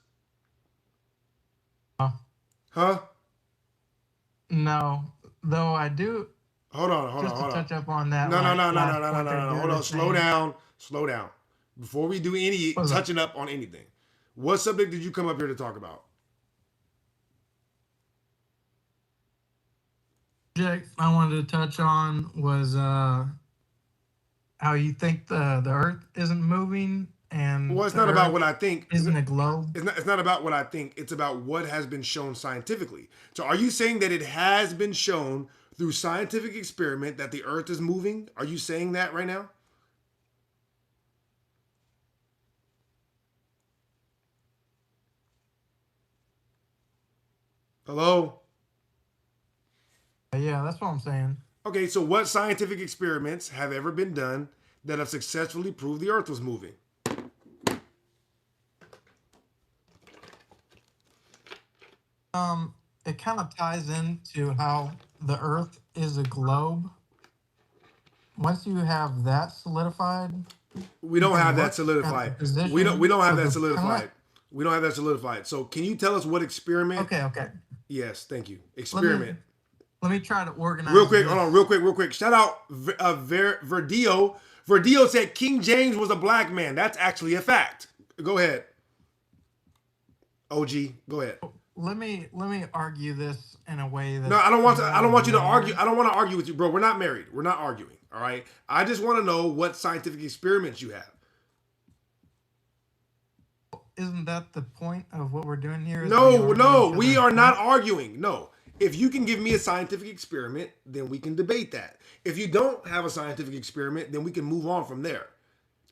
Huh? No, though I do. Hold on. Touch up on that. No. Hold on. Slow down. Before we do any touching up on anything, what subject did you come up here to talk about? Subject I wanted to touch on was how you think the Earth isn't moving. And well, it's not about what I think. Isn't a globe? It's not about what I think. It's about what has been shown scientifically. So are you saying that it has been shown through scientific experiment that the Earth is moving? Are you saying that right now? Hello? Yeah, that's what I'm saying. Okay, so what scientific experiments have ever been done that have successfully proved the Earth was moving? It kind of ties into how the Earth is a globe. Once you have that solidified, we don't have that solidified. We don't have that solidified. We don't have that solidified. So, can you tell us what experiment? Okay. Yes, thank you. Experiment. Let me try to organize. Real quick, this. hold on, real quick. Shout out Verdio. Verdio said King James was a black man. That's actually a fact. Go ahead. OG, go ahead. Let me argue this in a way that. No, I don't want you to argue. I don't want to argue with you, bro. We're not married. We're not arguing. All right. I just want to know what scientific experiments you have. Isn't that the point of what we're doing here? No, we are not arguing. No. If you can give me a scientific experiment, then we can debate that. If you don't have a scientific experiment, then we can move on from there.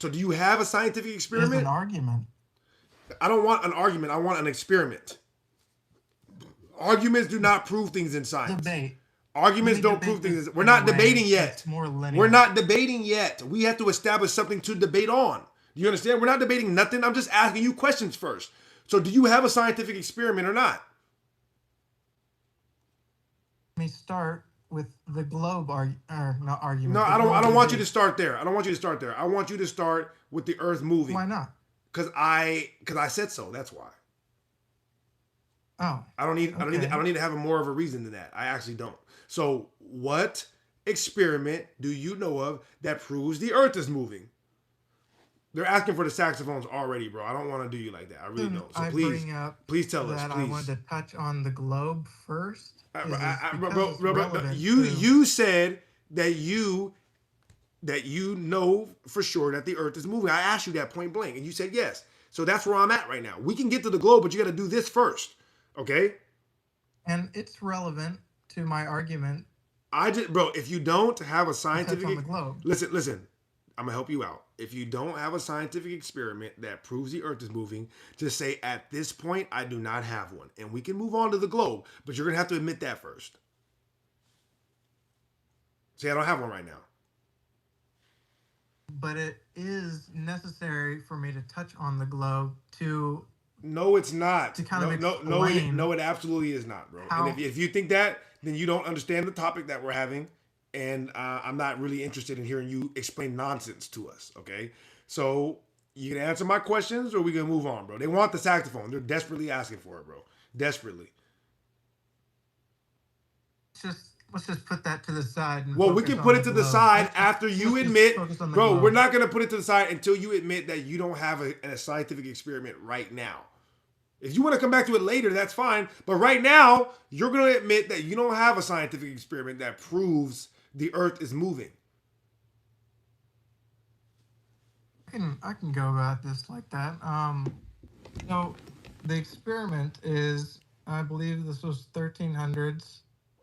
So do you have a scientific experiment? It's an argument. I don't want an argument. I want an experiment. Arguments do not prove things in science. Debate. Arguments don't prove things. We're not debating yet. More linear. We're not debating yet. We have to establish something to debate on. Do you understand? We're not debating nothing. I'm just asking you questions first. So do you have a scientific experiment or not? Let me start with the globe not argument. No, I don't want you to start there. I don't want you to start there. I want you to start with the Earth moving. Why not? Because I said so. That's why. Oh. I don't need to have more of a reason than that. I actually don't. So what experiment do you know of that proves the Earth is moving? They're asking for the saxophones already, bro. I don't want to do you like that. I really don't. So please tell us. That I wanted to touch on the globe first. Bro, you said that you know for sure that the Earth is moving. I asked you that point blank, and you said yes. So that's where I'm at right now. We can get to the globe, but you got to do this first, okay? And it's relevant to my argument. If you don't have a scientific, on the globe. Listen. I'm gonna help you out. If you don't have a scientific experiment that proves the Earth is moving, just say at this point I do not have one, and we can move on to the globe. But you're gonna have to admit that first. See, I don't have one right now. But it is necessary for me to touch on the globe to. No, it's not. To kind of explain. No, it absolutely is not, bro. And if you think that, then you don't understand the topic that we're having. And I'm not really interested in hearing you explain nonsense to us, okay? So you can answer my questions or we can move on, bro. They want the saxophone. They're desperately asking for it, bro. Desperately. Let's just put that to the side. Well, we can put it to the side after you admit, bro, we're not going to put it to the side until you admit that you don't have a scientific experiment right now. If you want to come back to it later, that's fine. But right now, you're going to admit that you don't have a scientific experiment that proves the Earth is moving. I can go about this like that. So the experiment is, I believe this was 1300s.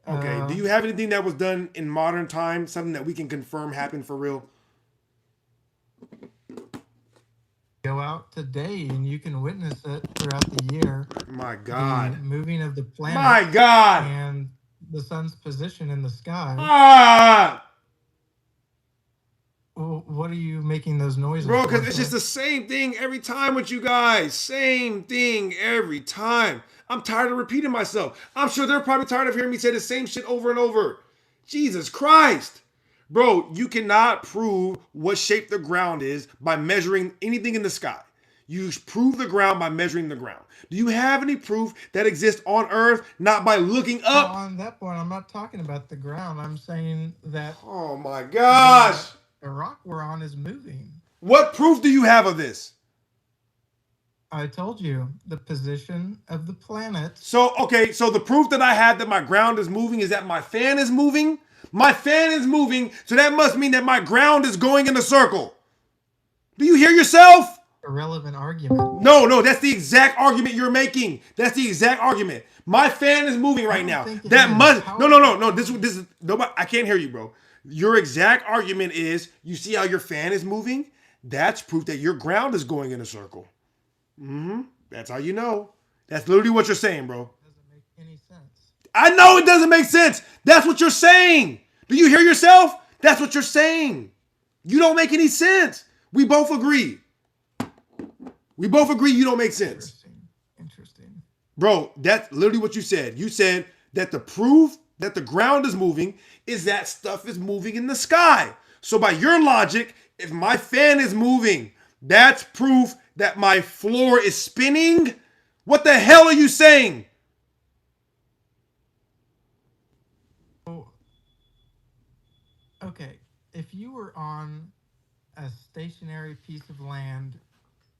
Okay. Do you have anything that was done in modern times, something that we can confirm happened for real? Go out today and you can witness it throughout the year. My God. The moving of the planet. My God. And the sun's position in the sky. Well, what are you making those noises bro, for? because it's just the same thing every time with you guys. Same thing every time. I'm tired of repeating myself. I'm sure they're probably tired of hearing me say the same shit over and over. Jesus Christ. Bro, you cannot prove what shape the ground is by measuring anything in the sky. You prove the ground by measuring the ground. Do you have any proof that exists on Earth, not by looking up? On that point, I'm not talking about the ground. I'm saying that... Oh my gosh! The rock we're on is moving. What proof do you have of this? I told you, the position of the planet. So the proof that I have that my ground is moving is that my fan is moving? My fan is moving, so that must mean that my ground is going in a circle. Do you hear yourself? Irrelevant argument. No, that's the exact argument you're making. That's the exact argument. My fan is moving right now. That must no. This is nobody. I can't hear you, bro. Your exact argument is you see how your fan is moving? That's proof that your ground is going in a circle. That's how you know. That's literally what you're saying, bro. Doesn't make any sense. I know it doesn't make sense. That's what you're saying. Do you hear yourself? That's what you're saying. You don't make any sense. We both agree. We both agree you don't make sense. Interesting. Bro, that's literally what you said. You said that the proof that the ground is moving is that stuff is moving in the sky. So by your logic, if my fan is moving, that's proof that my floor is spinning? What the hell are you saying? Okay, if you were on a stationary piece of land,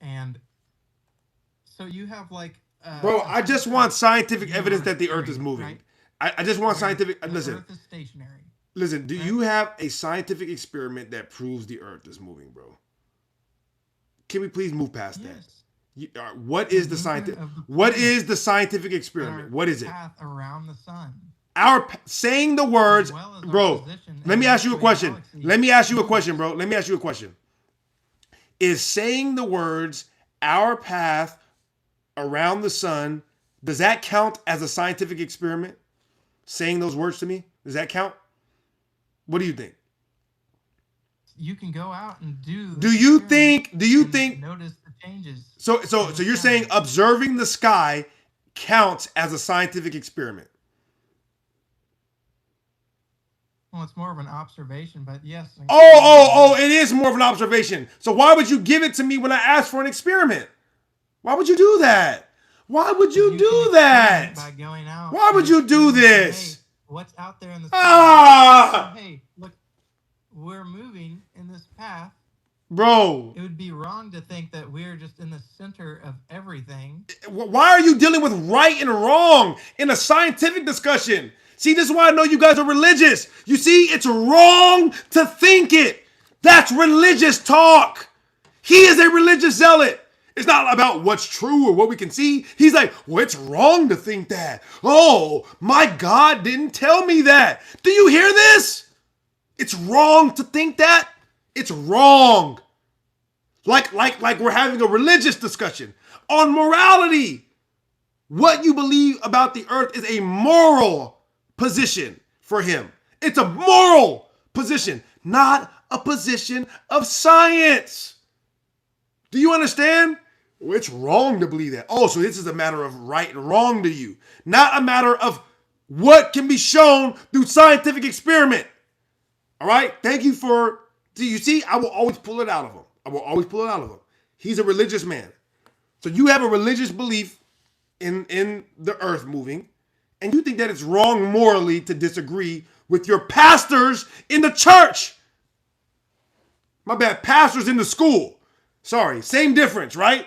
and so you have like. Bro, I just want scientific evidence that the Earth is moving. Right? I just want scientific. The Listen. Earth is stationary. Listen, do you have a scientific experiment that proves the Earth is moving, bro? Can we please move past that? What is the scientific? What is the scientific experiment? What is it? Path around the sun. Saying the words, bro. Let me ask you a question. Let me ask you a question, bro. Let me ask you a question. Is saying the words "our path around the sun," does that count as a scientific experiment? Saying those words to me, does that count? What do you think? You can go out and do. Do you think? Notice the changes. So you're saying observing the sky counts as a scientific experiment? Well, it's more of an observation, but yes. Oh! It is more of an observation. So why would you give it to me when I asked for an experiment? Why would you do that? Why would you do that? By going out. Why would you do this? Hey, what's out there in the sky? Hey, look, we're moving in this path. Bro. It would be wrong to think that we're just in the center of everything. Why are you dealing with right and wrong in a scientific discussion? See, this is why I know you guys are religious. You see, it's wrong to think it. That's religious talk. He is a religious zealot. It's not about what's true or what we can see. He's like, well, it's wrong to think that. Oh, my God didn't tell me that. Do you hear this? It's wrong to think that. It's wrong. Like we're having a religious discussion on morality. What you believe about the earth is a moral position for him. It's a moral position, not a position of science. Do you understand? Well, it's wrong to believe that. Oh, so this is a matter of right and wrong to you, not a matter of what can be shown through scientific experiment. All right? Thank you for, do you see? I will always pull it out of him. I will always pull it out of him. He's a religious man. So you have a religious belief in the earth moving, and you think that it's wrong morally to disagree with your pastors in the church. My bad, pastors in the school. Sorry, same difference, right?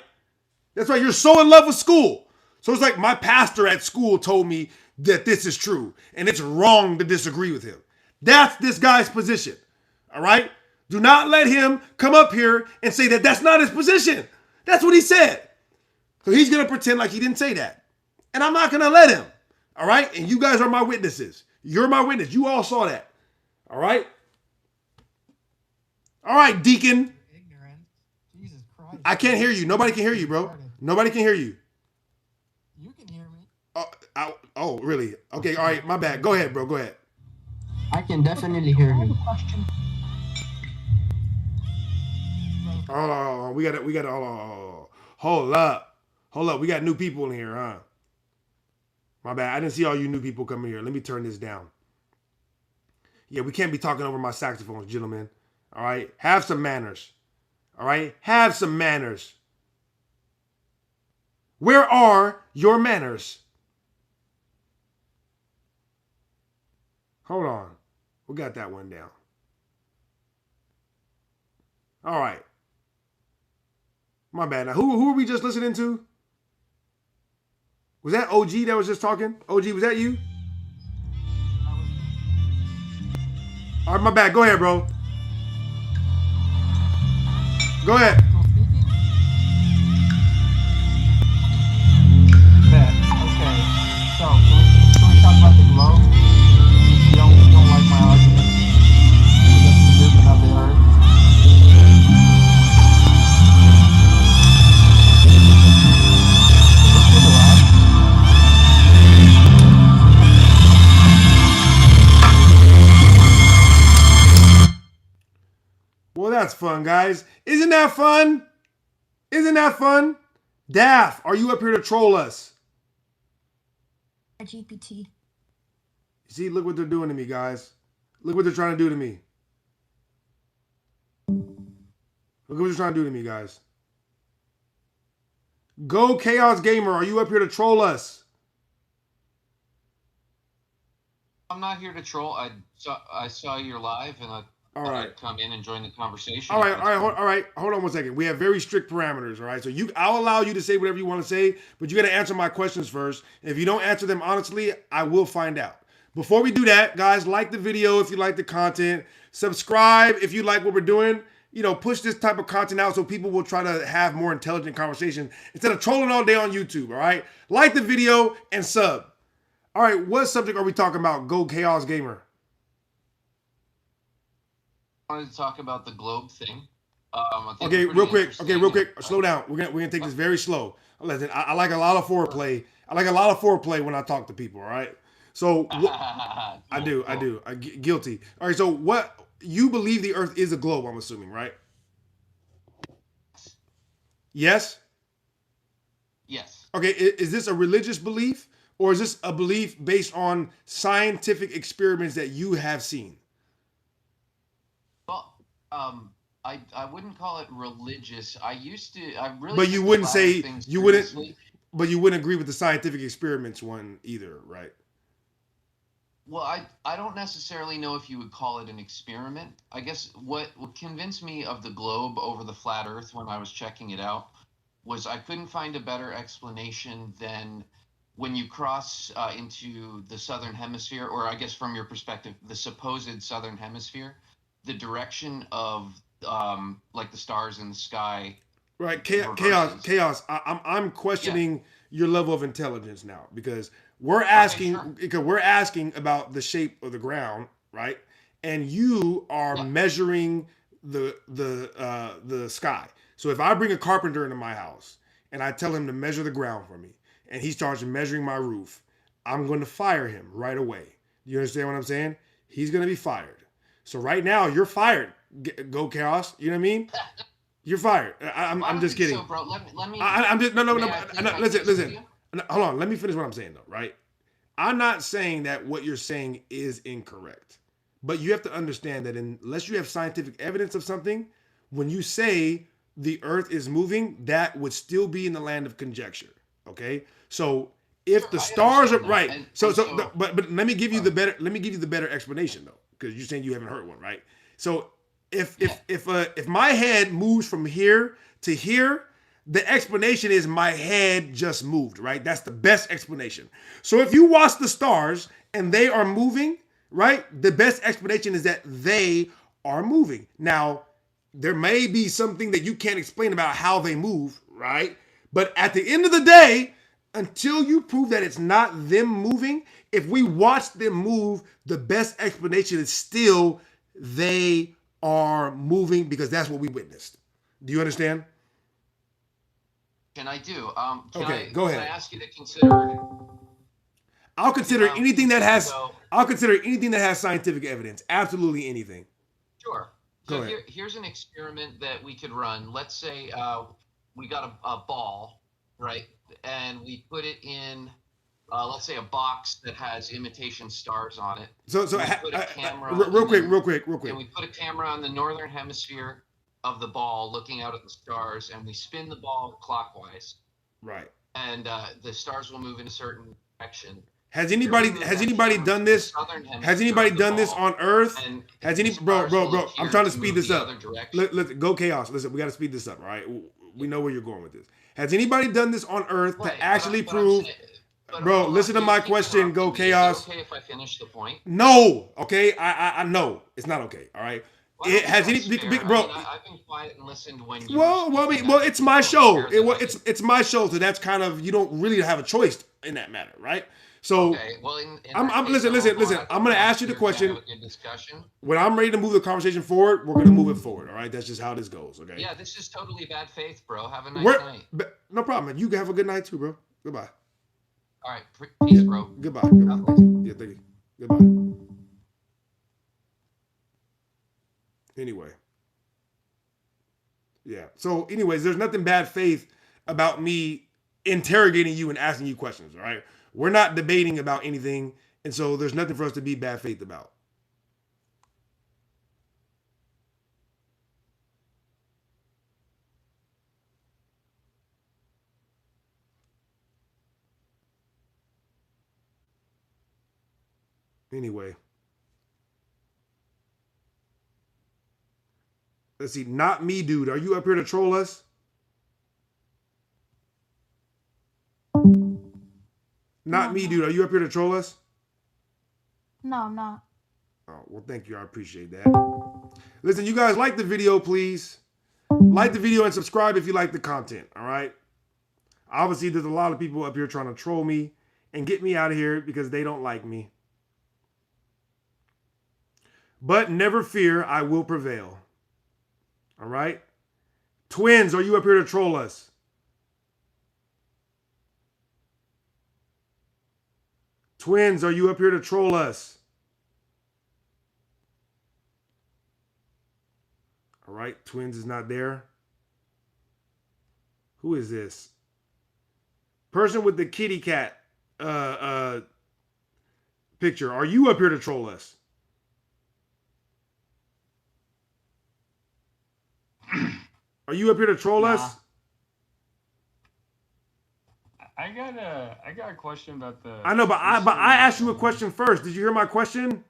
That's why you're so in love with school. So it's like my pastor at school told me that this is true, and it's wrong to disagree with him. That's this guy's position, all right? Do not let him come up here and say that that's not his position. That's what he said. So he's going to pretend like he didn't say that. And I'm not going to let him. All right? And you guys are my witnesses. You're my witness. You all saw that. All right? All right, Deacon. Ignorant. Jesus Christ. I can't hear you. Nobody can hear you, bro. Nobody can hear you. You can hear me. Oh, really? Okay, all right. My bad. Go ahead, bro. Go ahead. I can definitely hear you. Oh, we got to, hold up. We got new people in here, huh? My bad. I didn't see all you new people coming here. Let me turn this down. Yeah, we can't be talking over my saxophones, gentlemen. All right? Have some manners. All right? Have some manners. Where are your manners? Hold on. We got that one down. All right. My bad. Now, who are we just listening to? Was that OG that was just talking? OG, was that you? All right, my bad. Go ahead, bro. Go ahead. Okay. So, can we talk about the globe? You don't like my argument. Against the movement of the earth. Well, that's fun, guys. Isn't that fun? Isn't that fun? Daff, are you up here to troll us? GPT. See, look what they're doing to me, guys. Look what they're trying to do to me. Look what they're trying to do to me, guys. Go Chaos Gamer, are you up here to troll us? I'm not here to troll. I saw your live, and All right. come in and join the conversation. All right. Hold on one second. We have very strict parameters. All right. So I'll allow you to say whatever you want to say, but you got to answer my questions first. If you don't answer them honestly, I will find out. Before we do that, guys, like the video if you like the content. Subscribe if you like what we're doing. You know, push this type of content out so people will try to have more intelligent conversation instead of trolling all day on YouTube. All right. Like the video and sub. All right. What subject are we talking about? Go Chaos Gamer. I wanted to talk about the globe thing. Okay, real quick. Slow down. We're gonna take this very slow. Listen, I like a lot of foreplay. I like a lot of foreplay when I talk to people. All right. So I do. Guilty. All right. So what you believe the Earth is a globe? I'm assuming, right? Yes. Yes. Okay. Is this a religious belief or is this a belief based on scientific experiments that you have seen? Well, I wouldn't call it religious. I really. But you wouldn't say you wouldn't. Seriously. But you wouldn't agree with the scientific experiments one either, right? Well, I don't necessarily know if you would call it an experiment. I guess what convinced me of the globe over the flat Earth when I was checking it out was I couldn't find a better explanation than when you cross into the southern hemisphere, or I guess from your perspective, the supposed southern hemisphere, the direction of like the stars in the sky. Right, chaos. I'm questioning your level of intelligence now because we're asking about the shape of the ground, right? And you are measuring the sky. So if I bring a carpenter into my house and I tell him to measure the ground for me, and he starts measuring my roof, I'm going to fire him right away. You understand what I'm saying? He's going to be fired. So right now you're fired. Go Chaos. You know what I mean? You're fired. I'm just kidding. So, bro, let me. I'm just no. Listen. Hold on. Let me finish what I'm saying though. Right? I'm not saying that what you're saying is incorrect, but you have to understand that unless you have scientific evidence of something, when you say the Earth is moving, that would still be in the land of conjecture. Okay? So if the stars are right, but let me give you the better explanation though, because you're saying you haven't heard one, right? So if my head moves from here to here, the explanation is my head just moved, right? That's the best explanation. So if you watch the stars and they are moving, right? The best explanation is that they are moving. Now, there may be something that you can't explain about how they move, right? But at the end of the day, until you prove that it's not them moving, if we watch them move, the best explanation is still they are moving because that's what we witnessed. Do you understand? And I do. Go ahead. Can I ask you to consider? I'll consider anything that has scientific evidence. Absolutely anything. Sure. So here's an experiment that we could run. Let's say we got a ball, right? And we put it in, let's say, a box that has imitation stars on it. Real quick. And we put a camera on the northern hemisphere of the ball, looking out at the stars, and we spin the ball clockwise. Right. And the stars will move in a certain direction. Has anybody done this? Has anybody done this on Earth? Bro? I'm trying to speed this up. Let's go Chaos. Listen, we got to speed this up. All right, we know where you're going with this. Has anybody done this on Earth to actually prove? Bro, listen to my question. Go Chaos. Is it okay if I finish the point? No. Okay. I know it's not okay. All right. It has any bro. I've been quiet and listened when you. Well, it's my show. It's my show, so that's kind of you don't really have a choice in that matter, right? So listen. I'm gonna ask you the question. When I'm ready to move the conversation forward, we're gonna move it forward. All right, that's just how this goes. Okay. Yeah, this is totally bad faith, bro. Have a nice night. No problem. You have a good night too, bro. Goodbye. All right, peace, bro. Goodbye. Yeah, thank you. Goodbye. Anyway. Yeah. So, anyways, there's nothing bad faith about me interrogating you and asking you questions. All right. We're not debating about anything, and so there's nothing for us to be bad faith about. Anyway. Let's see. Not me, dude. Are you up here to troll us? Not me, dude. Are you up here to troll us? No, I'm not. Oh, well, thank you. I appreciate that. Listen, you guys, like the video, please. Like the video and subscribe if you like the content, all right? Obviously, there's a lot of people up here trying to troll me and get me out of here because they don't like me. But never fear, I will prevail. All right? Twins, are you up here to troll us? Twins, are you up here to troll us? All right, Twins is not there. Who is this? Person with the kitty cat picture. Are you up here to troll us? Are you up here to troll us? I got a question about the. I know, but I asked you a question first. Did you hear my question?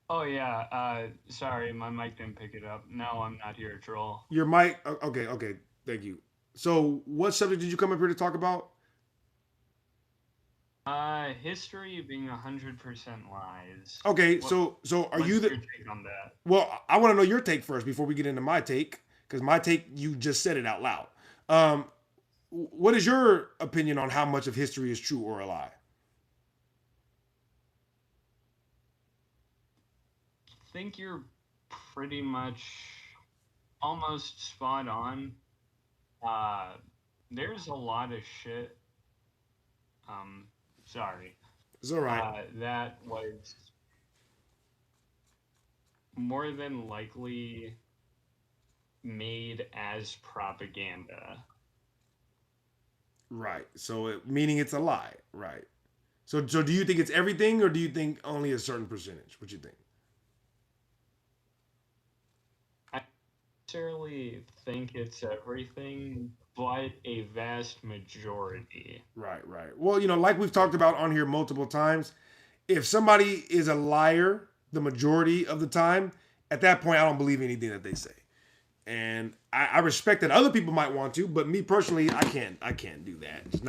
Oh yeah. Sorry, my mic didn't pick it up. No, I'm not here to troll. Your mic. Okay. Thank you. So, what subject did you come up here to talk about? History being 100% lies. Okay, so are you the? What's your take on that? Well, I want to know your take first before we get into my take, because my take, you just said it out loud. What is your opinion on how much of history is true or a lie? I think you're pretty much almost spot on. There's a lot of shit. Sorry. It's all right. That was more than likely made as propaganda. Right. So, meaning it's a lie. Right. So do you think it's everything, or do you think only a certain percentage? What do you think? I necessarily think it's everything, but a vast majority. Right. Well, like we've talked about on here multiple times, if somebody is a liar the majority of the time, at that point, I don't believe anything that they say. And I respect that other people might want to, but me personally, I can't do that. It's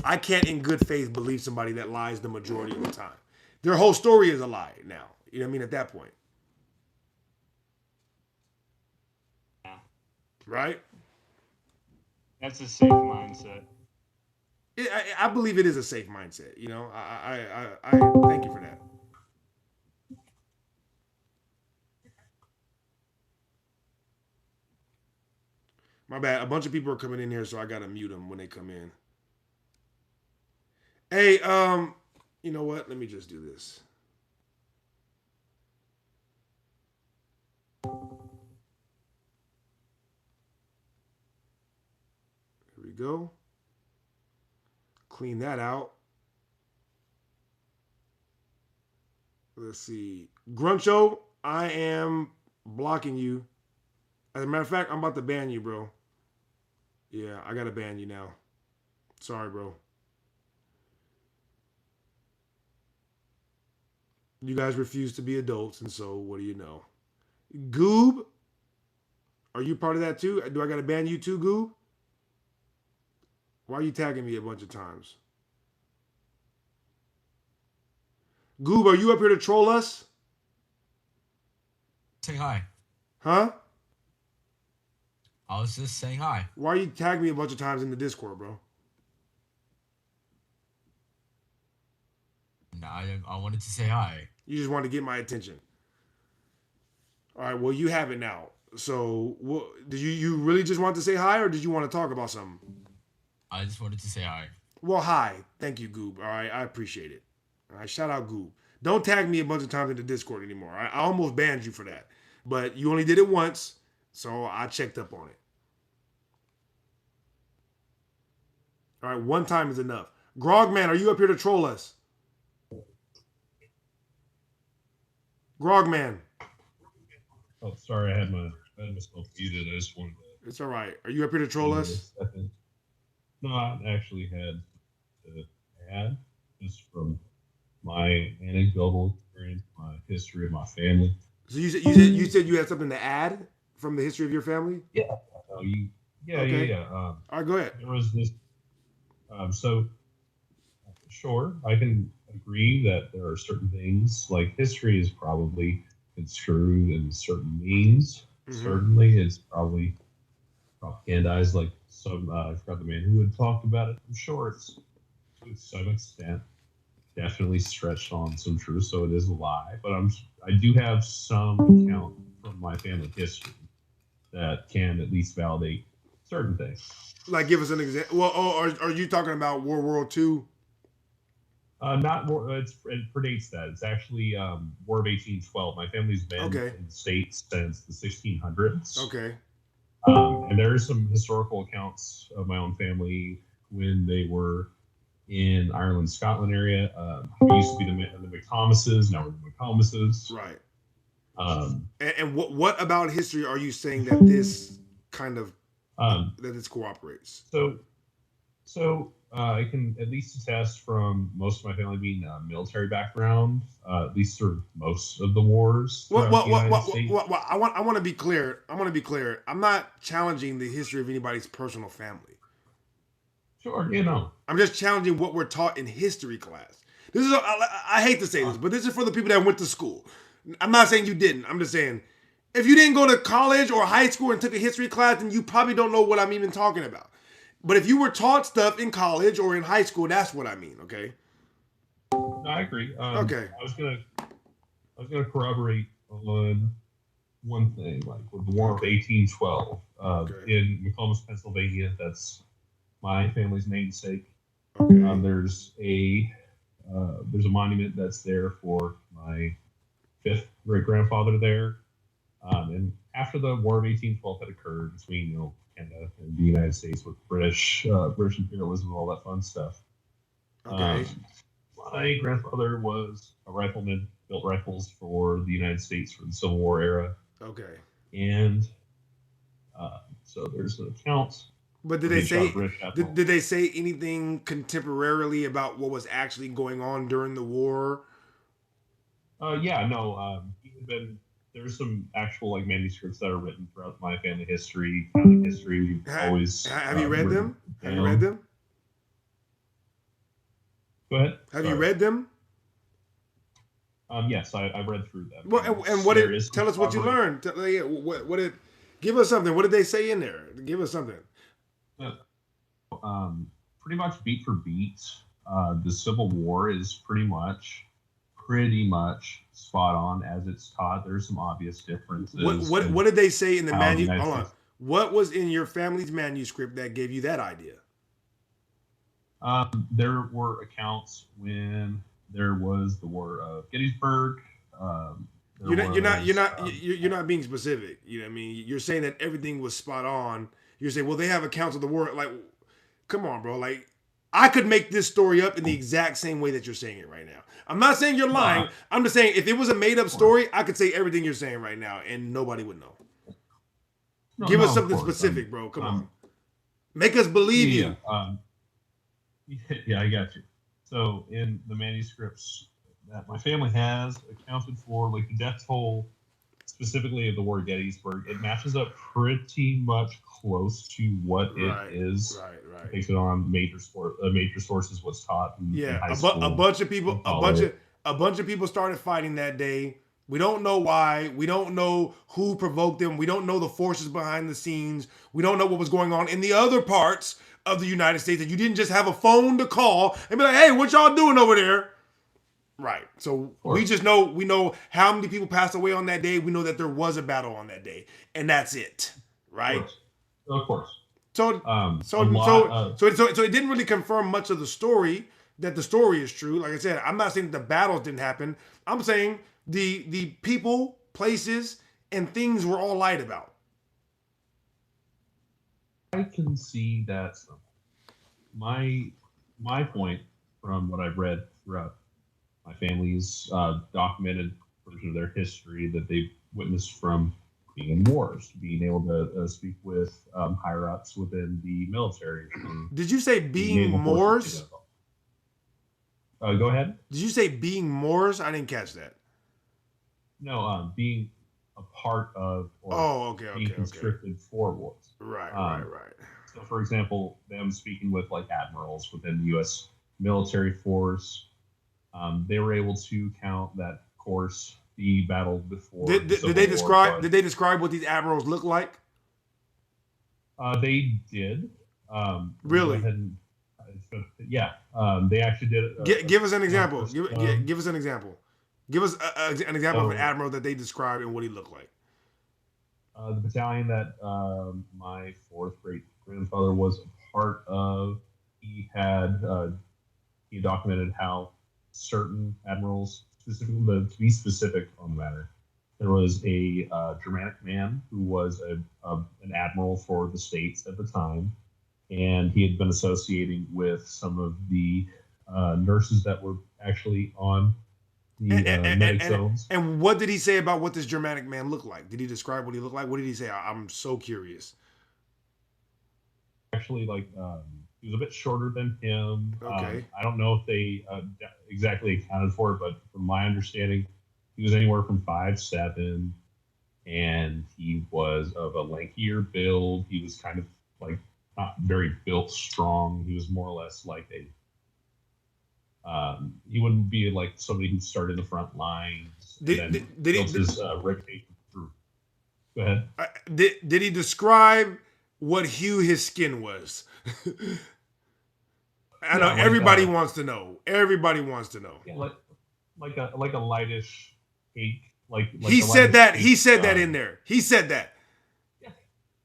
I can't in good faith believe somebody that lies the majority of the time. Their whole story is a lie now. You know what I mean? At that point. Yeah. Right? That's a safe mindset. I believe it is a safe mindset. I thank you for that. My bad. A bunch of people are coming in here, so I gotta mute them when they come in. Hey, you know what? Let me just do this. Here we go. Clean that out. Let's see. Gruncho, I am blocking you. As a matter of fact, I'm about to ban you, bro. Yeah, I gotta ban you now. Sorry, bro. You guys refuse to be adults, and so what do you know? Goob, are you part of that too? Do I gotta ban you too, Goob? Why are you tagging me a bunch of times? Goob, are you up here to troll us? Say hi. Huh? I was just saying hi. Why are you tagging me a bunch of times in the Discord, bro? No, I wanted to say hi. You just wanted to get my attention. All right, well, you have it now. So, did you really just want to say hi, or did you want to talk about something? I just wanted to say hi. Well, hi. Thank you, Goob. All right, I appreciate it. All right, shout out Goob. Don't tag me a bunch of times in the Discord anymore. I almost banned you for that. But you only did it once, so I checked up on it. All right, one time is enough. Grogman, are you up here to troll us? Grogman. Oh, sorry, I had myself muted. I just wanted to. It's all right. Are you up here to troll us? No, I actually had to add just from my anecdotal experience, my history of my family. So you said you had something to add from the history of your family? Yeah. Yeah. All right, go ahead. There was this. So, sure, I can agree that there are certain things like history is probably construed in certain means. Mhm. Certainly, it's probably propagandized like some. I forgot the man who had talked about it. I'm sure it's to some extent definitely stretched on some truth, so it is a lie. But I do have some account from my family history that can at least validate certain things. Like, give us an example. Well, are you talking about World War II? Not war. It predates that. It's actually War of 1812. My family's been Okay. in the States since the 1600s. Okay. And there are some historical accounts of my own family when they were in Ireland, Scotland area. We used to be the McThomases. Now we're the McComases. Right. And what about history are you saying that this kind of that this cooperates? So I can at least attest from most of my family being military background, at least through most of the wars. Well, I want to be clear. I'm not challenging the history of anybody's personal family. Sure, you know. I'm just challenging what we're taught in history class. This is I hate to say this, but this is for the people that went to school. I'm not saying you didn't. I'm just saying if you didn't go to college or high school and took a history class, then you probably don't know what I'm even talking about. But if you were taught stuff in college or in high school, that's what I mean. Okay. No, I agree. Okay. I was gonna corroborate on one thing, like with the War of 1812 in McComas, Pennsylvania. That's my family's namesake. Okay. There's a monument that's there for my fifth great grandfather there. And after the War of 1812 had occurred between Canada and the United States with British imperialism and all that fun stuff. Okay. My grandfather was a rifleman, built rifles for the United States for the Civil War era. Okay. And so there's an account. But did they say anything contemporarily about what was actually going on during the war? There's some actual manuscripts that are written throughout my family history. Have you read them? Have you read them? Go ahead. Have you read them? Yes, I've read through them. Well, and what tell us what you learned. Give us something. What did they say in there? Give us something. Pretty much beat for beat, the Civil War is pretty much spot on as it's taught. There's some obvious differences. What did they say in the manuscript? Hold on. What was in your family's manuscript that gave you that idea? There were accounts when there was the War of Gettysburg. You're not being specific. You know what I mean? You're saying that everything was spot on. You're saying, well, they have accounts of the war. Like, come on, bro. Like, I could make this story up in the exact same way that you're saying it right now. I'm not saying you're lying. I'm just saying if it was a made up story, I could say everything you're saying right now and nobody would know. Give us something specific, bro. Come on. Make us believe you. Yeah, I got you. So in the manuscripts that my family has accounted for, like the death toll, specifically of the War of Gettysburg, it matches up pretty much close to what it is. Right. Based on major sources, what's taught in high school. A bunch of people started fighting that day. We don't know why. We don't know who provoked them. We don't know the forces behind the scenes. We don't know what was going on in the other parts of the United States. That you didn't just have a phone to call and be like, "Hey, what y'all doing over there?" Right. So we know how many people passed away on that day. We know that there was a battle on that day, and that's it. Right. Of course. So it didn't really confirm much of the story that the story is true. Like I said, I'm not saying that the battles didn't happen. I'm saying the people, places, and things were all lied about. I can see that. My point from what I've read throughout my family's documented version of their history that they've witnessed from being in wars, being able to speak with higher ups within the military. Did you say being Moors? Go ahead. Did you say being Moors? I didn't catch that. No, being a part of or being conscripted for wars. Right. So, for example, them speaking with like admirals within the U.S. military force, they were able to count that, of course, the battle before. Did they describe? Did they describe what these admirals look like? They did. Really? Yeah. They actually did. Give us an example. Give us an example. Give us an example of an admiral that they described and what he looked like. The battalion that my fourth great grandfather was a part of, he documented how certain admirals, specifically to be specific on the matter, there was a Germanic man who was an admiral for the States at the time, and he had been associating with some of the nurses that were actually on the medic zones. And what did he say about what this Germanic man looked like? Did he describe what he looked like? What did he say? I'm so curious. Actually, he was a bit shorter than him. Okay. I don't know if they exactly accounted for it, but from my understanding, he was anywhere from 5'7", and he was of a lankier build. He was kind of like not very built strong. He was more or less like a he wouldn't be like somebody who started in the front lines. Did he his reputation through? Go ahead. Did he describe what hue his skin was? I know everybody wants to know. Everybody wants to know. Yeah, like a lightish pink. He said that. He said that in there. He said that.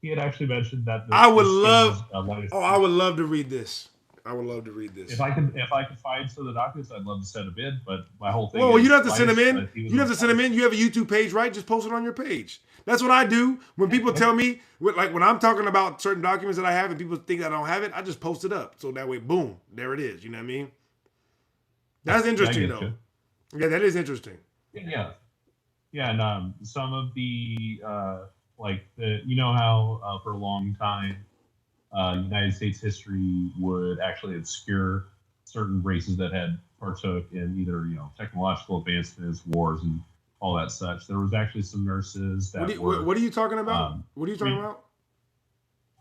He had actually mentioned that. I would love. I would love to read this. I would love to read this. If I could find some of the documents, I'd love to send them in. But my whole thing. Well, you don't have to send them in. You don't have to send them in. You have a YouTube page, right? Just post it on your page. That's what I do. When people tell me, like when I'm talking about certain documents that I have, and people think I don't have it, I just post it up. So that way, boom, there it is. You know what I mean? That's interesting, though. Yeah, that is interesting. Yeah, and some of the you know how for a long time. United States history would actually obscure certain races that had partook in either technological advancements, wars, and all that such. There was actually some nurses that what are you talking about? What are you talking about?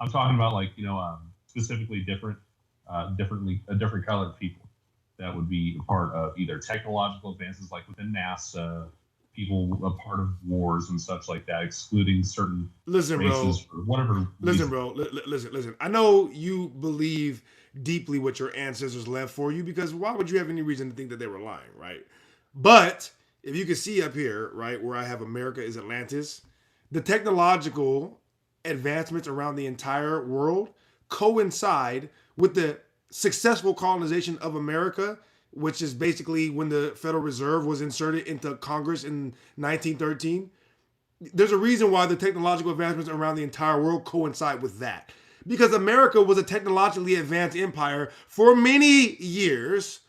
I'm talking about specifically different colored people that would be a part of either technological advances like within NASA, people a part of wars and such like that, excluding certain races for whatever reason. Listen. I know you believe deeply what your ancestors left for you, because why would you have any reason to think that they were lying, right? But if you can see up here, right, where I have America is Atlantis, the technological advancements around the entire world coincide with the successful colonization of America, which is basically when the Federal Reserve was inserted into Congress in 1913. There's a reason why the technological advancements around the entire world coincide with that. Because America was a technologically advanced empire for many years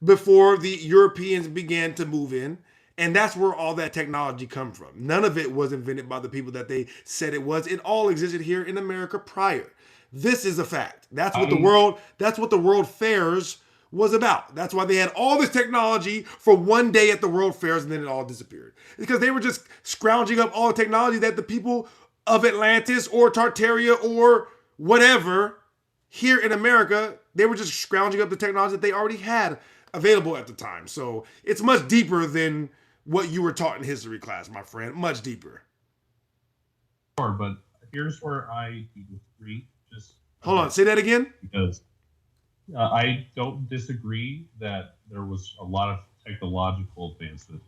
before the Europeans began to move in. And that's where all that technology come from. None of it was invented by the people that they said it was. It all existed here in America prior. This is a fact. That's what the World Fairs was about. That's why they had all this technology for one day at the World Fairs, and then it all disappeared. Because they were just scrounging up all the technology that the people of Atlantis or Tartaria or whatever here in America, they were just scrounging up the technology that they already had available at the time. So it's much deeper than what you were taught in history class, my friend. Much deeper. Sure, but here's where I disagree. Hold on, say that again? Because I don't disagree that there was a lot of technological advancement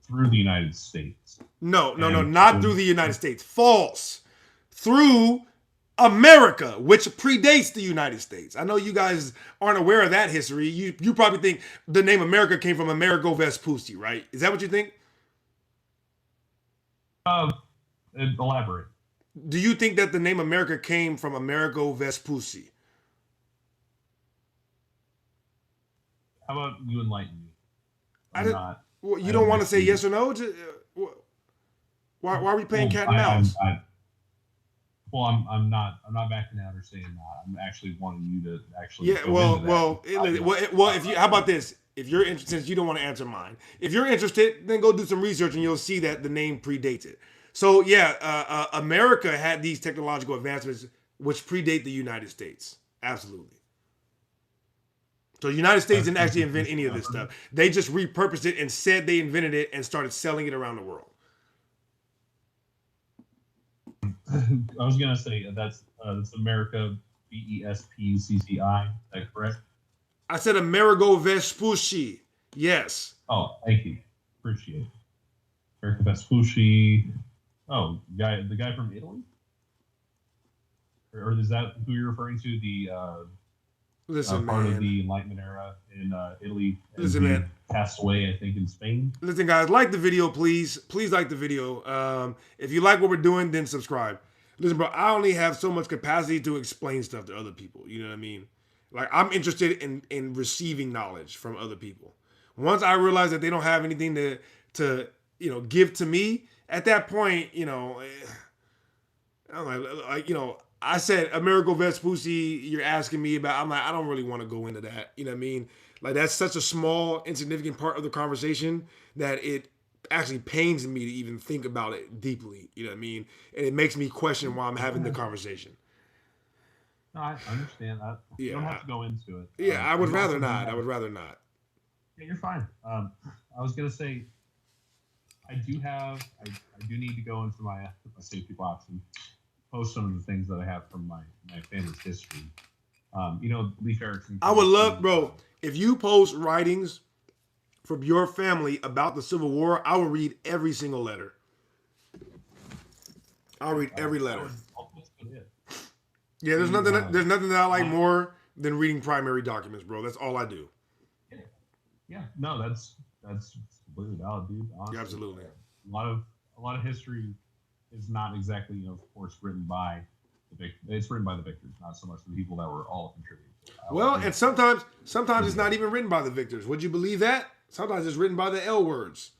through the United States. No, not through the United States. False. Through America, which predates the United States. I know you guys aren't aware of that history. You probably think the name America came from Amerigo Vespucci, right? Is that what you think? Elaborate. Do you think that the name America came from Amerigo Vespucci? How about you enlighten me? You don't want to say yes or no? Why are we playing cat and mouse? Well, I'm not backing out or saying that. I'm actually wanting you to actually. Yeah, well, if you, how about this? If you're interested, since you don't want to answer mine, if you're interested, then go do some research and you'll see that the name predates it. So yeah, America had these technological advancements which predate the United States. Absolutely. So the United States didn't actually invent any of this stuff. They just repurposed it and said they invented it and started selling it around the world. I was gonna say that's America, Vespucci. Is that correct? I said Amerigo Vespucci. Yes. Oh, thank you. Appreciate it. America Vespucci. Oh, the guy from Italy? Or is that who you're referring to? The Listen, part man. of the Enlightenment era in Italy. Listen, man. Passed away, I think, in Spain. Listen, guys, like the video, please. Please like the video. If you like what we're doing, then subscribe. Listen, bro, I only have so much capacity to explain stuff to other people. You know what I mean? Like, I'm interested in receiving knowledge from other people. Once I realize that they don't have anything to give to me, at that point, I said Amerigo Vespucci, you're asking me about, I'm like, I don't really want to go into that. You know what I mean? Like, that's such a small, insignificant part of the conversation that it actually pains me to even think about it deeply. You know what I mean? And it makes me question why I'm having the conversation. No, I understand that. You don't have to go into it. Yeah, I would rather not. Yeah, you're fine. I was gonna say, I do need to go into my safety box and post some of the things that I have from my family's history. Leif Erikson. I would love, bro, if you post writings from your family about the Civil War, I will read every single letter. I'll read every letter. Yeah, there's nothing that I like more than reading primary documents, bro. That's all I do. Yeah, no, that's completely valid, dude. Honestly, yeah, absolutely. A lot of history is not exactly, of course, written by the victors. It's written by the victors, not so much the people that were all contributing. Well, and sometimes it's not even written by the victors. Would you believe that? Sometimes it's written by the L words.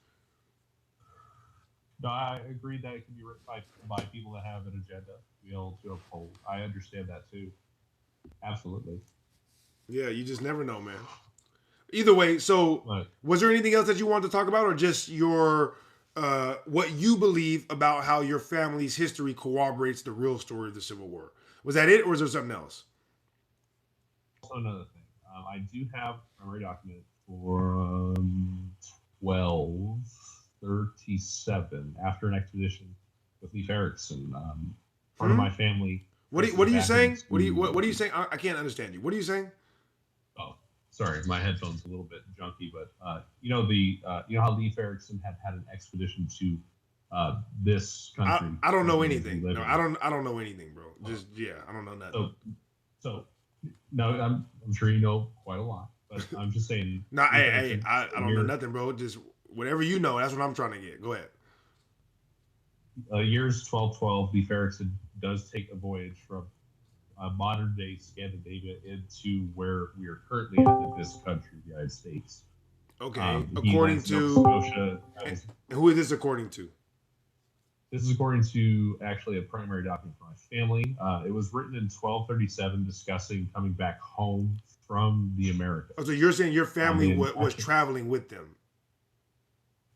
No, I agree that it can be written by people that have an agenda to be able to uphold. I understand that too. Absolutely. Yeah, you just never know, man. Either way, so was there anything else that you wanted to talk about, or just your what you believe about how your family's history corroborates the real story of the Civil War? Was that it, or was there something else? Also, another thing, I do have a primary document for 1237 after an expedition with Leif Erikson. Part of my family. What are you saying? What are you saying? I can't understand you. What are you saying? Oh, sorry, my headphone's a little bit junky, but you know how Leif Erikson had an expedition to this country. I don't know anything. No, I don't know anything, bro. Just I don't know nothing. So no, I'm sure you know quite a lot, but I'm just saying. No, I don't know nothing, bro. Just whatever you know. That's what I'm trying to get. Go ahead. Years 1212, Leif Erikson does take a voyage from modern day Scandinavia into where we are currently in this country, the United States. Okay, according to Scotia, who is this according to? This is according to actually a primary document from my family. It was written in 1237, discussing coming back home from the Americas. Oh, so you're saying your family was traveling with them?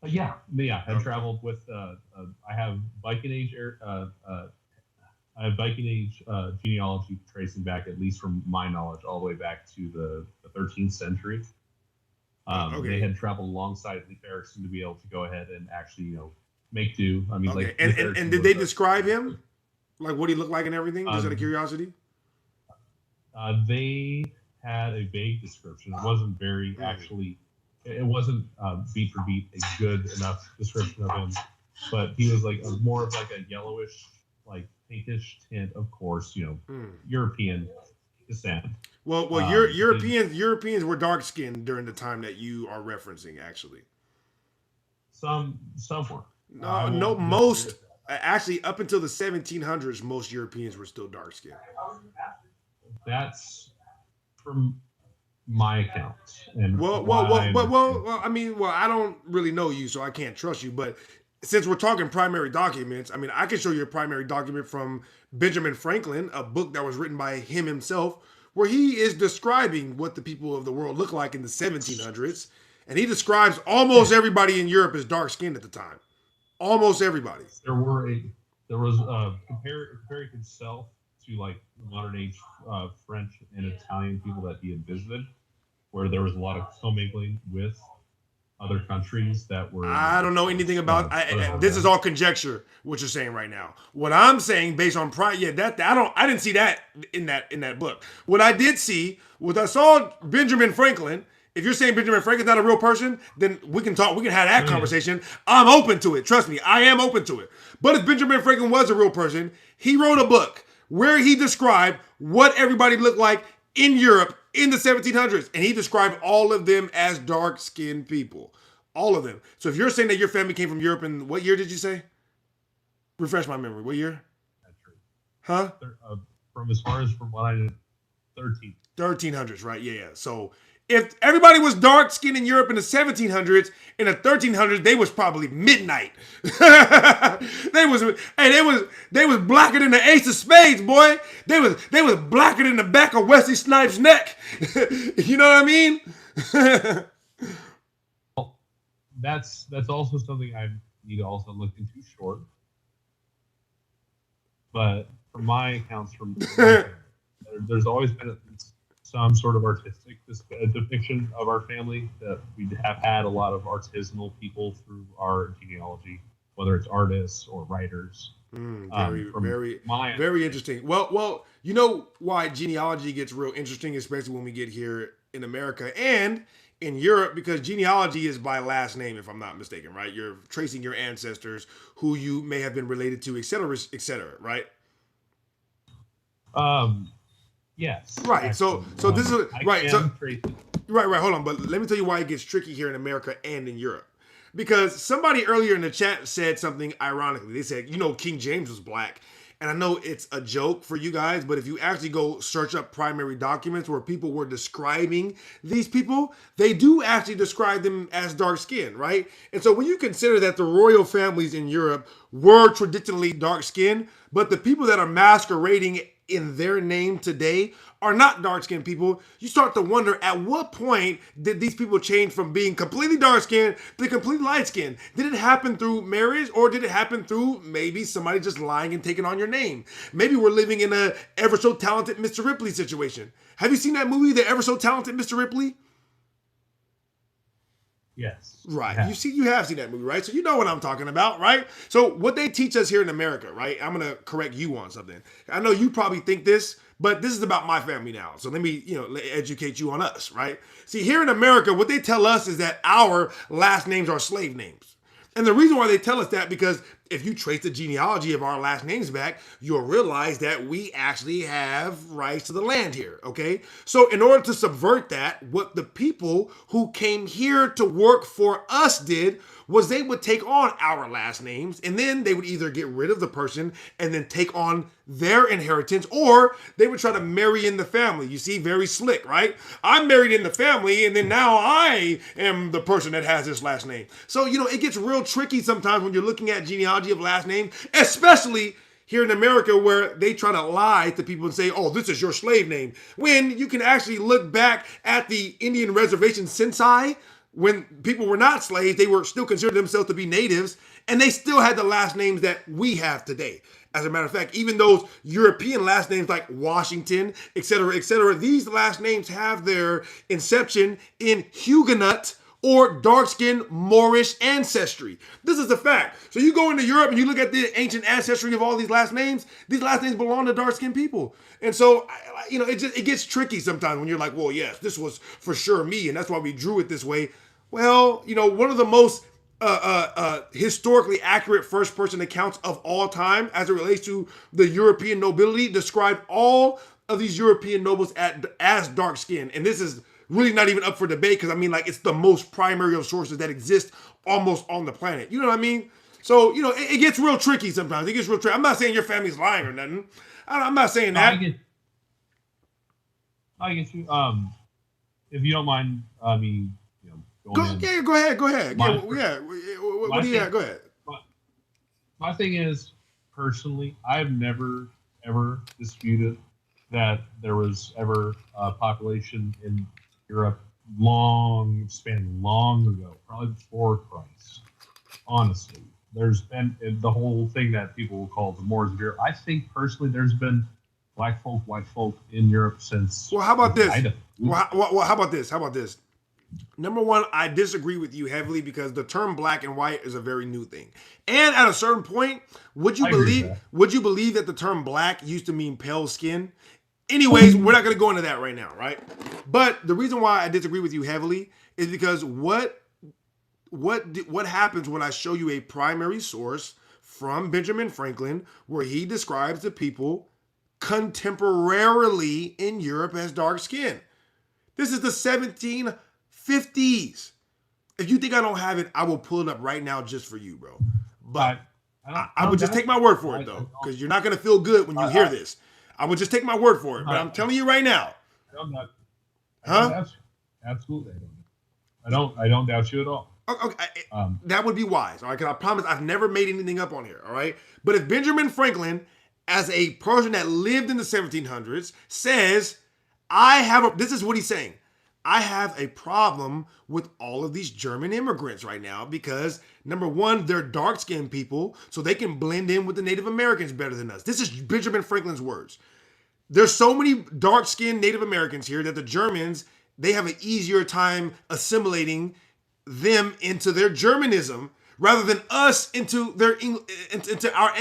Yeah. I traveled with. I have Viking Age. I have Viking Age genealogy tracing back, at least from my knowledge, all the way back to the 13th century. They had traveled alongside Leif Erikson to be able to go ahead and actually, make do. I mean, like. And did they describe him, like what he looked like and everything? Just out of curiosity. They had a vague description. It wasn't very actually. It wasn't beat for beat a good enough description of him, but he was like more of like a yellowish, like pinkish tint. Of course, European descent. Well, Europeans were dark skinned during the time that you are referencing. Actually, some were. No, most actually up until the 1700s, most Europeans were still dark skinned. That's from my account. And I mean, I don't really know you, so I can't trust you. But since we're talking primary documents, I mean, I can show you a primary document from Benjamin Franklin, a book that was written by him himself, where he is describing what the people of the world look like in the 1700s. And he describes almost everybody in Europe as dark skinned at the time. Almost everybody. There was comparing himself to like modern age French and Italian people that he had visited, where there was a lot of commingling with other countries that were. I don't know anything about. This is all conjecture. What you're saying right now. What I'm saying, based on I didn't see that in that book. What I did see was I saw Benjamin Franklin. If you're saying Benjamin Franklin's not a real person, then we can talk. We can have that conversation. I'm open to it. Trust me, I am open to it. But if Benjamin Franklin was a real person, he wrote a book where he described what everybody looked like in Europe in the 1700s. And he described all of them as dark-skinned people. All of them. So if you're saying that your family came from Europe in what year did you say? Refresh my memory. What year? Huh? From as far as from what I did, 1300s, right? Yeah. So if everybody was dark-skinned in Europe in the 1700s, in the 1300s, they was probably midnight. they was blacker than the ace of spades, boy. They was blacker than the back of Wesley Snipes' neck. You know what I mean? That's also something I need to also look into short. But from my accounts, there's always been some sort of artistic depiction of our family, that we have had a lot of artisanal people through our genealogy, whether it's artists or writers. Very interesting. Well, you know why genealogy gets real interesting, especially when we get here in America and in Europe, because genealogy is by last name, if I'm not mistaken, right? You're tracing your ancestors, who you may have been related to, et cetera, right? Yes. Right. Actually, so this is right. So right. Hold on, but let me tell you why it gets tricky here in America and in Europe. Because somebody earlier in the chat said something ironically. They said, King James was black. And I know it's a joke for you guys, but if you actually go search up primary documents where people were describing these people, they do actually describe them as dark skinned, right? And so when you consider that the royal families in Europe were traditionally dark skinned, but the people that are masquerading in their name today are not dark-skinned people, you start to wonder, at what point did these people change from being completely dark-skinned to completely light-skinned? Did it happen through marriage, or did it happen through maybe somebody just lying and taking on your name? Maybe we're living in a ever so talented Mr. Ripley situation. Have you seen that movie, The Ever So Talented Mr. Ripley? Yes. Right. You have seen that movie, right? So you know what I'm talking about, right? So what they teach us here in America, right? I'm going to correct you on something. I know you probably think this, but this is about my family now. So let me, educate you on us, right? See, here in America, what they tell us is that our last names are slave names. And the reason why they tell us that, because if you trace the genealogy of our last names back, you'll realize that we actually have rights to the land here, okay? So in order to subvert that, what the people who came here to work for us did was they would take on our last names, and then they would either get rid of the person and then take on their inheritance, or they would try to marry in the family. You see, very slick, right? I'm married in the family, and then now I am the person that has this last name. So, it gets real tricky sometimes when you're looking at genealogy of last name, especially here in America, where they try to lie to people and say, oh, this is your slave name, when you can actually look back at the Indian reservation censi. When people were not slaves, they were still considered themselves to be natives, and they still had the last names that we have today. As a matter of fact, even those European last names like Washington, et cetera, these last names have their inception in Huguenot or dark-skinned Moorish ancestry. This is a fact. So you go into Europe and you look at the ancient ancestry of all these last names belong to dark-skinned people. And so, it gets tricky sometimes when you're like, well, yes, this was for sure me, and that's why we drew it this way. Well, one of the most historically accurate first-person accounts of all time as it relates to the European nobility described all of these European nobles as dark-skinned. And this is really not even up for debate, because it's the most primary of sources that exist almost on the planet. You know what I mean? So, it gets real tricky sometimes. It gets real tricky. I'm not saying your family's lying or nothing. I'm not saying that. I get you. If you don't mind me, Go ahead. What do you have? Go ahead. My thing is, personally, I've never ever disputed that there was ever a population in Europe long ago, probably before Christ. Honestly, there's been the whole thing that people will call the Moors of Europe. I think personally, there's been black folk, white folk in Europe since. Well, how about this? Well, how about this? How about this? Number one, I disagree with you heavily because the term black and white is a very new thing. And at a certain point, would you believe that the term black used to mean pale skin? Anyways, we're not going to go into that right now, right? But the reason why I disagree with you heavily is because what happens when I show you a primary source from Benjamin Franklin where he describes the people contemporarily in Europe as dark skin? This is the 1750s. If you think I don't have it, I will pull it up right now just for you, bro. But I would just take my word for it, though, because you're not going to feel good when you hear this. I would just take my word for it. But I'm telling you right now. Absolutely. I don't doubt you at all. Okay, that would be wise. All right, because I promise I've never made anything up on here. All right, but if Benjamin Franklin, as a person that lived in the 1700s, says, this is what he's saying. I have a problem with all of these German immigrants right now because, number one, they're dark-skinned people, so they can blend in with the Native Americans better than us. This is Benjamin Franklin's words. There's so many dark-skinned Native Americans here that the Germans, they have an easier time assimilating them into their Germanism rather than us into our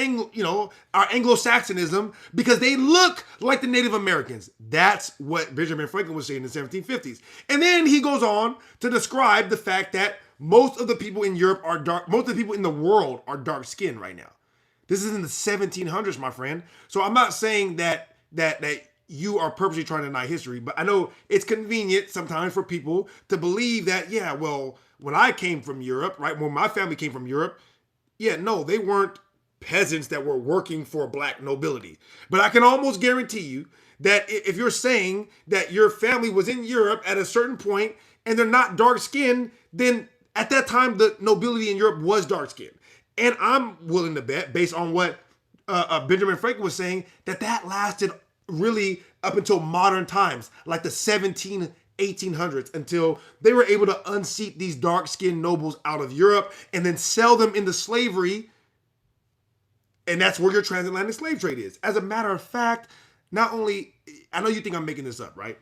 Anglo-Saxonism because they look like the Native Americans. That's what Benjamin Franklin was saying in the 1750s. And then he goes on to describe the fact that most of the people in Europe are dark, most of the people in the world are dark skinned right now. This is in the 1700s, my friend. So I'm not saying that you are purposely trying to deny history, but I know it's convenient sometimes for people to believe that, yeah, well, when I came from Europe, right, when my family came from Europe, yeah, no, they weren't peasants that were working for black nobility. But I can almost guarantee you that if you're saying that your family was in Europe at a certain point and they're not dark-skinned, then at that time, the nobility in Europe was dark-skinned. And I'm willing to bet, based on what Benjamin Franklin was saying, that lasted really up until modern times, like the 1800s, until they were able to unseat these dark-skinned nobles out of Europe and then sell them into slavery. And that's where your transatlantic slave trade is. As a matter of fact, not only, I know you think I'm making this up, right?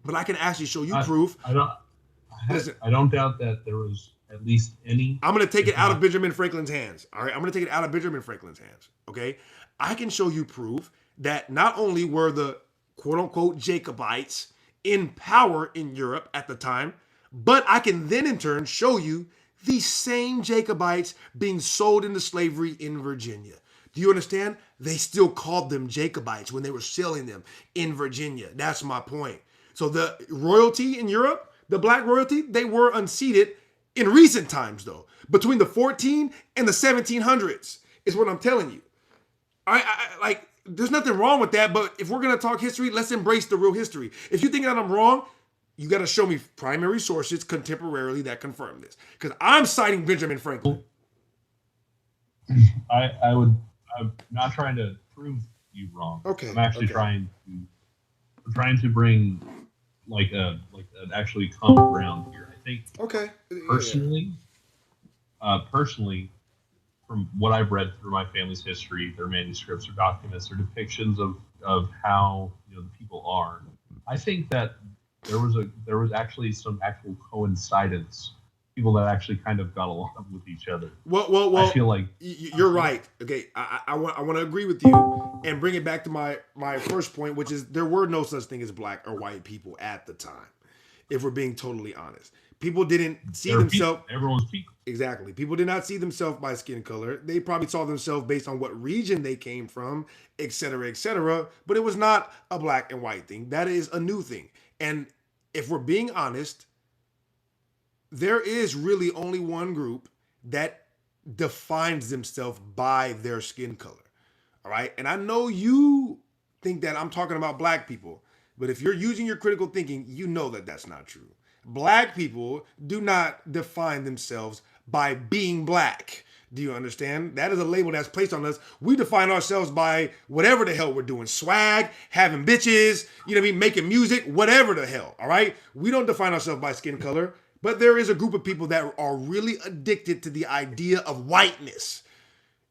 But I can actually show you proof. I don't doubt that there was at least any. I'm going to take it out of Benjamin Franklin's hands. All right. I'm going to take it out of Benjamin Franklin's hands. Okay. I can show you proof that not only were the quote unquote Jacobites in power in Europe at the time, but I can then in turn show you these same Jacobites being sold into slavery in Virginia. Do you understand? They still called them Jacobites when they were selling them in Virginia. That's my point. So the royalty in Europe, the black royalty, they were unseated in recent times though. Between the 14 and the 1700s is what I'm telling you. I there's nothing wrong with that, but if we're going to talk history, let's embrace the real history. If you think that I'm wrong, you got to show me primary sources contemporarily that confirm this. Because I'm citing Benjamin Franklin. I'm not trying to prove you wrong. Okay. I'm actually trying to bring like an actually common ground here. I think personally, from what I've read through my family's history, their manuscripts or documents or depictions of how the people are, I think that there was actually some actual coincidence, people that actually kind of got along with each other. Well, I feel like you're right. Okay, I want to agree with you and bring it back to my first point, which is there were no such thing as black or white people at the time. If we're being totally honest, people didn't see themselves. Everyone's people. Exactly. People did not see themselves by skin color. They probably saw themselves based on what region they came from, et cetera, et cetera. But it was not a black and white thing. That is a new thing. And if we're being honest, there is really only one group that defines themselves by their skin color. All right. And I know you think that I'm talking about black people, but if you're using your critical thinking, you know that that's not true. Black people do not define themselves by being black. Do you understand? That is a label that's placed on us. We define ourselves by whatever the hell we're doing. Swag, having bitches, you know what I mean? Making music, whatever the hell, all right? We don't define ourselves by skin color, but there is a group of people that are really addicted to the idea of whiteness.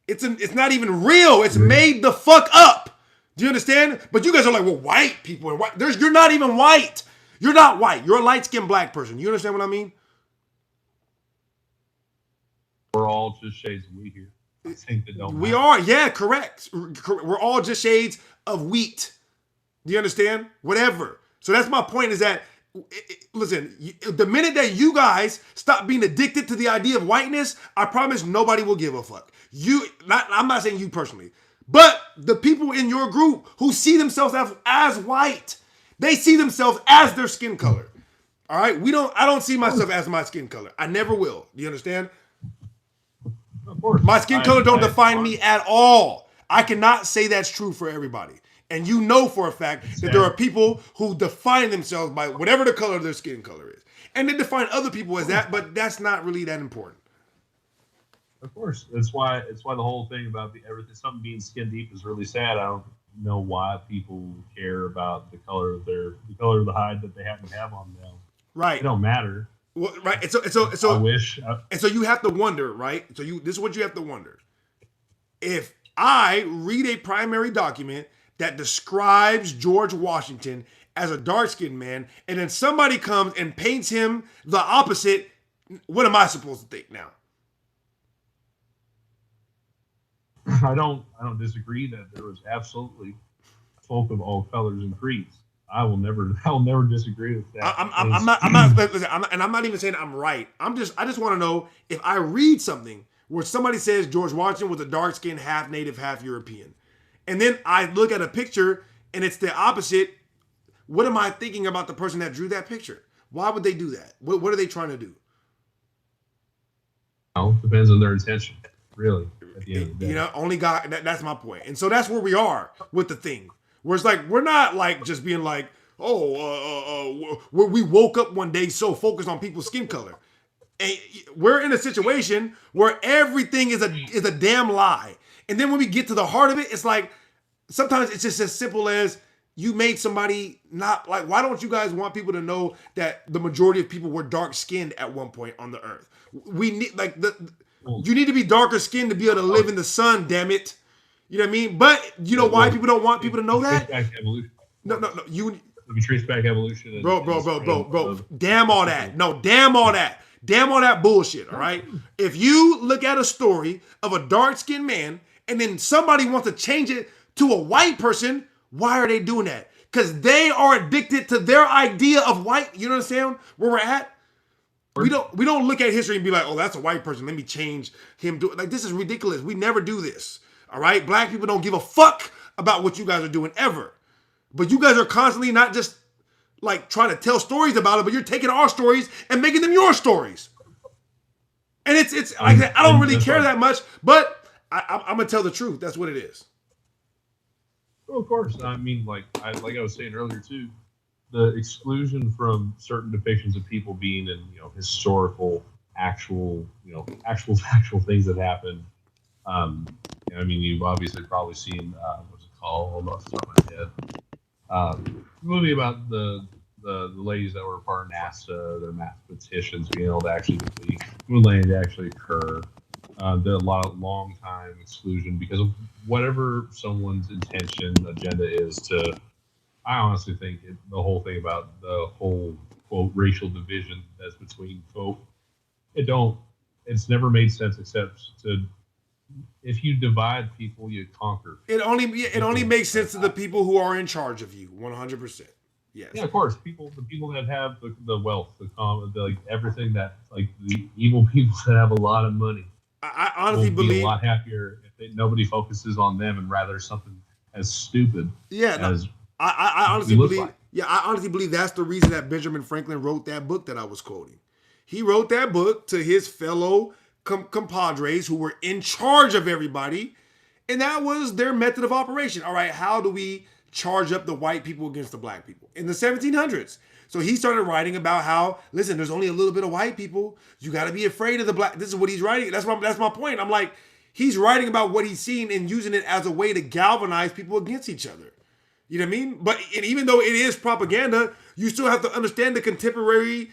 It's not even real. It's made the fuck up. Do you understand? But you guys are like, well, white people are white. You're not even white. You're not white. You're a light-skinned black person. You understand what I mean? We're all just shades of wheat here. I think that don't We matter. are, yeah, correct. We're all just shades of wheat. Do you understand? Whatever. So that's my point is that, listen, the minute that you guys stop being addicted to the idea of whiteness, I promise nobody will give a fuck. I'm not saying you personally, but the people in your group who see themselves as white, they see themselves as their skin color. All right? I don't see myself as my skin color. I never will. Do you understand? Of course. My skin color don't define me at all. I cannot say that's true for everybody. And you know for a fact that there are people who define themselves by whatever the color of their skin color is. And they define other people as that, but that's not really that important. Of course. That's why the whole thing about something being skin deep is really sad. I don't know why people care about the color of the hide that they happen to have on them. Right. It don't matter. Well, right. And so I wish. And so you have to wonder, right? So this is what you have to wonder. If I read a primary document that describes George Washington as a dark-skinned man, and then somebody comes and paints him the opposite, what am I supposed to think now? I don't disagree that there was absolutely folk of all colors and creeds. I will never disagree with that. I'm not even saying I'm right. I just want to know if I read something where somebody says George Washington was a dark-skinned, half native, half European, and then I look at a picture and it's the opposite. What am I thinking about the person that drew that picture? Why would they do that? What are they trying to do? Well, depends on their intention, really. At the end of the day. You know, only God. That's my point. And so that's where we are with the thing. Where it's like we're not like just being like, we woke up one day so focused on people's skin color. And we're in a situation where everything is a damn lie. And then when we get to the heart of it, it's like sometimes it's just as simple as you made somebody not like. Why don't you guys want people to know that the majority of people were dark skinned at one point on the earth? We need you need to be darker skinned to be able to live in the sun. Damn it. You know what I mean? But you know why people don't want people to know that? No. If you trace back evolution, bro. Damn all that. No, damn all that. Damn all that bullshit. All right. If you look at a story of a dark-skinned man and then somebody wants to change it to a white person, why are they doing that? Because they are addicted to their idea of white. You understand where we're at? We don't look at history and be like, oh, that's a white person. Let me change him. Like, this is ridiculous. We never do this. All right? Black people don't give a fuck about what you guys are doing ever. But you guys are constantly not just like trying to tell stories about it, but you're taking our stories and making them your stories. And it's like I don't really care that much, but I'm gonna tell the truth. That's what it is. Well, of course. I mean, like I was saying earlier too, the exclusion from certain depictions of people being in historical, actual things that happened. I mean, you've obviously probably seen what's it called off the top of my head. Movie about the ladies that were part of NASA, their mathematicians being able to actually complete moon landing to actually occur. A lot of long time exclusion because of whatever someone's intention agenda is to. I honestly think the whole thing about the whole quote racial division that's between folk, it's never made sense except to. If you divide people, you conquer. It only makes sense to the people who are in charge of you, 100%. Yes. Yeah, of course. The people that have the wealth, like everything that like the evil people that have a lot of money. I honestly believe a lot happier if nobody focuses on them and rather something as stupid. Yeah. I honestly believe. Like. Yeah, I honestly believe that's the reason that Benjamin Franklin wrote that book that I was quoting. He wrote that book to his fellow compadres who were in charge of everybody, and that was their method of operation. All right, how do we charge up the white people against the black people in the 1700s? So he started writing about how, listen, there's only a little bit of white people. You got to be afraid of the black. This is what he's writing. That's my point. I'm like, he's writing about what he's seen and using it as a way to galvanize people against each other. You know what I mean? But even though it is propaganda, you still have to understand the contemporary,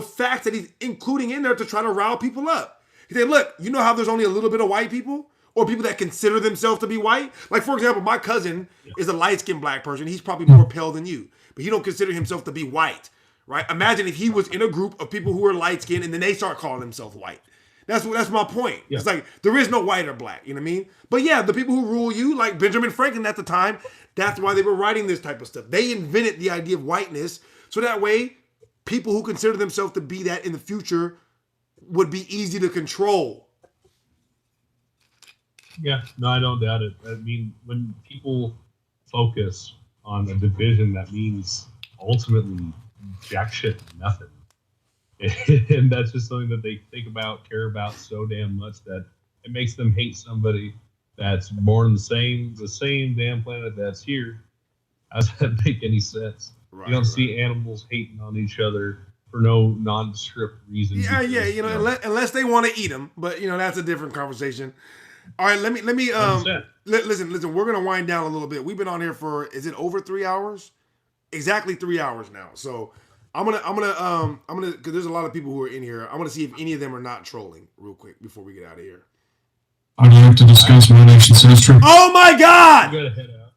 facts that he's including in there to try to rile people up. He said, look, you know how there's only a little bit of white people? Or people that consider themselves to be white? Like, for example, my cousin is a light-skinned black person. He's probably more pale than you. But he don't consider himself to be white, right? Imagine if he was in a group of people who are light-skinned and then they start calling themselves white. That's my point. Yeah. It's like, there is no white or black, you know what I mean? But yeah, the people who rule you, like Benjamin Franklin at the time, that's why they were writing this type of stuff. They invented the idea of whiteness, so that way, people who consider themselves to be that in the future would be easy to control. Yeah, no, I don't doubt it. I mean, when people focus on a division, that means ultimately jack shit, nothing. And that's just something that they think about, care about so damn much that it makes them hate somebody that's born on the same damn planet that's here. How does that make any sense? Right, you don't see animals hating on each other for no nondescript reason. Yeah, unless they want to eat them. But that's a different conversation. All right, let me listen. We're gonna wind down a little bit. We've been on here for, is it over 3 hours? Exactly 3 hours now. So I'm gonna because there's a lot of people who are in here. I want to see if any of them are not trolling real quick before we get out of here. I'd like to discuss my nation's history. Oh my God! You gotta head out.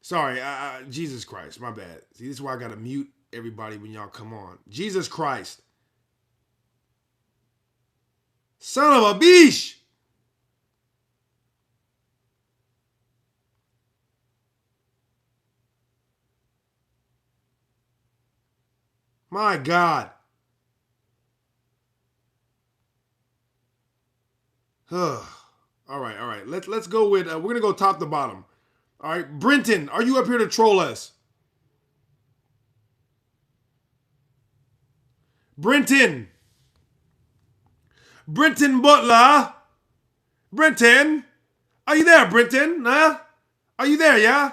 Sorry, Jesus Christ, my bad. See, this is why I gotta mute everybody when y'all come on. Jesus Christ. Son of a bitch! My God. All right. Let's go with, we're going to go top to bottom. All right, Brenton, are you up here to troll us? Brenton Butler. Brenton. Are you there, Brenton? Huh? Are you there, yeah?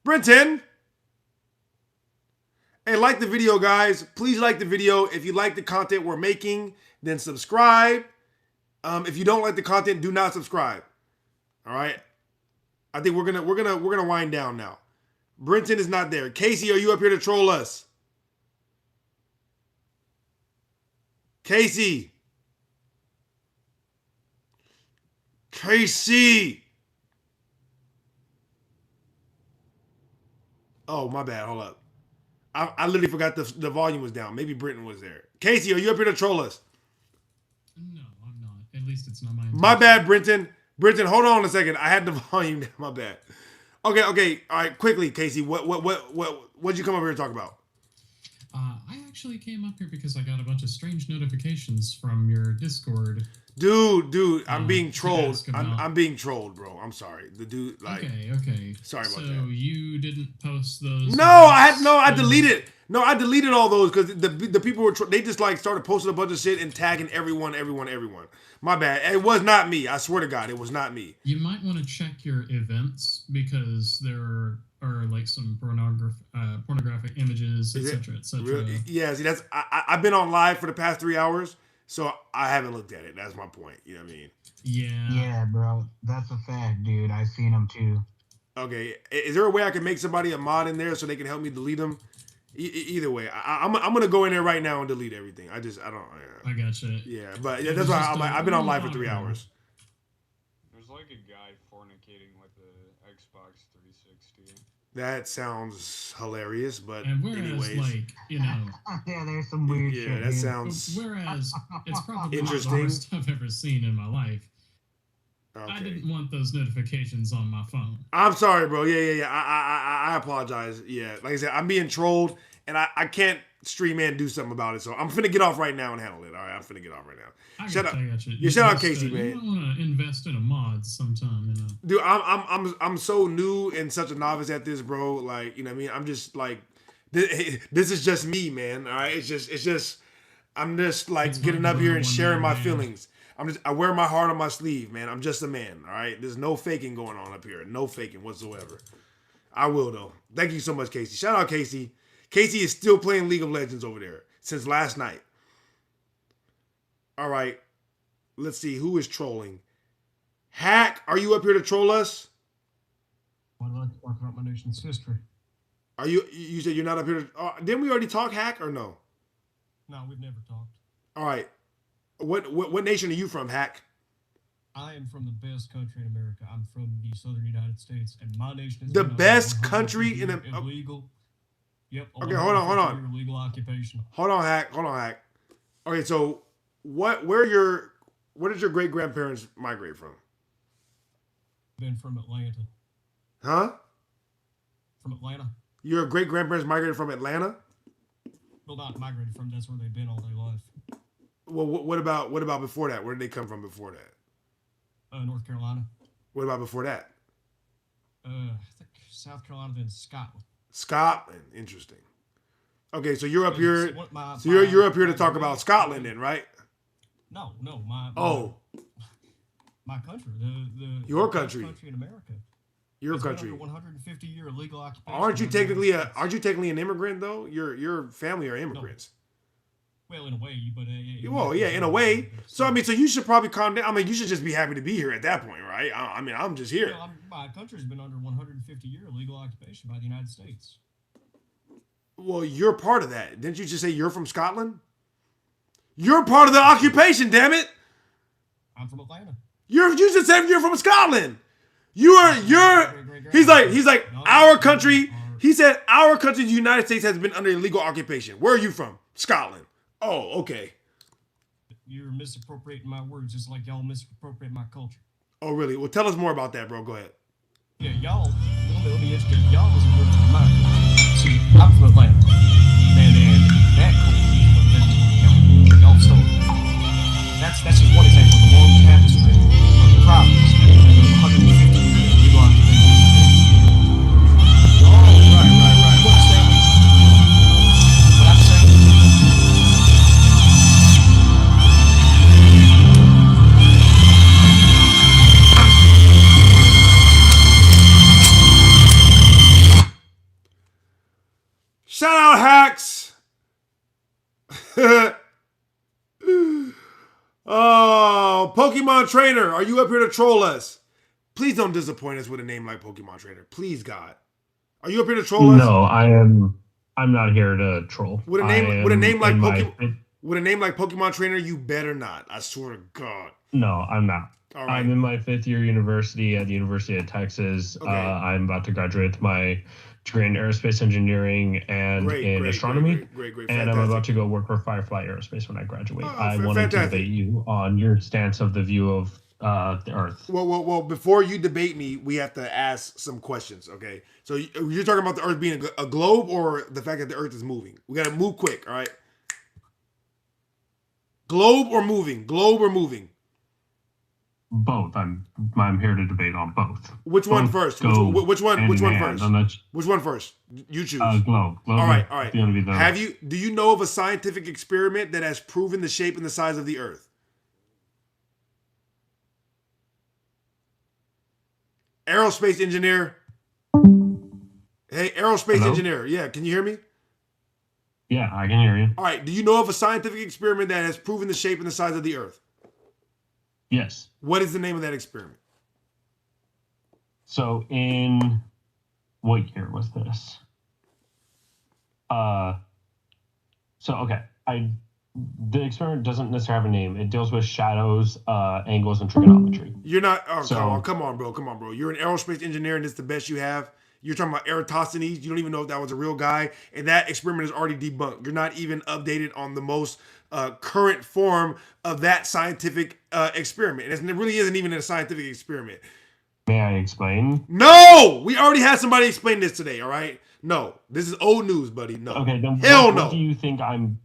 Brenton. Hey, like the video, guys. Please like the video. If you like the content we're making, then subscribe. If you don't like the content, do not subscribe. All right? I think we're gonna wind down now. Brenton is not there. Casey, are you up here to troll us? Casey. Oh, my bad. Hold up. I literally forgot the volume was down. Maybe Brenton was there. Casey, are you up here to troll us? No, I'm not. At least it's not my intention. My bad, Brenton. Brenton, hold on a second. I had the volume down. My bad. Okay. All right, quickly, Casey. What'd you come over here to talk about? I actually came up here because I got a bunch of strange notifications from your Discord. Dude, I'm being trolled. I'm being trolled, bro. I'm sorry. The dude, like. Okay. Sorry about that. So you didn't post those? I deleted. No, I deleted all those because the people were they just like started posting a bunch of shit and tagging everyone. My bad. It was not me. I swear to God, it was not me. You might want to check your events because there are like some pornographic images, etc., etc. Yeah, see, that's I've been on live for the past 3 hours, so I haven't looked at it. That's my point. You know what I mean? Yeah, bro. That's a fact, dude. I've seen them too. Okay, is there a way I can make somebody a mod in there so they can help me delete them? Either way, I'm gonna go in there right now and delete everything. I don't. I gotcha. Yeah, but that's why I've been on live for 3 hours. There's like a guy fornicating with the Xbox 360. That sounds hilarious, but and whereas, anyways, like, yeah, there's some weird shit. Yeah, that sounds. Whereas it's probably interesting. Not the worst I've ever seen in my life. Okay. I didn't want those notifications on my phone. I'm sorry, bro. Yeah. I apologize. Yeah, like I said, I'm being trolled, and I can't stream and do something about it. So I'm finna get off right now and handle it. All right, I'm finna get off right now. Shout out, shout out, Casey, man. You might want to invest in a mod sometime. Dude, I'm so new and such a novice at this, bro. Like, you know what I mean? I'm just like, this is just me, man. All right, it's just, I'm just like getting up here and sharing my feelings. I wear my heart on my sleeve, man. I'm just a man, all right? There's no faking going on up here. No faking whatsoever. I will though. Thank you so much, Casey. Shout out Casey. Casey is still playing League of Legends over there since last night. All right. Let's see who is trolling. Hack, are you up here to troll us? Why do I talk about my nation's history? Are you? You said you're not up here to. Didn't we already talk Hack or no? No, we've never talked. All right. What nation are you from, Hack? I am from the best country in America. I'm from the southern United States, and my nation is the best country in illegal. Yep. Okay, hold on. Illegal occupation. Hold on, Hack. Okay, so where did your great grandparents migrate from? Been from Atlanta. Huh? From Atlanta. Your great grandparents migrated from Atlanta? Well, not migrated from. That's where they've been all their life. Well, what about before that? Where did they come from before that? North Carolina. What about before that? I think South Carolina, then Scotland. Scotland, interesting. Okay, so you're up here. You're up here to talk about Scotland, then, right? No, my country, your country, country in America. Your country. 150-year illegal occupation. Aren't you technically an immigrant though? Your family are immigrants. No. Well, in a way, but well, yeah, in a way. So I mean, so you should probably calm down. I mean, you should just be happy to be here at that point, right? I mean, I'm just here. Well, my country's been under 150-year illegal occupation by the United States. Well, you're part of that. Didn't you just say you're from Scotland? You're part of the occupation, damn it. I'm from Atlanta. You just said you're from Scotland. He's like our country. He said our country, the United States, has been under illegal occupation. Where are you from? Scotland. Oh, okay. You're misappropriating my words just like y'all misappropriate my culture. Oh, really? Well, tell us more about that, bro. Go ahead. Yeah, y'all. Let me educate y'all. See, I'm from Atlanta, and that culture, y'all stole. That's just one example of the long tapestry of the problems of 150 illegal occupation. Right. What I'm saying? Shout out Hacks. Oh, Pokemon Trainer, are you up here to troll us? Please don't disappoint us with a name like Pokemon Trainer. Please, God. Are you up here to troll us? No, I'm not here to troll. With a name like Pokemon Trainer, you better not. I swear to God. No, I'm not. All right. I'm in my 5th year university at the University of Texas. Okay. I'm about to graduate with my degree in aerospace engineering and in astronomy. Great. And I'm about to go work for Firefly Aerospace when I graduate. I wanted to debate you on your stance of the view of the Earth. Well, before you debate me, we have to ask some questions, okay? So you're talking about the Earth being a globe or the fact that the Earth is moving? We got to move quick, all right? Globe or moving? Both. I'm here to debate on both. Which one first? Which one first? Which one first? You choose. Globe. All right. Do you know of a scientific experiment that has proven the shape and the size of the Earth? Aerospace engineer. Hey, aerospace engineer. Yeah, can you hear me? Yeah, I can hear you. All right. Do you know of a scientific experiment that has proven the shape and the size of the Earth? Yes. What is the name of that experiment? So in what year was this? The experiment doesn't necessarily have a name. It deals with shadows, angles, and trigonometry. You're not. Oh, come on, bro. You're an aerospace engineer, and it's the best you have. You're talking about Eratosthenes. You don't even know if that was a real guy, and that experiment is already debunked. You're not even updated on the most current form of that scientific experiment. It really isn't even a scientific experiment. May I explain? No, we already had somebody explain this today. All right. No, this is old news, buddy. No. Okay, then no. What do you think I'm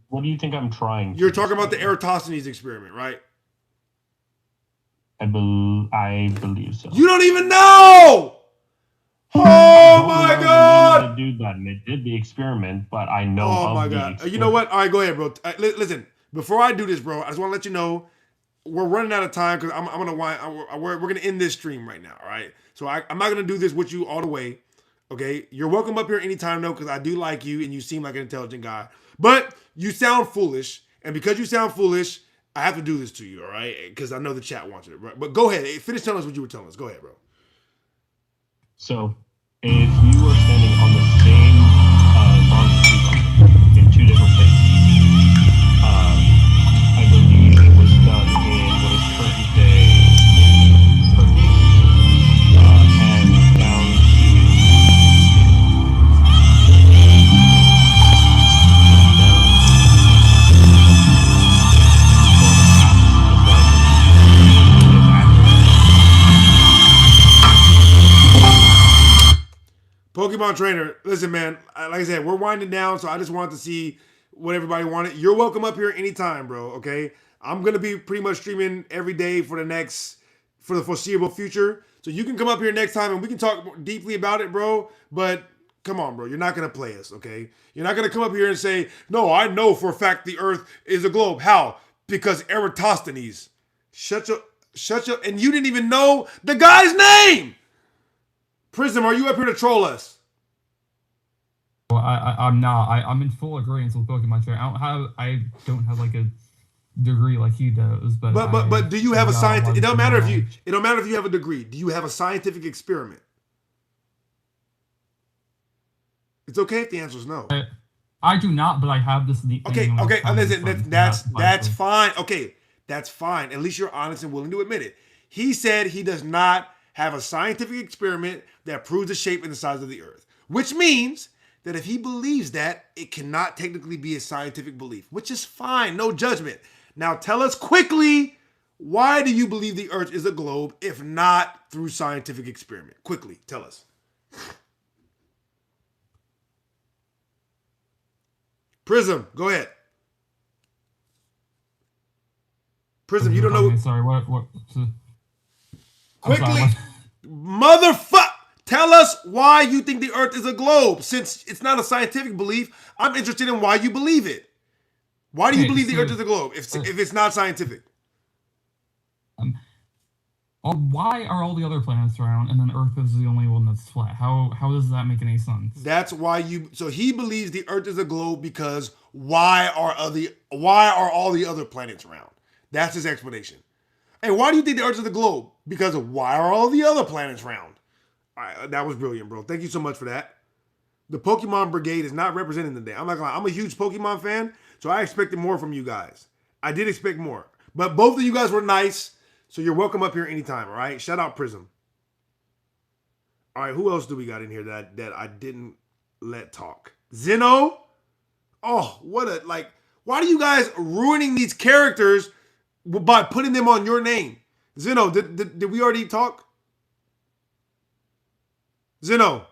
trying to You're talking about the Eratosthenes experiment, right? I believe so. You don't even know! Oh my God! The dude that did the experiment, but I know. Oh my God! You know what? All right, go ahead, bro. Listen, before I do this, bro, I just want to let you know we're running out of time because we're gonna end this stream right now. All right, so I'm not gonna do this with you all the way. Okay, you're welcome up here anytime though, because I do like you and you seem like an intelligent guy. But you sound foolish, and because you sound foolish, I have to do this to you, all right? Because I know the chat wants it. Right? But go ahead, finish telling us what you were telling us. Go ahead, bro. So, if you are standing on the same longitude in two different places, I believe it was done in what is current day Turkey, and down Pokemon trainer, listen, man. Like I said, we're winding down, so I just wanted to see what everybody wanted. You're welcome up here anytime, bro. Okay, I'm gonna be pretty much streaming every day for the foreseeable future. So you can come up here next time and we can talk more deeply about it, bro. But come on, bro, you're not gonna play us, okay? You're not gonna come up here and say, "No, I know for a fact the Earth is a globe." How? Because Eratosthenes. Shut your, and you didn't even know the guy's name. Prism, are you up here to troll us? Well, I'm not. I'm in full agreement with Pokemon trainer. I don't have like a degree like he does, but do you have a scientific? It don't matter if you have a degree. Do you have a scientific experiment? It's okay if the answer is no. I do not, but I have this. Okay. Listen, that's fine. Okay, that's fine. At least you're honest and willing to admit it. He said he does not have a scientific experiment that proves the shape and the size of the Earth, which means that if he believes that, it cannot technically be a scientific belief, which is fine. No judgment. Now tell us quickly, why do you believe the Earth is a globe if not through scientific experiment? Quickly, tell us. Prism, go ahead. Prism, you don't know. Sorry, what? Quickly, motherfucker, tell us why you think the Earth is a globe. Since it's not a scientific belief, I'm interested in why you believe it. Why do you believe the Earth is a globe if it's not scientific? Why are all the other planets round and then Earth is the only one that's flat? How does that make any sense? That's why so he believes the Earth is a globe because why are all the other planets round? That's his explanation. Hey, why do you think the Earth is a globe? Because of why are all the other planets round? All right, that was brilliant, bro. Thank you so much for that. The Pokemon Brigade is not representing today. I'm not gonna lie. I'm a huge Pokemon fan, so I expected more from you guys. I did expect more. But both of you guys were nice, so you're welcome up here anytime, all right? Shout out Prism. All right, who else do we got in here that I didn't let talk? Zeno? Oh, why are you guys ruining these characters by putting them on your name? Zeno, did we already talk? Zeno.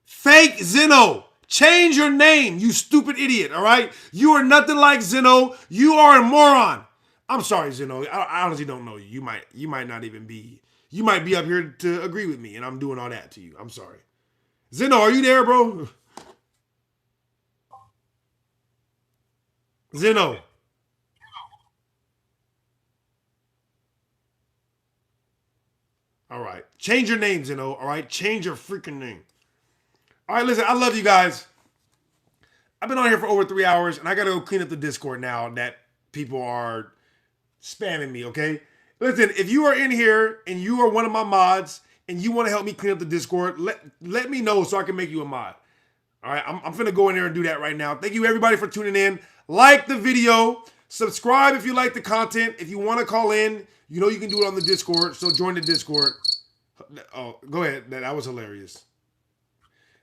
Fake Zeno. Change your name, you stupid idiot, all right? You are nothing like Zeno. You are a moron. I'm sorry, Zeno. I honestly don't know you. You might not even be. You might be up here to agree with me, and I'm doing all that to you. I'm sorry. Zeno, are you there, bro? Zeno. All right. Change your name, Zeno. All right. Change your freaking name. All right, listen, I love you guys. I've been on here for over 3 hours, and I got to go clean up the Discord now that people are spamming me, okay? Listen, if you are in here and you are one of my mods and you want to help me clean up the Discord, let me know so I can make you a mod. All right, I'm going to go in there and do that right now. Thank you, everybody, for tuning in. Like the video. Subscribe if you like the content. If you want to call in, you know you can do it on the Discord, so join the Discord. Oh, go ahead. That was hilarious.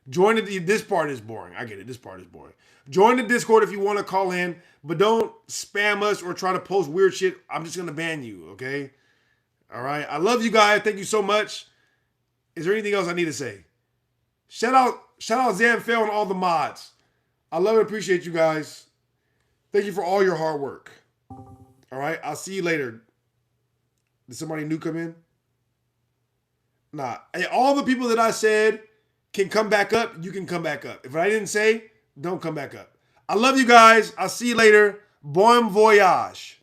Join this part is boring. I get it. This part is boring. Join the Discord if you want to call in, but don't spam us or try to post weird shit. I'm just going to ban you, okay? All right. I love you guys. Thank you so much. Is there anything else I need to say? Shout out Zamfell and all the mods. I love and appreciate you guys. Thank you for all your hard work. All right. I'll see you later. Did somebody new come in? Nah. Hey, all the people that I said can come back up, you can come back up. If I didn't say, don't come back up. I love you guys. I'll see you later. Bon voyage.